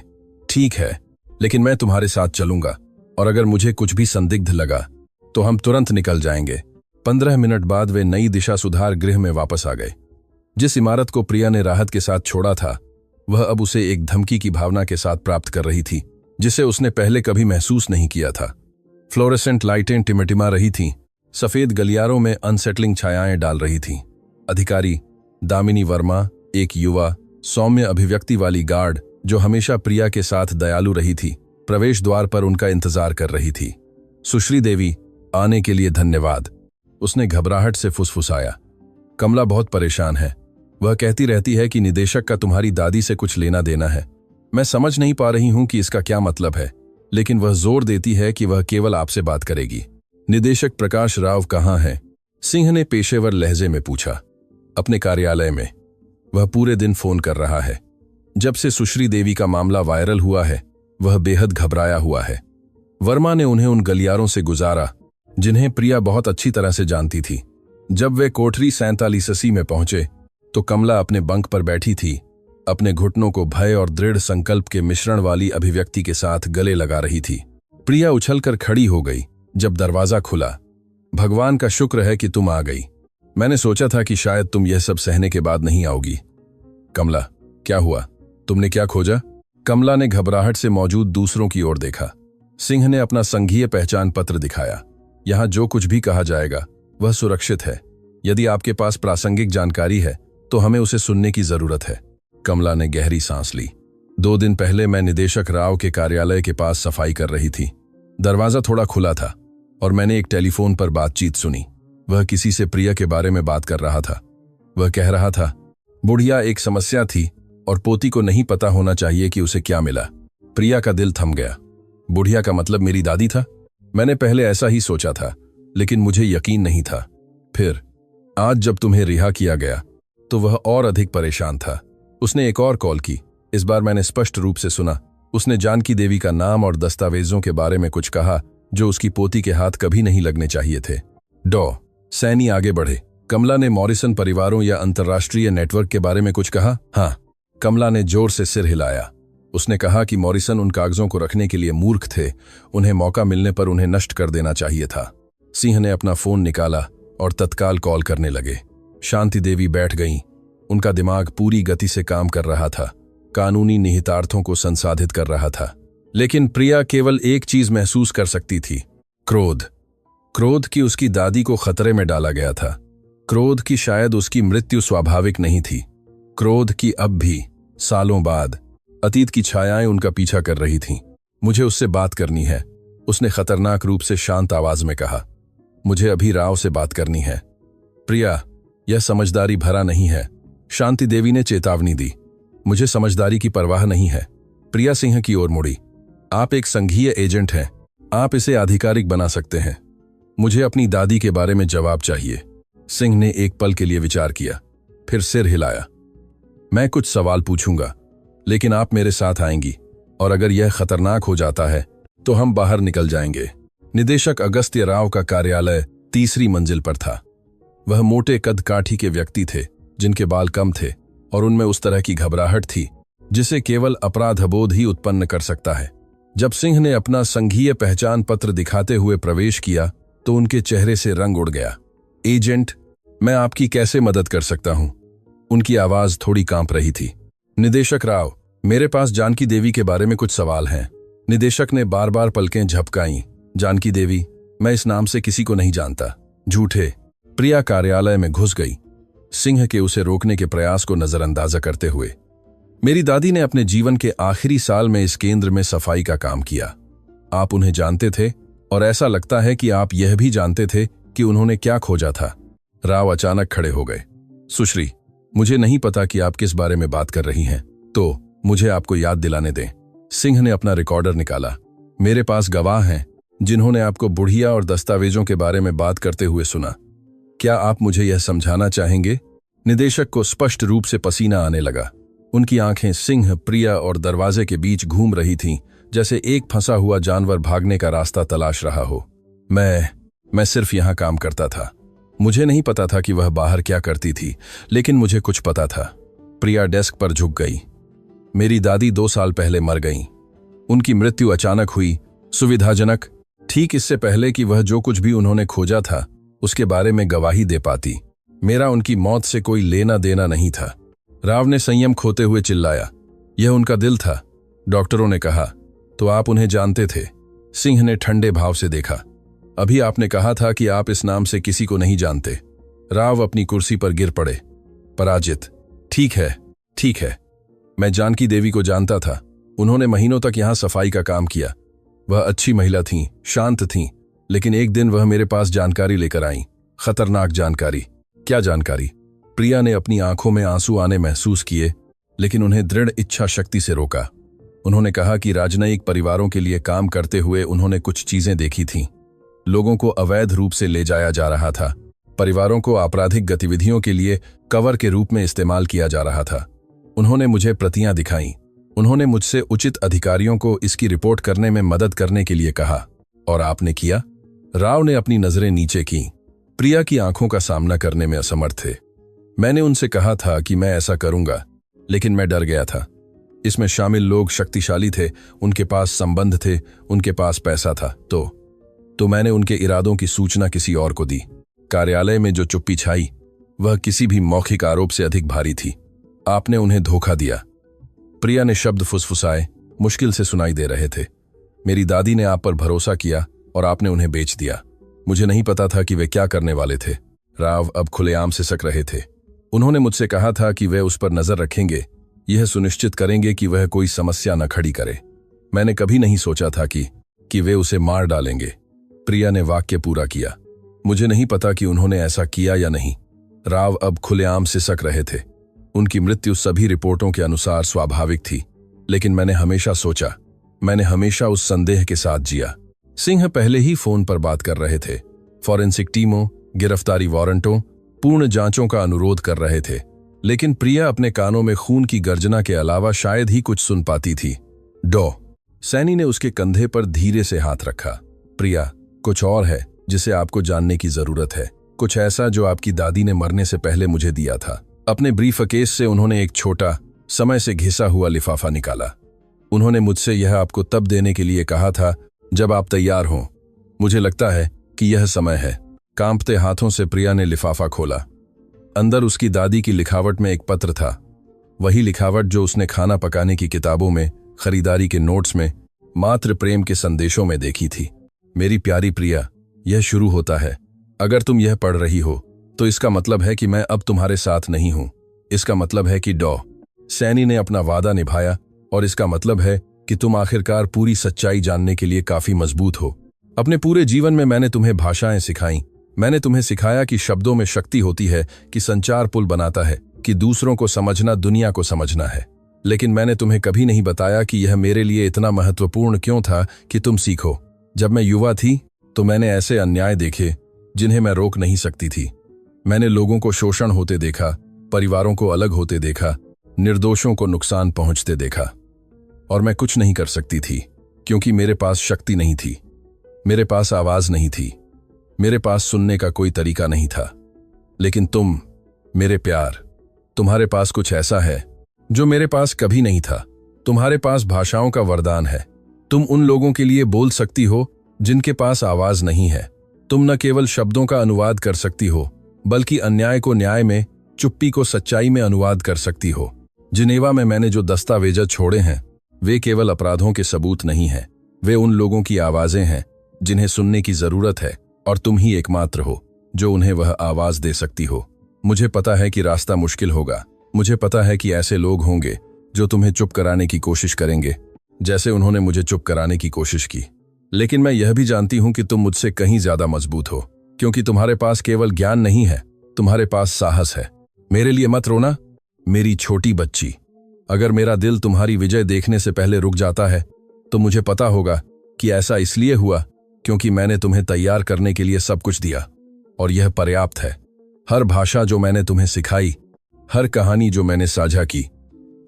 ठीक है, लेकिन मैं तुम्हारे साथ चलूंगा, और अगर मुझे कुछ भी संदिग्ध लगा तो हम तुरंत निकल जाएंगे। 15 मिनट बाद वे नई दिशा सुधार गृह में वापस आ गए। जिस इमारत को प्रिया ने राहत के साथ छोड़ा था वह अब उसे एक धमकी की भावना के साथ प्राप्त कर रही थी जिसे उसने पहले कभी महसूस नहीं किया था। फ्लोरेसेंट लाइटें टिमटिमा रही थीं, सफेद गलियारों में अनसेटलिंग छायाएं डाल रही थीं। अधिकारी दामिनी वर्मा, एक युवा सौम्य अभिव्यक्ति वाली गार्ड जो हमेशा प्रिया के साथ दयालु रही थी, प्रवेश द्वार पर उनका इंतजार कर रही थी। सुश्री देवी, आने के लिए धन्यवाद, उसने घबराहट से फुसफुसाया। कमला बहुत परेशान है। वह कहती रहती है कि निदेशक का तुम्हारी दादी से कुछ लेना देना है। मैं समझ नहीं पा रही हूं कि इसका क्या मतलब है, लेकिन वह जोर देती है कि वह केवल आपसे बात करेगी। निदेशक प्रकाश राव कहाँ है? सिंह ने पेशेवर लहजे में पूछा। अपने कार्यालय में। वह पूरे दिन फोन कर रहा है। जब से सुश्री देवी का मामला वायरल हुआ है वह बेहद घबराया हुआ है। वर्मा ने उन्हें उन गलियारों से गुजारा जिन्हें प्रिया बहुत अच्छी तरह से जानती थी। जब वे कोठरी 47 में पहुंचे तो कमला अपने बंक पर बैठी थी, अपने घुटनों को भय और दृढ़ संकल्प के मिश्रण वाली अभिव्यक्ति के साथ गले लगा रही थी। प्रिया उछलकर खड़ी हो गई जब दरवाजा खुला। भगवान का शुक्र है कि तुम आ गई। मैंने सोचा था कि शायद तुम यह सब सहने के बाद नहीं आओगी। कमला, क्या हुआ? तुमने क्या खोजा? कमला ने घबराहट से मौजूद दूसरों की ओर देखा। सिंह ने अपना संघीय पहचान पत्र दिखाया। यहां जो कुछ भी कहा जाएगा वह सुरक्षित है। यदि आपके पास प्रासंगिक जानकारी है तो हमें उसे सुनने की जरूरत है। कमला ने गहरी सांस ली। 2 दिन पहले मैं निदेशक राव के कार्यालय के पास सफाई कर रही थी। दरवाजा थोड़ा खुला था। और मैंने एक टेलीफोन पर बातचीत सुनी। वह किसी से प्रिया के बारे में बात कर रहा था। वह कह रहा था, बुढ़िया एक समस्या थी और पोती को नहीं पता होना चाहिए कि उसे क्या मिला। प्रिया का दिल थम गया। बुढ़िया का मतलब मेरी दादी था? मैंने पहले ऐसा ही सोचा था, लेकिन मुझे यकीन नहीं था। फिर आज जब तुम्हें रिहा किया गया तो वह और अधिक परेशान था। उसने एक और कॉल की। इस बार मैंने स्पष्ट रूप से सुना। उसने जानकी देवी का नाम और दस्तावेजों के बारे में कुछ कहा जो उसकी पोती के हाथ कभी नहीं लगने चाहिए थे। सैनी आगे बढ़े। कमला ने मॉरिसन परिवारों या अंतर्राष्ट्रीय नेटवर्क के बारे में कुछ कहा? हाँ। कमला ने जोर से सिर हिलाया। उसने कहा कि मॉरिसन उन कागजों को रखने के लिए मूर्ख थे। उन्हें मौका मिलने पर उन्हें नष्ट कर देना चाहिए था। सिंह ने अपना फोन निकाला और तत्काल कॉल करने लगे। शांति देवी बैठ गईं। उनका दिमाग पूरी गति से काम कर रहा था, कानूनी निहितार्थों को संसाधित कर रहा था। लेकिन प्रिया केवल एक चीज महसूस कर सकती थी, क्रोध की उसकी दादी को खतरे में डाला गया था। क्रोध की शायद उसकी मृत्यु स्वाभाविक नहीं थी। क्रोध की अब भी, सालों बाद, अतीत की छायाएं उनका पीछा कर रही थीं। मुझे उससे बात करनी है, उसने खतरनाक रूप से शांत आवाज में कहा। मुझे अभी राव से बात करनी है। प्रिया, यह समझदारी भरा नहीं है, शांति देवी ने चेतावनी दी। मुझे समझदारी की परवाह नहीं है। प्रिया सिंह की ओर मुड़ी। आप एक संघीय एजेंट हैं, आप इसे आधिकारिक बना सकते हैं। मुझे अपनी दादी के बारे में जवाब चाहिए। सिंह ने एक पल के लिए विचार किया, फिर सिर हिलाया। मैं कुछ सवाल पूछूंगा, लेकिन आप मेरे साथ आएंगी, और अगर यह खतरनाक हो जाता है तो हम बाहर निकल जाएंगे। निदेशक अगस्त्य राव का कार्यालय तीसरी मंजिल पर था। वह मोटे कद काठी के व्यक्ति थे, जिनके बाल कम थे और उनमें उस तरह की घबराहट थी जिसे केवल अपराधबोध ही उत्पन्न कर सकता है। जब सिंह ने अपना संघीय पहचान पत्र दिखाते हुए प्रवेश किया तो उनके चेहरे से रंग उड़ गया। एजेंट, मैं आपकी कैसे मदद कर सकता हूं? उनकी आवाज थोड़ी कांप रही थी। निदेशक राव, मेरे पास जानकी देवी के बारे में कुछ सवाल हैं। निदेशक ने बार बार पलकें झपकाईं। जानकी देवी? मैं इस नाम से किसी को नहीं जानता। झूठे। प्रिया कार्यालय में घुस गई, सिंह के उसे रोकने के प्रयास को नजरअंदाजा करते हुए। मेरी दादी ने अपने जीवन के आखिरी साल में इस केंद्र में सफाई का काम किया। आप उन्हें जानते थे, और ऐसा लगता है कि आप यह भी जानते थे कि उन्होंने क्या खोजा था। राव अचानक खड़े हो गए। सुश्री, मुझे नहीं पता कि आप किस बारे में बात कर रही हैं, तो मुझे आपको याद दिलाने दें। सिंह ने अपना रिकॉर्डर निकाला। मेरे पास गवाह हैं जिन्होंने आपको बुढ़िया और दस्तावेजों के बारे में बात करते हुए सुना। क्या आप मुझे यह समझाना चाहेंगे? निदेशक को स्पष्ट रूप से पसीना आने लगा। उनकी आंखें सिंह, प्रिया और दरवाजे के बीच घूम रही थीं, जैसे एक फंसा हुआ जानवर भागने का रास्ता तलाश रहा हो। मैं सिर्फ यहां काम करता था। मुझे नहीं पता था कि वह बाहर क्या करती थी, लेकिन मुझे कुछ पता था। प्रिया डेस्क पर झुक गई। मेरी दादी 2 साल पहले मर गईं। उनकी मृत्यु अचानक हुई, सुविधाजनक, ठीक इससे पहले कि वह जो कुछ भी उन्होंने खोजा था उसके बारे में गवाही दे पाती। मेरा उनकी मौत से कोई लेना देना नहीं था। राव ने संयम खोते हुए चिल्लाया। यह उनका दिल था। डॉक्टरों ने कहा, तो आप उन्हें जानते थे? सिंह ने ठंडे भाव से देखा। अभी आपने कहा था कि आप इस नाम से किसी को नहीं जानते। राव अपनी कुर्सी पर गिर पड़े। पराजित। ठीक है, मैं जानकी देवी को जानता था। उन्होंने महीनों तक यहां सफाई का काम किया। वह अच्छी महिला थीं, शांत थीं, लेकिन एक दिन वह मेरे पास जानकारी लेकर आईं। खतरनाक जानकारी। क्या जानकारी? प्रिया ने अपनी आंखों में आंसू आने महसूस किए, लेकिन उन्हें दृढ़ इच्छा शक्ति से रोका। उन्होंने कहा कि राजनयिक परिवारों के लिए काम करते हुए उन्होंने कुछ चीजें देखी थीं। लोगों को अवैध रूप से ले जाया जा रहा था। परिवारों को आपराधिक गतिविधियों के लिए कवर के रूप में इस्तेमाल किया जा रहा था। उन्होंने मुझे प्रतियां दिखाईं। उन्होंने मुझसे उचित अधिकारियों को इसकी रिपोर्ट करने में मदद करने के लिए कहा। और आपने किया? राव ने अपनी नजरें नीचे की। प्रिया की आंखों का सामना करने में असमर्थ थे। मैंने उनसे कहा था कि मैं ऐसा करूंगा, लेकिन मैं डर गया था। इसमें शामिल लोग शक्तिशाली थे, उनके पास संबंध थे, उनके पास पैसा था। तो मैंने उनके इरादों की सूचना किसी और को दी। कार्यालय में जो चुप्पी छाई वह किसी भी मौखिक आरोप से अधिक भारी थी। आपने उन्हें धोखा दिया। प्रिया ने शब्द फुसफुसाए, मुश्किल से सुनाई दे रहे थे। मेरी दादी ने आप पर भरोसा किया और आपने उन्हें बेच दिया। मुझे नहीं पता था कि वे क्या करने वाले थे। राव अब खुलेआम सिसक रहे थे। उन्होंने मुझसे कहा था कि वे उस पर नजर रखेंगे, यह सुनिश्चित करेंगे कि वह कोई समस्या न खड़ी करे। मैंने कभी नहीं सोचा था कि वे उसे मार डालेंगे। प्रिया ने वाक्य पूरा किया। मुझे नहीं पता कि उन्होंने ऐसा किया या नहीं। राव अब खुलेआम सिसक रहे थे। उनकी मृत्यु सभी रिपोर्टों के अनुसार स्वाभाविक थी, लेकिन मैंने हमेशा उस संदेह के साथ जिया। सिंह पहले ही फोन पर बात कर रहे थे। फॉरेंसिक टीमों, गिरफ्तारी वारंटों, पूर्ण जांचों का अनुरोध कर रहे थे, लेकिन प्रिया अपने कानों में खून की गर्जना के अलावा शायद ही कुछ सुन पाती थी। डॉ सैनी ने उसके कंधे पर धीरे से हाथ रखा। प्रिया, कुछ और है जिसे आपको जानने की जरूरत है, कुछ ऐसा जो आपकी दादी ने मरने से पहले मुझे दिया था। अपने ब्रीफकेस से उन्होंने एक छोटा, समय से घिसा हुआ लिफाफा निकाला। उन्होंने मुझसे यह आपको तब देने के लिए कहा था जब आप तैयार हों। मुझे लगता है कि यह समय है। कांपते हाथों से प्रिया ने लिफाफा खोला। अंदर उसकी दादी की लिखावट में एक पत्र था, वही लिखावट जो उसने खाना पकाने की किताबों में, खरीदारी के नोट्स में, मात्र प्रेम के संदेशों में देखी थी। मेरी प्यारी प्रिया, यह शुरू होता है। अगर तुम यह पढ़ रही हो तो इसका मतलब है कि मैं अब तुम्हारे साथ नहीं हूं। इसका मतलब है कि डॉ सैनी ने अपना वादा निभाया, और इसका मतलब है कि तुम आखिरकार पूरी सच्चाई जानने के लिए काफी मजबूत हो। अपने पूरे जीवन में मैंने तुम्हें भाषाएं सिखाई। मैंने तुम्हें सिखाया कि शब्दों में शक्ति होती है, कि संचार पुल बनाता है, कि दूसरों को समझना दुनिया को समझना है। लेकिन मैंने तुम्हें कभी नहीं बताया कि यह मेरे लिए इतना महत्वपूर्ण क्यों था कि तुम सीखो। जब मैं युवा थी तो मैंने ऐसे अन्याय देखे जिन्हें मैं रोक नहीं सकती थी। मैंने लोगों को शोषण होते देखा, परिवारों को अलग होते देखा, निर्दोषों को नुकसान पहुंचते देखा, और मैं कुछ नहीं कर सकती थी, क्योंकि मेरे पास शक्ति नहीं थी, मेरे पास आवाज नहीं थी, मेरे पास सुनने का कोई तरीका नहीं था। लेकिन तुम, मेरे प्यार, तुम्हारे पास कुछ ऐसा है जो मेरे पास कभी नहीं था। तुम्हारे पास भाषाओं का वरदान है। तुम उन लोगों के लिए बोल सकती हो जिनके पास आवाज नहीं है। तुम न केवल शब्दों का अनुवाद कर सकती हो, बल्कि अन्याय को न्याय में, चुप्पी को सच्चाई में अनुवाद कर सकती हो। जिनेवा में मैंने जो दस्तावेज छोड़े हैं वे केवल अपराधों के सबूत नहीं हैं, वे उन लोगों की आवाजें हैं जिन्हें सुनने की जरूरत है, और तुम ही एकमात्र हो जो उन्हें वह आवाज दे सकती हो। मुझे पता है कि रास्ता मुश्किल होगा। मुझे पता है कि ऐसे लोग होंगे जो तुम्हें चुप कराने की कोशिश करेंगे, जैसे उन्होंने मुझे चुप कराने की कोशिश की। लेकिन मैं यह भी जानती हूं कि तुम मुझसे कहीं ज्यादा मजबूत हो, क्योंकि तुम्हारे पास केवल ज्ञान नहीं है, तुम्हारे पास साहस है। मेरे लिए मत रोना, मेरी छोटी बच्ची। अगर मेरा दिल तुम्हारी विजय देखने से पहले रुक जाता है तो मुझे पता होगा कि ऐसा इसलिए हुआ क्योंकि मैंने तुम्हें तैयार करने के लिए सब कुछ दिया, और यह पर्याप्त है। हर भाषा जो मैंने तुम्हें सिखाई, हर कहानी जो मैंने साझा की,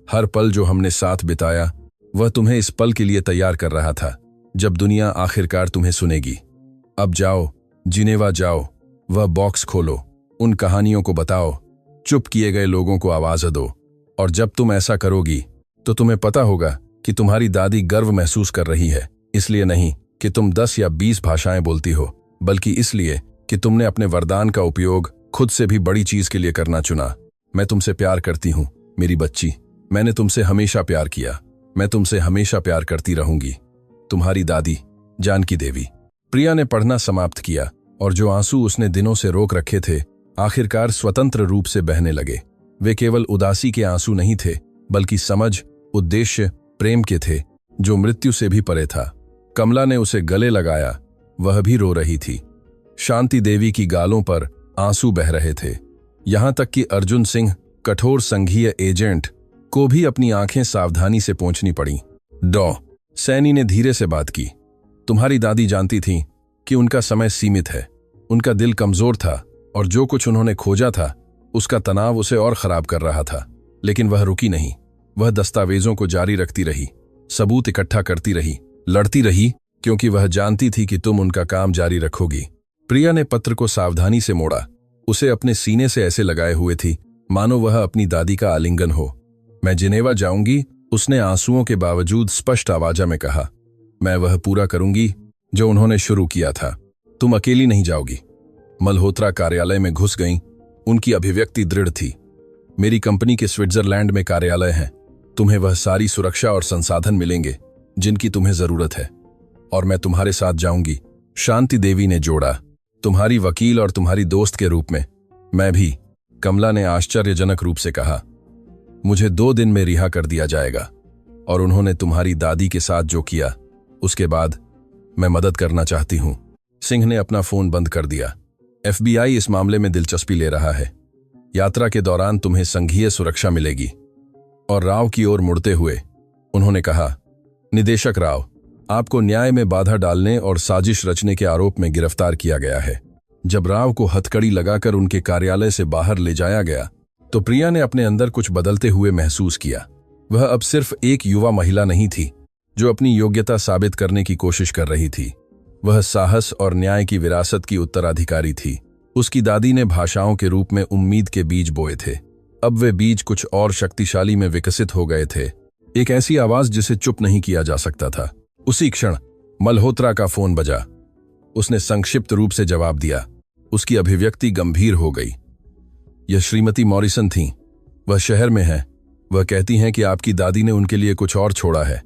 हर पल जो हमने साथ बिताया, वह तुम्हें इस पल के लिए तैयार कर रहा था जब दुनिया आखिरकार तुम्हें सुनेगी। अब जाओ, जिनेवा जाओ, वह बॉक्स खोलो, उन कहानियों को बताओ, चुप किए गए लोगों को आवाज दो। और जब तुम ऐसा करोगी तो तुम्हें पता होगा कि तुम्हारी दादी गर्व महसूस कर रही है, इसलिए नहीं कि तुम 10 या 20 भाषाएं बोलती हो, बल्कि इसलिए कि तुमने अपने वरदान का उपयोग खुद से भी बड़ी चीज के लिए करना चुना। मैं तुमसे प्यार करती हूं, मेरी बच्ची। मैंने तुमसे हमेशा प्यार किया, मैं तुमसे हमेशा प्यार करती रहूंगी। तुम्हारी दादी, जानकी देवी। प्रिया ने पढ़ना समाप्त किया, और जो आंसू उसने दिनों से रोक रखे थे आखिरकार स्वतंत्र रूप से बहने लगे। वे केवल उदासी के आंसू नहीं थे, बल्कि समझ, उद्देश्य, प्रेम के थे, जो मृत्यु से भी परे था। कमला ने उसे गले लगाया, वह भी रो रही थी। शांति देवी की गालों पर आंसू बह रहे थे। यहां तक कि अर्जुन सिंह, कठोर संघीय एजेंट, को भी अपनी आंखें सावधानी से पोंछनी पड़ी। डॉ सैनी ने धीरे से बात की। तुम्हारी दादी जानती थीं कि उनका समय सीमित है। उनका दिल कमजोर था, और जो कुछ उन्होंने खोजा था उसका तनाव उसे और खराब कर रहा था। लेकिन वह रुकी नहीं। वह दस्तावेजों को जारी रखती रही, सबूत इकट्ठा करती रही, लड़ती रही, क्योंकि वह जानती थी कि तुम उनका काम जारी रखोगी। प्रिया ने पत्र को सावधानी से मोड़ा, उसे अपने सीने से ऐसे लगाए हुए थी मानो वह अपनी दादी का आलिंगन हो। मैं जिनेवा जाऊंगी, उसने आंसुओं के बावजूद स्पष्ट आवाज में कहा। मैं वह पूरा करूंगी जो उन्होंने शुरू किया था। तुम अकेली नहीं जाओगी। मल्होत्रा कार्यालय में घुस गईं। उनकी अभिव्यक्ति दृढ़ थी। मेरी कंपनी के स्विट्जरलैंड में कार्यालय हैं। तुम्हें वह सारी सुरक्षा और संसाधन मिलेंगे जिनकी तुम्हें जरूरत है, और मैं तुम्हारे साथ जाऊंगी। शांति देवी ने जोड़ा, तुम्हारी वकील और तुम्हारी दोस्त के रूप में। मैं भी, कमला ने आश्चर्यजनक रूप से कहा। मुझे 2 दिन में रिहा कर दिया जाएगा, और उन्होंने तुम्हारी दादी के साथ जो किया उसके बाद मैं मदद करना चाहती हूं। सिंह ने अपना फोन बंद कर दिया। FBI इस मामले में दिलचस्पी ले रहा है। यात्रा के दौरान तुम्हें संघीय सुरक्षा मिलेगी। और राव की ओर मुड़ते हुए उन्होंने कहा, निदेशक राव, आपको न्याय में बाधा डालने और साजिश रचने के आरोप में गिरफ्तार किया गया है। जब राव को हथकड़ी लगाकर उनके कार्यालय से बाहर ले जाया गया तो प्रिया ने अपने अंदर कुछ बदलते हुए महसूस किया। वह अब सिर्फ एक युवा महिला नहीं थी जो अपनी योग्यता साबित करने की कोशिश कर रही थी। वह साहस और न्याय की विरासत की उत्तराधिकारी थी। उसकी दादी ने भाषाओं के रूप में उम्मीद के बीज बोए थे। अब वे बीज कुछ और शक्तिशाली में विकसित हो गए थे। एक ऐसी आवाज जिसे चुप नहीं किया जा सकता था। उसी क्षण मल्होत्रा का फोन बजा। उसने संक्षिप्त रूप से जवाब दिया। उसकी अभिव्यक्ति गंभीर हो गई। यह श्रीमती मॉरिसन थीं। वह शहर में है। वह कहती हैं कि आपकी दादी ने उनके लिए कुछ और छोड़ा है,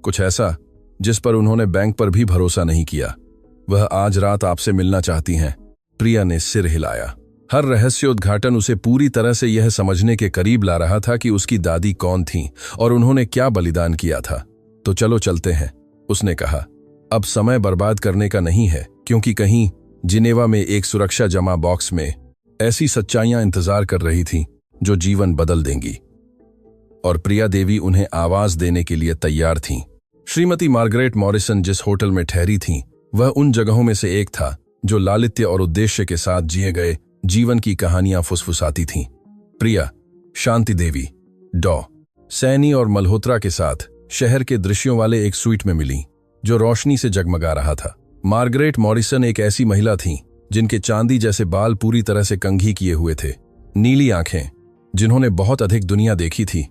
कुछ ऐसा जिस पर उन्होंने बैंक पर भी भरोसा नहीं किया। वह आज रात आपसे मिलना चाहती हैं। प्रिया ने सिर हिलाया। हर रहस्योद्घाटन उसे पूरी तरह से यह समझने के करीब ला रहा था कि उसकी दादी कौन थीं और उन्होंने क्या बलिदान किया था। तो चलो चलते हैं, उसने कहा। अब समय बर्बाद करने का नहीं है, क्योंकि कहीं जिनेवा में एक सुरक्षा जमा बॉक्स में ऐसी सच्चाइयां इंतजार कर रही थीं जो जीवन बदल देंगी। और प्रिया देवी उन्हें आवाज देने के लिए तैयार थीं। श्रीमती मार्गरेट मॉरिसन जिस होटल में ठहरी थीं, वह उन जगहों में से एक था जो लालित्य और उद्देश्य के साथ जिए गए जीवन की कहानियां फुसफुसाती थीं। प्रिया, शांति देवी, डॉ सैनी और मल्होत्रा के साथ शहर के दृश्यों वाले एक स्वीट में मिली जो रोशनी से जगमगा रहा था। मार्गरेट मॉरिसन एक ऐसी महिला थीं जिनके चांदी जैसे बाल पूरी तरह से कंघी किए हुए थे, नीली आंखें जिन्होंने बहुत अधिक दुनिया देखी थी,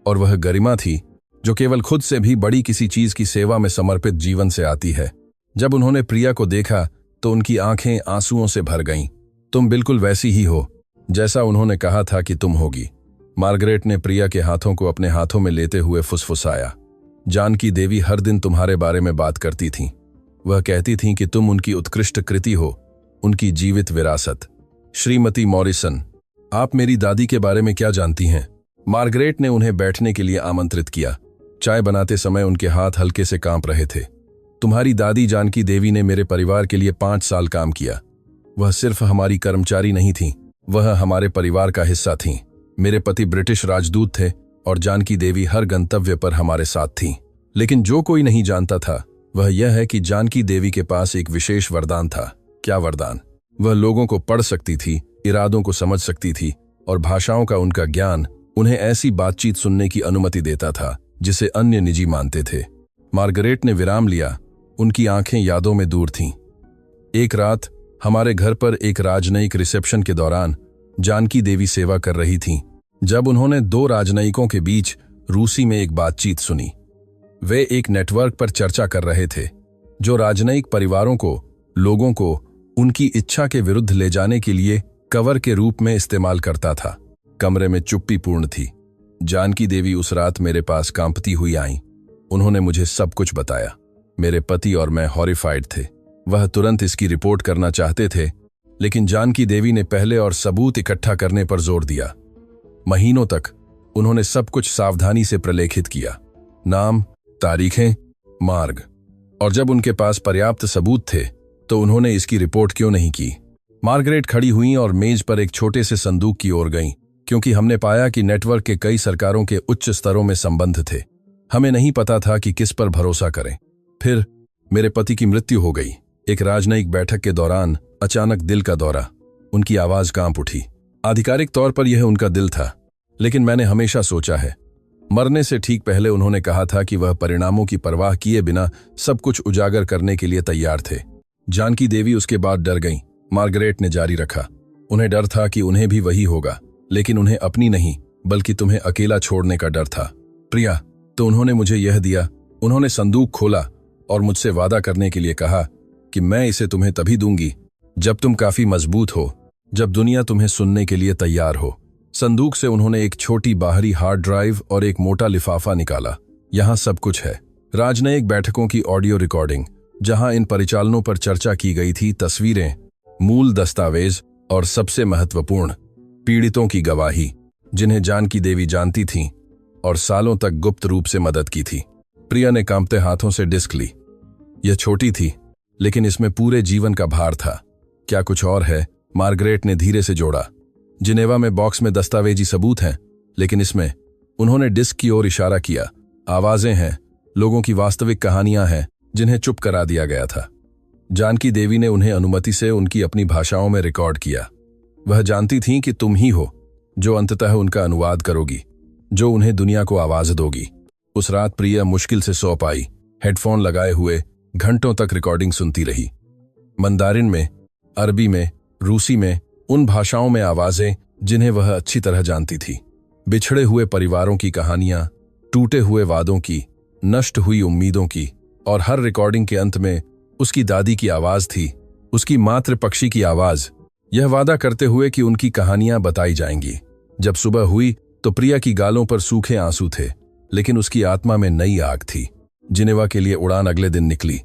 और वह गरिमा थी जो केवल खुद से भी बड़ी किसी चीज की सेवा में समर्पित जीवन से आती है। जब उन्होंने प्रिया को देखा तो उनकी आंखें आंसुओं से भर गईं। तुम बिल्कुल वैसी ही हो जैसा उन्होंने कहा था कि तुम होगी। मार्गरेट ने प्रिया के हाथों को अपने हाथों में लेते हुए फुसफुसाया। जानकी देवी हर दिन तुम्हारे बारे में बात करती थीं। वह कहती थीं कि तुम उनकी उत्कृष्ट कृति हो, उनकी जीवित विरासत। श्रीमती मॉरिसन, आप मेरी दादी के बारे में क्या जानती हैं? मार्गरेट ने उन्हें बैठने के लिए आमंत्रित किया। चाय बनाते समय उनके हाथ हल्के से कांप रहे थे। तुम्हारी दादी जानकी देवी ने मेरे परिवार के लिए 5 साल काम किया। वह सिर्फ हमारी कर्मचारी नहीं थीं, वह हमारे परिवार का हिस्सा थीं। मेरे पति ब्रिटिश राजदूत थे और जानकी देवी हर गंतव्य पर हमारे साथ थीं। लेकिन जो कोई नहीं जानता था वह यह है कि जानकी देवी के पास एक विशेष वरदान था। क्या वरदान? वह लोगों को पढ़ सकती थी, इरादों को समझ सकती थी, और भाषाओं का उनका ज्ञान उन्हें ऐसी बातचीत सुनने की अनुमति देता था जिसे अन्य निजी मानते थे। मार्गरेट ने विराम लिया। उनकी आंखें यादों में दूर थीं। एक रात हमारे घर पर एक राजनयिक रिसेप्शन के दौरान जानकी देवी सेवा कर रही थीं, जब उन्होंने 2 राजनयिकों के बीच रूसी में एक बातचीत सुनी। वे एक नेटवर्क पर चर्चा कर रहे थे जो राजनयिक परिवारों को, लोगों को उनकी इच्छा के विरुद्ध ले जाने के लिए कवर के रूप में इस्तेमाल करता था। कमरे में चुप्पी पूर्ण थी। जानकी देवी उस रात मेरे पास कांपती हुई आईं। उन्होंने मुझे सब कुछ बताया। मेरे पति और मैं हॉरिफाइड थे। वह तुरंत इसकी रिपोर्ट करना चाहते थे, लेकिन जानकी देवी ने पहले और सबूत इकट्ठा करने पर जोर दिया। महीनों तक उन्होंने सब कुछ सावधानी से प्रलेखित किया, नाम, तारीखें, मार्ग, और जब उनके पास पर्याप्त सबूत थे तो उन्होंने इसकी रिपोर्ट क्यों नहीं की? मार्गरेट खड़ी हुई और मेज पर एक छोटे से संदूक की ओर गईं, क्योंकि हमने पाया कि नेटवर्क के कई सरकारों के उच्च स्तरों में संबंध थे। हमें नहीं पता था कि किस पर भरोसा करें। फिर मेरे पति की मृत्यु हो गई। एक राजनयिक बैठक के दौरान अचानक दिल का दौरा। उनकी आवाज कांप उठी। आधिकारिक तौर पर यह उनका दिल था, लेकिन मैंने हमेशा सोचा है, मरने से ठीक पहले उन्होंने कहा था कि वह परिणामों की परवाह किए बिना सब कुछ उजागर करने के लिए तैयार थे। जानकी देवी उसके बाद डर गईं। मार्गरेट ने जारी रखा, उन्हें डर था कि उन्हें भी वही होगा, लेकिन उन्हें अपनी नहीं बल्कि तुम्हें अकेला छोड़ने का डर था। प्रिया, तो उन्होंने मुझे यह दिया। उन्होंने संदूक खोला और मुझसे वादा करने के लिए कहा कि मैं इसे तुम्हें तभी दूंगी जब तुम काफी मजबूत हो, जब दुनिया तुम्हें सुनने के लिए तैयार हो। संदूक से उन्होंने एक छोटी बाहरी हार्ड ड्राइव और एक मोटा लिफाफा निकाला। यहाँ सब कुछ है। राजनयिक बैठकों की ऑडियो रिकॉर्डिंग, जहां इन परिचालनों पर चर्चा की गई थी, तस्वीरें, मूल दस्तावेज और सबसे महत्वपूर्ण, पीड़ितों की गवाही, जिन्हें जानकी देवी जानती थीं और सालों तक गुप्त रूप से मदद की थी। प्रिया ने कांपते हाथों से डिस्क ली। यह छोटी थी, लेकिन इसमें पूरे जीवन का भार था। क्या कुछ और है? मार्गरेट ने धीरे से जोड़ा। जिनेवा में बॉक्स में दस्तावेजी सबूत हैं, लेकिन इसमें, उन्होंने डिस्क की ओर इशारा किया, आवाजें हैं, लोगों की वास्तविक कहानियां हैं जिन्हें चुप करा दिया गया था। जानकी देवी ने उन्हें अनुमति से उनकी अपनी भाषाओं में रिकॉर्ड किया। वह जानती थीं कि तुम ही हो जो अंततः उनका अनुवाद करोगी, जो उन्हें दुनिया को आवाज दोगी। उस रात प्रिया मुश्किल से सो पाई। हेडफोन लगाए हुए घंटों तक रिकॉर्डिंग सुनती रही। मंदारिन में, अरबी में, रूसी में, उन भाषाओं में आवाजें जिन्हें वह अच्छी तरह जानती थी। बिछड़े हुए परिवारों की कहानियां, टूटे हुए वादों की, नष्ट हुई उम्मीदों की, और हर रिकॉर्डिंग के अंत में उसकी दादी की आवाज थी, उसकी मातृ पक्षी की आवाज, यह वादा करते हुए कि उनकी कहानियां बताई जाएंगी। जब सुबह हुई तो प्रिया की गालों पर सूखे आंसू थे, लेकिन उसकी आत्मा में नई आग थी। जिनेवा के लिए उड़ान अगले दिन निकली।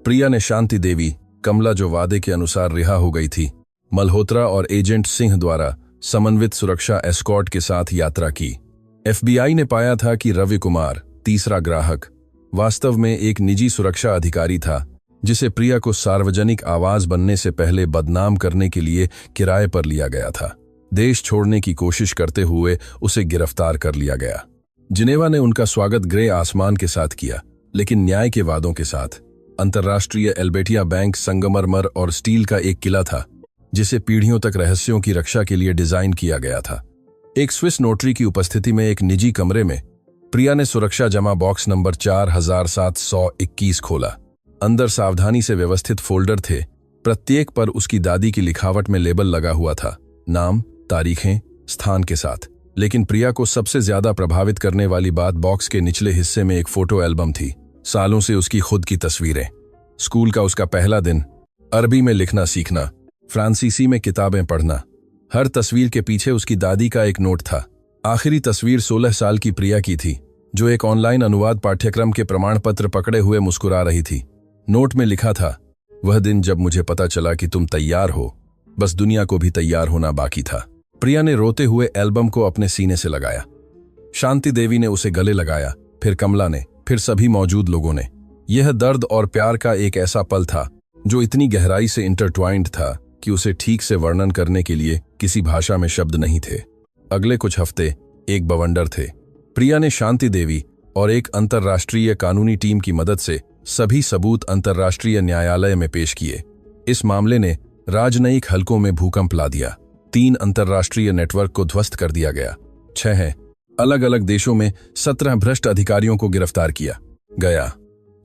प्रिया ने शांति देवी, कमला जो वादे के अनुसार रिहा हो गई थी, मल्होत्रा और एजेंट सिंह द्वारा समन्वित सुरक्षा एस्कॉर्ट के साथ यात्रा की। एफबीआई ने पाया था कि रवि कुमार, तीसरा ग्राहक, वास्तव में एक निजी सुरक्षा अधिकारी था जिसे प्रिया को सार्वजनिक आवाज बनने से पहले बदनाम करने के लिए किराए पर लिया गया था। देश छोड़ने की कोशिश करते हुए उसे गिरफ्तार कर लिया गया। जिनेवा ने उनका स्वागत ग्रे आसमान के साथ किया, लेकिन न्याय के वादों के साथ। अंतर्राष्ट्रीय एल्बेटिया बैंक संगमरमर और स्टील का एक किला था जिसे पीढ़ियों तक रहस्यों की रक्षा के लिए डिजाइन किया गया था। एक स्विस नोटरी की उपस्थिति में एक निजी कमरे में प्रिया ने सुरक्षा जमा बॉक्स नंबर 4721 खोला। अंदर सावधानी से व्यवस्थित फोल्डर थे। प्रत्येक पर उसकी दादी की लिखावट में लेबल लगा हुआ था, नाम, तारीखें, स्थान के साथ। लेकिन प्रिया को सबसे ज्यादा प्रभावित करने वाली बात बॉक्स के निचले हिस्से में एक फोटो एल्बम थी। सालों से उसकी खुद की तस्वीरें, स्कूल का उसका पहला दिन, अरबी में लिखना सीखना, फ्रांसीसी में किताबें पढ़ना। हर तस्वीर के पीछे उसकी दादी का एक नोट था। आखिरी तस्वीर 16 साल की प्रिया की थी, जो एक ऑनलाइन अनुवाद पाठ्यक्रम के प्रमाण पत्र पकड़े हुए मुस्कुरा रही थी। नोट में लिखा था, वह दिन जब मुझे पता चला कि तुम तैयार हो, बस दुनिया को भी तैयार होना बाकी था। प्रिया ने रोते हुए एल्बम को अपने सीने से लगाया। शांति देवी ने उसे गले लगाया, फिर कमला ने, फिर सभी मौजूद लोगों ने। यह दर्द और प्यार का एक ऐसा पल था जो इतनी गहराई से इंटरट्वाइंड था कि उसे ठीक से वर्णन करने के लिए किसी भाषा में शब्द नहीं थे। अगले कुछ हफ्ते एक बवंडर थे। प्रिया ने शांति देवी और एक अंतर्राष्ट्रीय कानूनी टीम की मदद से सभी सबूत अंतर्राष्ट्रीय न्यायालय में पेश किए। इस मामले ने राजनयिक हलकों में भूकंप ला दिया। 3 अंतर्राष्ट्रीय नेटवर्क को ध्वस्त कर दिया गया। 6 अलग अलग देशों में 17 भ्रष्ट अधिकारियों को गिरफ्तार किया गया।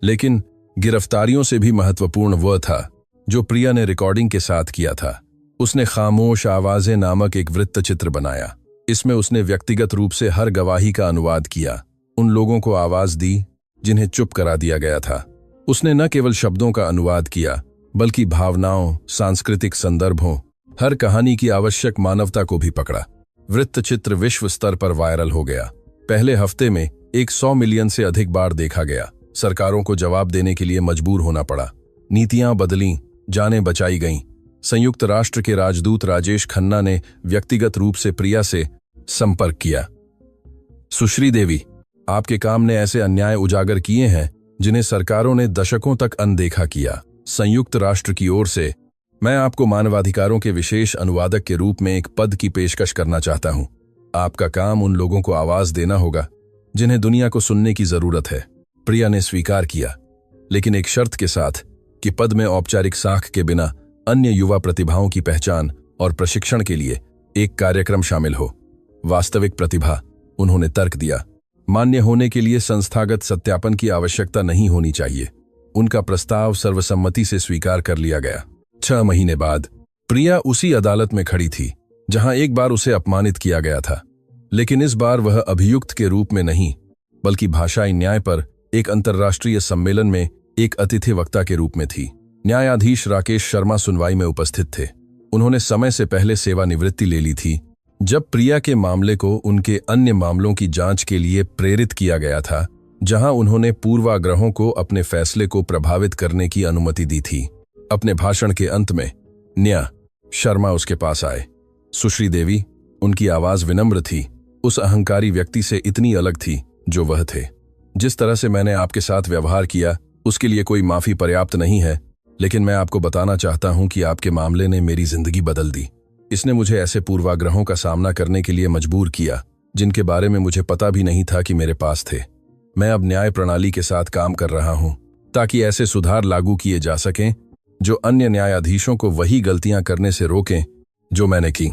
लेकिन गिरफ्तारियों से भी महत्वपूर्ण वह था जो प्रिया ने रिकॉर्डिंग के साथ किया था। उसने खामोश आवाजें नामक एक वृत्तचित्र बनाया। इसमें उसने व्यक्तिगत रूप से हर गवाही का अनुवाद किया, उन लोगों को आवाज दी जिन्हें चुप करा दिया गया था। उसने न केवल शब्दों का अनुवाद किया, बल्कि भावनाओं, सांस्कृतिक संदर्भों, हर कहानी की आवश्यक मानवता को भी पकड़ा। वृत्तचित्र विश्व स्तर पर वायरल हो गया। पहले हफ्ते में 100 मिलियन से अधिक बार देखा गया। सरकारों को जवाब देने के लिए मजबूर होना पड़ा। नीतियां बदलीं, जानें बचाई गईं। संयुक्त राष्ट्र के राजदूत राजेश खन्ना ने व्यक्तिगत रूप से प्रिया से संपर्क किया। सुश्री देवी, आपके काम ने ऐसे अन्याय उजागर किए हैं जिन्हें सरकारों ने दशकों तक अनदेखा किया। संयुक्त राष्ट्र की ओर से मैं आपको मानवाधिकारों के विशेष अनुवादक के रूप में एक पद की पेशकश करना चाहता हूं। आपका काम उन लोगों को आवाज देना होगा जिन्हें दुनिया को सुनने की जरूरत है। प्रिया ने स्वीकार किया, लेकिन एक शर्त के साथ कि पद में औपचारिक साख के बिना अन्य युवा प्रतिभाओं की पहचान और प्रशिक्षण के लिए एक कार्यक्रम शामिल हो। वास्तविक प्रतिभा, उन्होंने तर्क दिया, मान्य होने के लिए संस्थागत सत्यापन की आवश्यकता नहीं होनी चाहिए। उनका प्रस्ताव सर्वसम्मति से स्वीकार कर लिया गया। 6 महीने बाद प्रिया उसी अदालत में खड़ी थी जहां एक बार उसे अपमानित किया गया था, लेकिन इस बार वह अभियुक्त के रूप में नहीं, बल्कि भाषाई न्याय पर एक अंतर्राष्ट्रीय सम्मेलन में एक अतिथि वक्ता के रूप में थी। न्यायाधीश राकेश शर्मा सुनवाई में उपस्थित थे। उन्होंने समय से पहले सेवानिवृत्ति ले ली थी जब प्रिया के मामले को उनके अन्य मामलों की जांच के लिए प्रेरित किया गया था, जहां उन्होंने पूर्वाग्रहों को अपने फैसले को प्रभावित करने की अनुमति दी थी। अपने भाषण के अंत में न्या शर्मा उसके पास आए। सुश्री देवी, उनकी आवाज विनम्र थी, उस अहंकारी व्यक्ति से इतनी अलग थी जो वह थे। जिस तरह से मैंने आपके साथ व्यवहार किया उसके लिए कोई माफी पर्याप्त नहीं है। लेकिन मैं आपको बताना चाहता हूं कि आपके मामले ने मेरी जिंदगी बदल दी। इसने मुझे ऐसे पूर्वाग्रहों का सामना करने के लिए मजबूर किया जिनके बारे में मुझे पता भी नहीं था कि मेरे पास थे। मैं अब न्याय प्रणाली के साथ काम कर रहा हूं ताकि ऐसे सुधार लागू किए जा सकें जो अन्य न्यायाधीशों को वही गलतियां करने से रोकें जो मैंने की।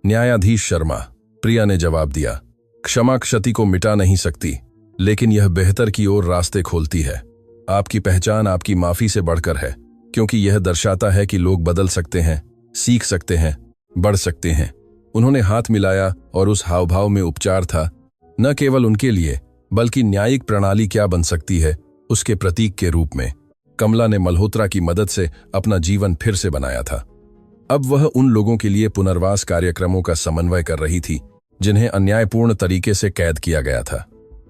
न्यायाधीश शर्मा, प्रिया ने जवाब दिया। क्षमा क्षति को मिटा नहीं सकती, लेकिन यह बेहतर की ओर रास्ते खोलती है। आपकी पहचान आपकी माफी से बढ़कर है, क्योंकि यह दर्शाता है कि लोग बदल सकते हैं, सीख सकते हैं, बढ़ सकते हैं। उन्होंने हाथ मिलाया और उस हावभाव में उपचार था, न केवल उनके लिए बल्कि न्यायिक प्रणाली क्या बन सकती है उसके प्रतीक के रूप में। कमला ने मल्होत्रा की मदद से अपना जीवन फिर से बनाया था। अब वह उन लोगों के लिए पुनर्वास कार्यक्रमों का समन्वय कर रही थी जिन्हें अन्यायपूर्ण तरीके से कैद किया गया था।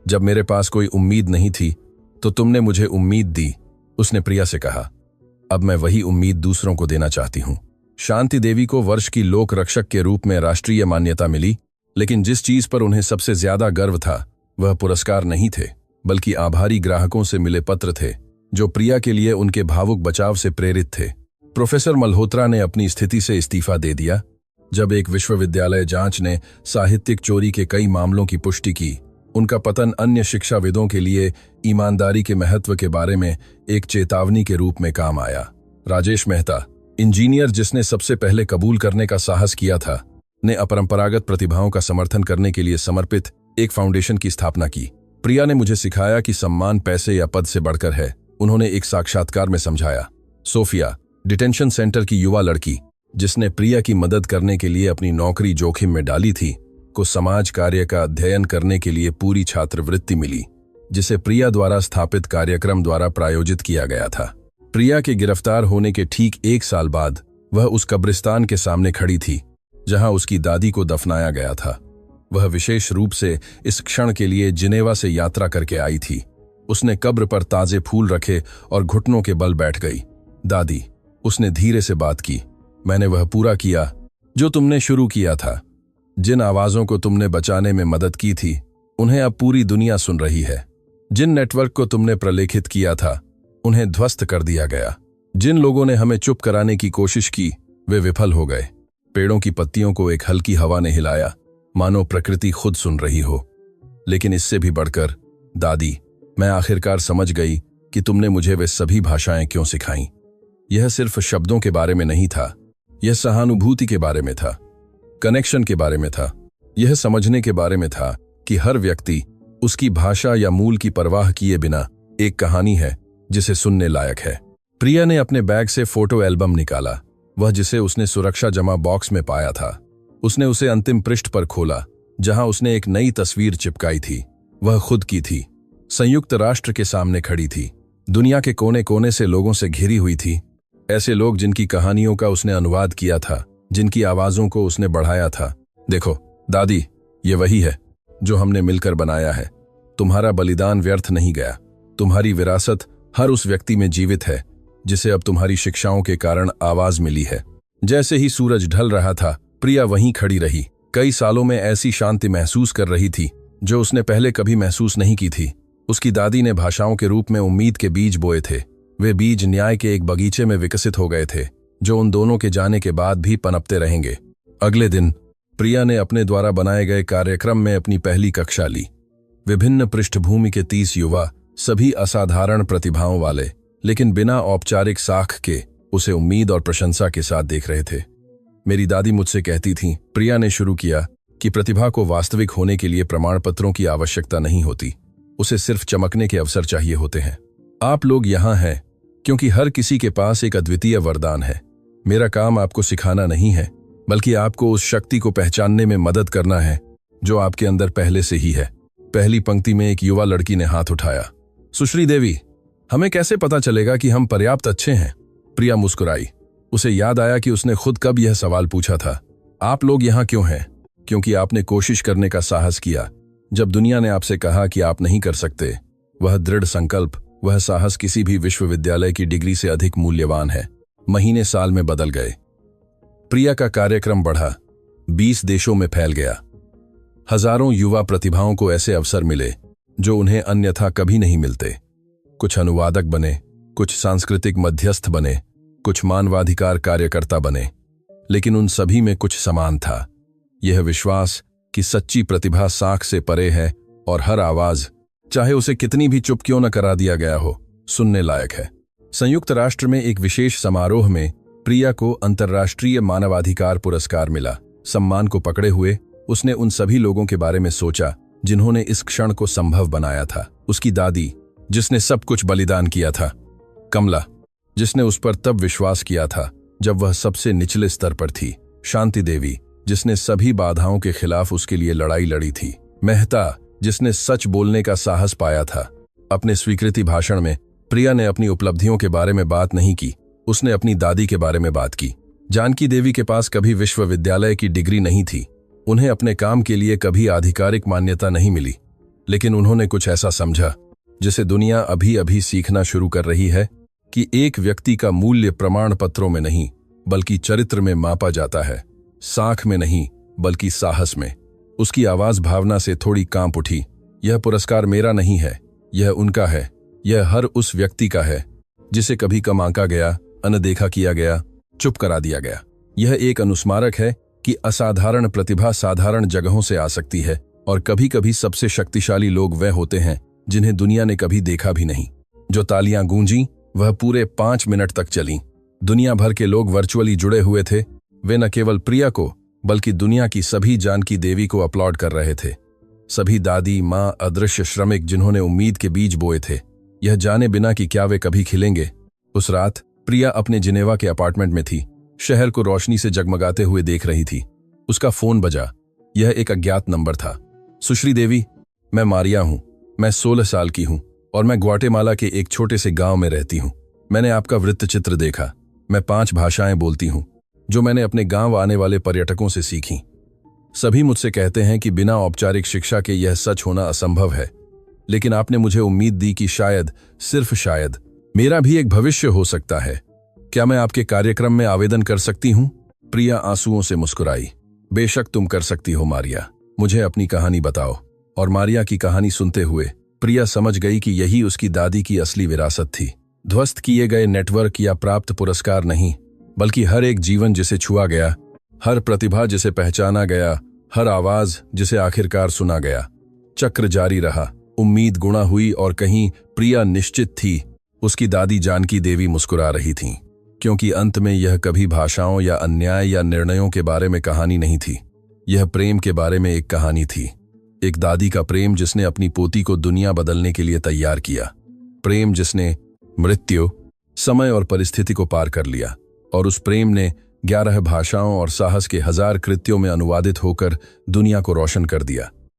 जब मेरे पास कोई उम्मीद नहीं थी तो तुमने मुझे उम्मीद दी, उसने प्रिया से कहा। अब मैं वही उम्मीद दूसरों को देना चाहती हूं। शांति देवी को वर्ष की लोक रक्षक के रूप में राष्ट्रीय मान्यता मिली, लेकिन जिस चीज पर उन्हें सबसे ज्यादा गर्व था वह पुरस्कार नहीं थे, बल्कि आभारी ग्राहकों से मिले पत्र थे जो प्रिया के लिए उनके भावुक बचाव से प्रेरित थे। प्रोफेसर मल्होत्रा ने अपनी स्थिति से इस्तीफा दे दिया। जब एक विश्वविद्यालय जांच ने साहित्यिक चोरी के कई मामलों की पुष्टि की, उनका पतन अन्य शिक्षाविदों के लिए ईमानदारी के महत्व के बारे में एक चेतावनी के रूप में काम आया। राजेश मेहता, इंजीनियर जिसने सबसे पहले कबूल करने का साहस किया था, ने अपरंपरागत प्रतिभाओं का समर्थन करने के लिए समर्पित एक फाउंडेशन की स्थापना की। प्रिया ने मुझे सिखाया कि सम्मान पैसे या पद से बढ़कर है, उन्होंने एक साक्षात्कार में समझाया। सोफिया, डिटेंशन सेंटर की युवा लड़की जिसने प्रिया की मदद करने के लिए अपनी नौकरी जोखिम में डाली थी, को समाज कार्य का अध्ययन करने के लिए पूरी छात्रवृत्ति मिली, जिसे प्रिया द्वारा स्थापित कार्यक्रम द्वारा प्रायोजित किया गया था। प्रिया के गिरफ्तार होने के ठीक 1 साल बाद वह उस कब्रिस्तान के सामने खड़ी थी जहां उसकी दादी को दफनाया गया था। वह विशेष रूप से इस क्षण के लिए जिनेवा से यात्रा करके आई थी। उसने कब्र पर ताजे फूल रखे और घुटनों के बल बैठ गई। दादी, उसने धीरे से बात की, मैंने वह पूरा किया जो तुमने शुरू किया था। जिन आवाजों को तुमने बचाने में मदद की थी, उन्हें अब पूरी दुनिया सुन रही है। जिन नेटवर्क को तुमने प्रलेखित किया था, उन्हें ध्वस्त कर दिया गया। जिन लोगों ने हमें चुप कराने की कोशिश की, वे विफल हो गए। पेड़ों की पत्तियों को एक हल्की हवा ने हिलाया, मानो प्रकृति खुद सुन रही हो। लेकिन इससे भी बढ़कर, दादी, मैं आखिरकार समझ गई कि तुमने मुझे वे सभी भाषाएं क्यों सिखाईं। यह सिर्फ शब्दों के बारे में नहीं था, यह सहानुभूति के बारे में था, कनेक्शन के बारे में था। यह समझने के बारे में था कि हर व्यक्ति उसकी भाषा या मूल की परवाह किए बिना एक कहानी है जिसे सुनने लायक है। प्रिया ने अपने बैग से फोटो एल्बम निकाला, वह जिसे उसने सुरक्षा जमा बॉक्स में पाया था। उसने उसे अंतिम पृष्ठ पर खोला जहां उसने एक नई तस्वीर चिपकाई थी। वह खुद की थी, संयुक्त राष्ट्र के सामने खड़ी थी, दुनिया के कोने कोने से लोगों से घिरी हुई थी। ऐसे लोग जिनकी कहानियों का उसने अनुवाद किया था, जिनकी आवाजों को उसने बढ़ाया था। देखो दादी, ये वही है जो हमने मिलकर बनाया है। तुम्हारा बलिदान व्यर्थ नहीं गया। तुम्हारी विरासत हर उस व्यक्ति में जीवित है जिसे अब तुम्हारी शिक्षाओं के कारण आवाज मिली है। जैसे ही सूरज ढल रहा था, प्रिया वहीं खड़ी रही। कई सालों में ऐसी शांति महसूस कर रही थी जो उसने पहले कभी महसूस नहीं की थी। उसकी दादी ने भाषाओं के रूप में उम्मीद के बीज बोए थे। वे बीज न्याय के एक बगीचे में विकसित हो गए थे जो उन दोनों के जाने के बाद भी पनपते रहेंगे। अगले दिन प्रिया ने अपने द्वारा बनाए गए कार्यक्रम में अपनी पहली कक्षा ली। विभिन्न पृष्ठभूमि के 30 युवा, सभी असाधारण प्रतिभाओं वाले, लेकिन बिना औपचारिक साख के उसे उम्मीद और प्रशंसा के साथ देख रहे थे। मेरी दादी मुझसे कहती थीं, प्रिया ने शुरू किया, कि प्रतिभा को वास्तविक होने के लिए प्रमाण पत्रों की आवश्यकता नहीं होती, उसे सिर्फ चमकने के अवसर चाहिए होते हैं। आप लोग यहाँ हैं क्योंकि हर किसी के पास एक अद्वितीय वरदान है। मेरा काम आपको सिखाना नहीं है, बल्कि आपको उस शक्ति को पहचानने में मदद करना है जो आपके अंदर पहले से ही है। पहली पंक्ति में एक युवा लड़की ने हाथ उठाया। सुश्री देवी, हमें कैसे पता चलेगा कि हम पर्याप्त अच्छे हैं? प्रिया मुस्कुराई। उसे याद आया कि उसने खुद कब यह सवाल पूछा था। आप लोग यहाँ क्यों हैं? क्योंकि आपने कोशिश करने का साहस किया जब दुनिया ने आपसे कहा कि आप नहीं कर सकते। वह दृढ़ संकल्प, वह साहस किसी भी विश्वविद्यालय की डिग्री से अधिक मूल्यवान है। महीने साल में बदल गए। प्रिया का कार्यक्रम बढ़ा, 20 देशों में फैल गया। हजारों युवा प्रतिभाओं को ऐसे अवसर मिले जो उन्हें अन्यथा कभी नहीं मिलते। कुछ अनुवादक बने, कुछ सांस्कृतिक मध्यस्थ बने, कुछ मानवाधिकार कार्यकर्ता बने, लेकिन उन सभी में कुछ समान था, यह विश्वास कि सच्ची प्रतिभा साख से परे है और हर आवाज, चाहे उसे कितनी भी चुप क्यों न करा दिया गया हो, सुनने लायक है। संयुक्त राष्ट्र में एक विशेष समारोह में प्रिया को अंतर्राष्ट्रीय मानवाधिकार पुरस्कार मिला। सम्मान को पकड़े हुए उसने उन सभी लोगों के बारे में सोचा जिन्होंने इस क्षण को संभव बनाया था। उसकी दादी, जिसने सब कुछ बलिदान किया था, कमला, जिसने उस पर तब विश्वास किया था जब वह सबसे निचले स्तर पर थी, शांति देवी, जिसने सभी बाधाओं के खिलाफ उसके लिए लड़ाई लड़ी थी, मेहता, जिसने सच बोलने का साहस पाया था। अपने स्वीकृति भाषण में प्रिया ने अपनी उपलब्धियों के बारे में बात नहीं की, उसने अपनी दादी के बारे में बात की। जानकी देवी के पास कभी विश्वविद्यालय की डिग्री नहीं थी, उन्हें अपने काम के लिए कभी आधिकारिक मान्यता नहीं मिली, लेकिन उन्होंने कुछ ऐसा समझा जिसे दुनिया अभी अभी सीखना शुरू कर रही है कि एक व्यक्ति का मूल्य प्रमाण पत्रों में नहीं बल्कि चरित्र में मापा जाता है, साख में नहीं बल्कि साहस में। उसकी आवाज भावना से थोड़ी कांप उठी। यह पुरस्कार मेरा नहीं है, यह उनका है, यह हर उस व्यक्ति का है जिसे कभी कम आंका गया, अनदेखा किया गया, चुप करा दिया गया। यह एक अनुस्मारक है कि असाधारण प्रतिभा साधारण जगहों से आ सकती है और कभी कभी सबसे शक्तिशाली लोग वह होते हैं जिन्हें दुनिया ने कभी देखा भी नहीं। जो तालियां गूंजी वह पूरे 5 मिनट तक चलीं। दुनिया भर के लोग वर्चुअली जुड़े हुए थे। वे न केवल प्रिया को बल्कि दुनिया की सभी जानकी देवी को अपलॉड कर रहे थे। सभी दादी, माँ, अदृश्य श्रमिक जिन्होंने उम्मीद के बीज बोए थे, यह जाने बिना कि क्या वे कभी खिलेंगे। उस रात प्रिया अपने जिनेवा के अपार्टमेंट में थी, शहर को रोशनी से जगमगाते हुए देख रही थी। उसका फोन बजा। यह एक अज्ञात नंबर था। सुश्री देवी, मैं मारिया हूं, मैं 16 साल की हूं और मैं ग्वाटेमाला के एक छोटे से गांव में रहती हूं। मैंने आपका वृत्तचित्र देखा। मैं 5 भाषाएं बोलती हूं जो मैंने अपने गांव आने वाले पर्यटकों से सीखी। सभी मुझसे कहते हैं कि बिना औपचारिक शिक्षा के यह सच होना असंभव है, लेकिन आपने मुझे उम्मीद दी कि शायद, सिर्फ शायद, मेरा भी एक भविष्य हो सकता है। क्या मैं आपके कार्यक्रम में आवेदन कर सकती हूं? प्रिया आंसुओं से मुस्कुराई। बेशक तुम कर सकती हो मारिया, मुझे अपनी कहानी बताओ। और मारिया की कहानी सुनते हुए प्रिया समझ गई कि यही उसकी दादी की असली विरासत थी। ध्वस्त किए गए नेटवर्क या प्राप्त पुरस्कार नहीं, बल्कि हर एक जीवन जिसे छुआ गया, हर प्रतिभा जिसे पहचाना गया, हर आवाज जिसे आखिरकार सुना गया। चक्र जारी रहा, उम्मीद गुणा हुई और कहीं प्रिया निश्चित थी उसकी दादी जानकी देवी मुस्कुरा रही थीं, क्योंकि अंत में यह कभी भाषाओं या अन्याय या निर्णयों के बारे में कहानी नहीं थी। यह प्रेम के बारे में एक कहानी थी। एक दादी का प्रेम जिसने अपनी पोती को दुनिया बदलने के लिए तैयार किया। प्रेम जिसने मृत्यु, समय और परिस्थिति को पार कर लिया, और उस प्रेम ने 11 भाषाओं और साहस के 1000 कृत्यों में अनुवादित होकर दुनिया को रोशन कर दिया।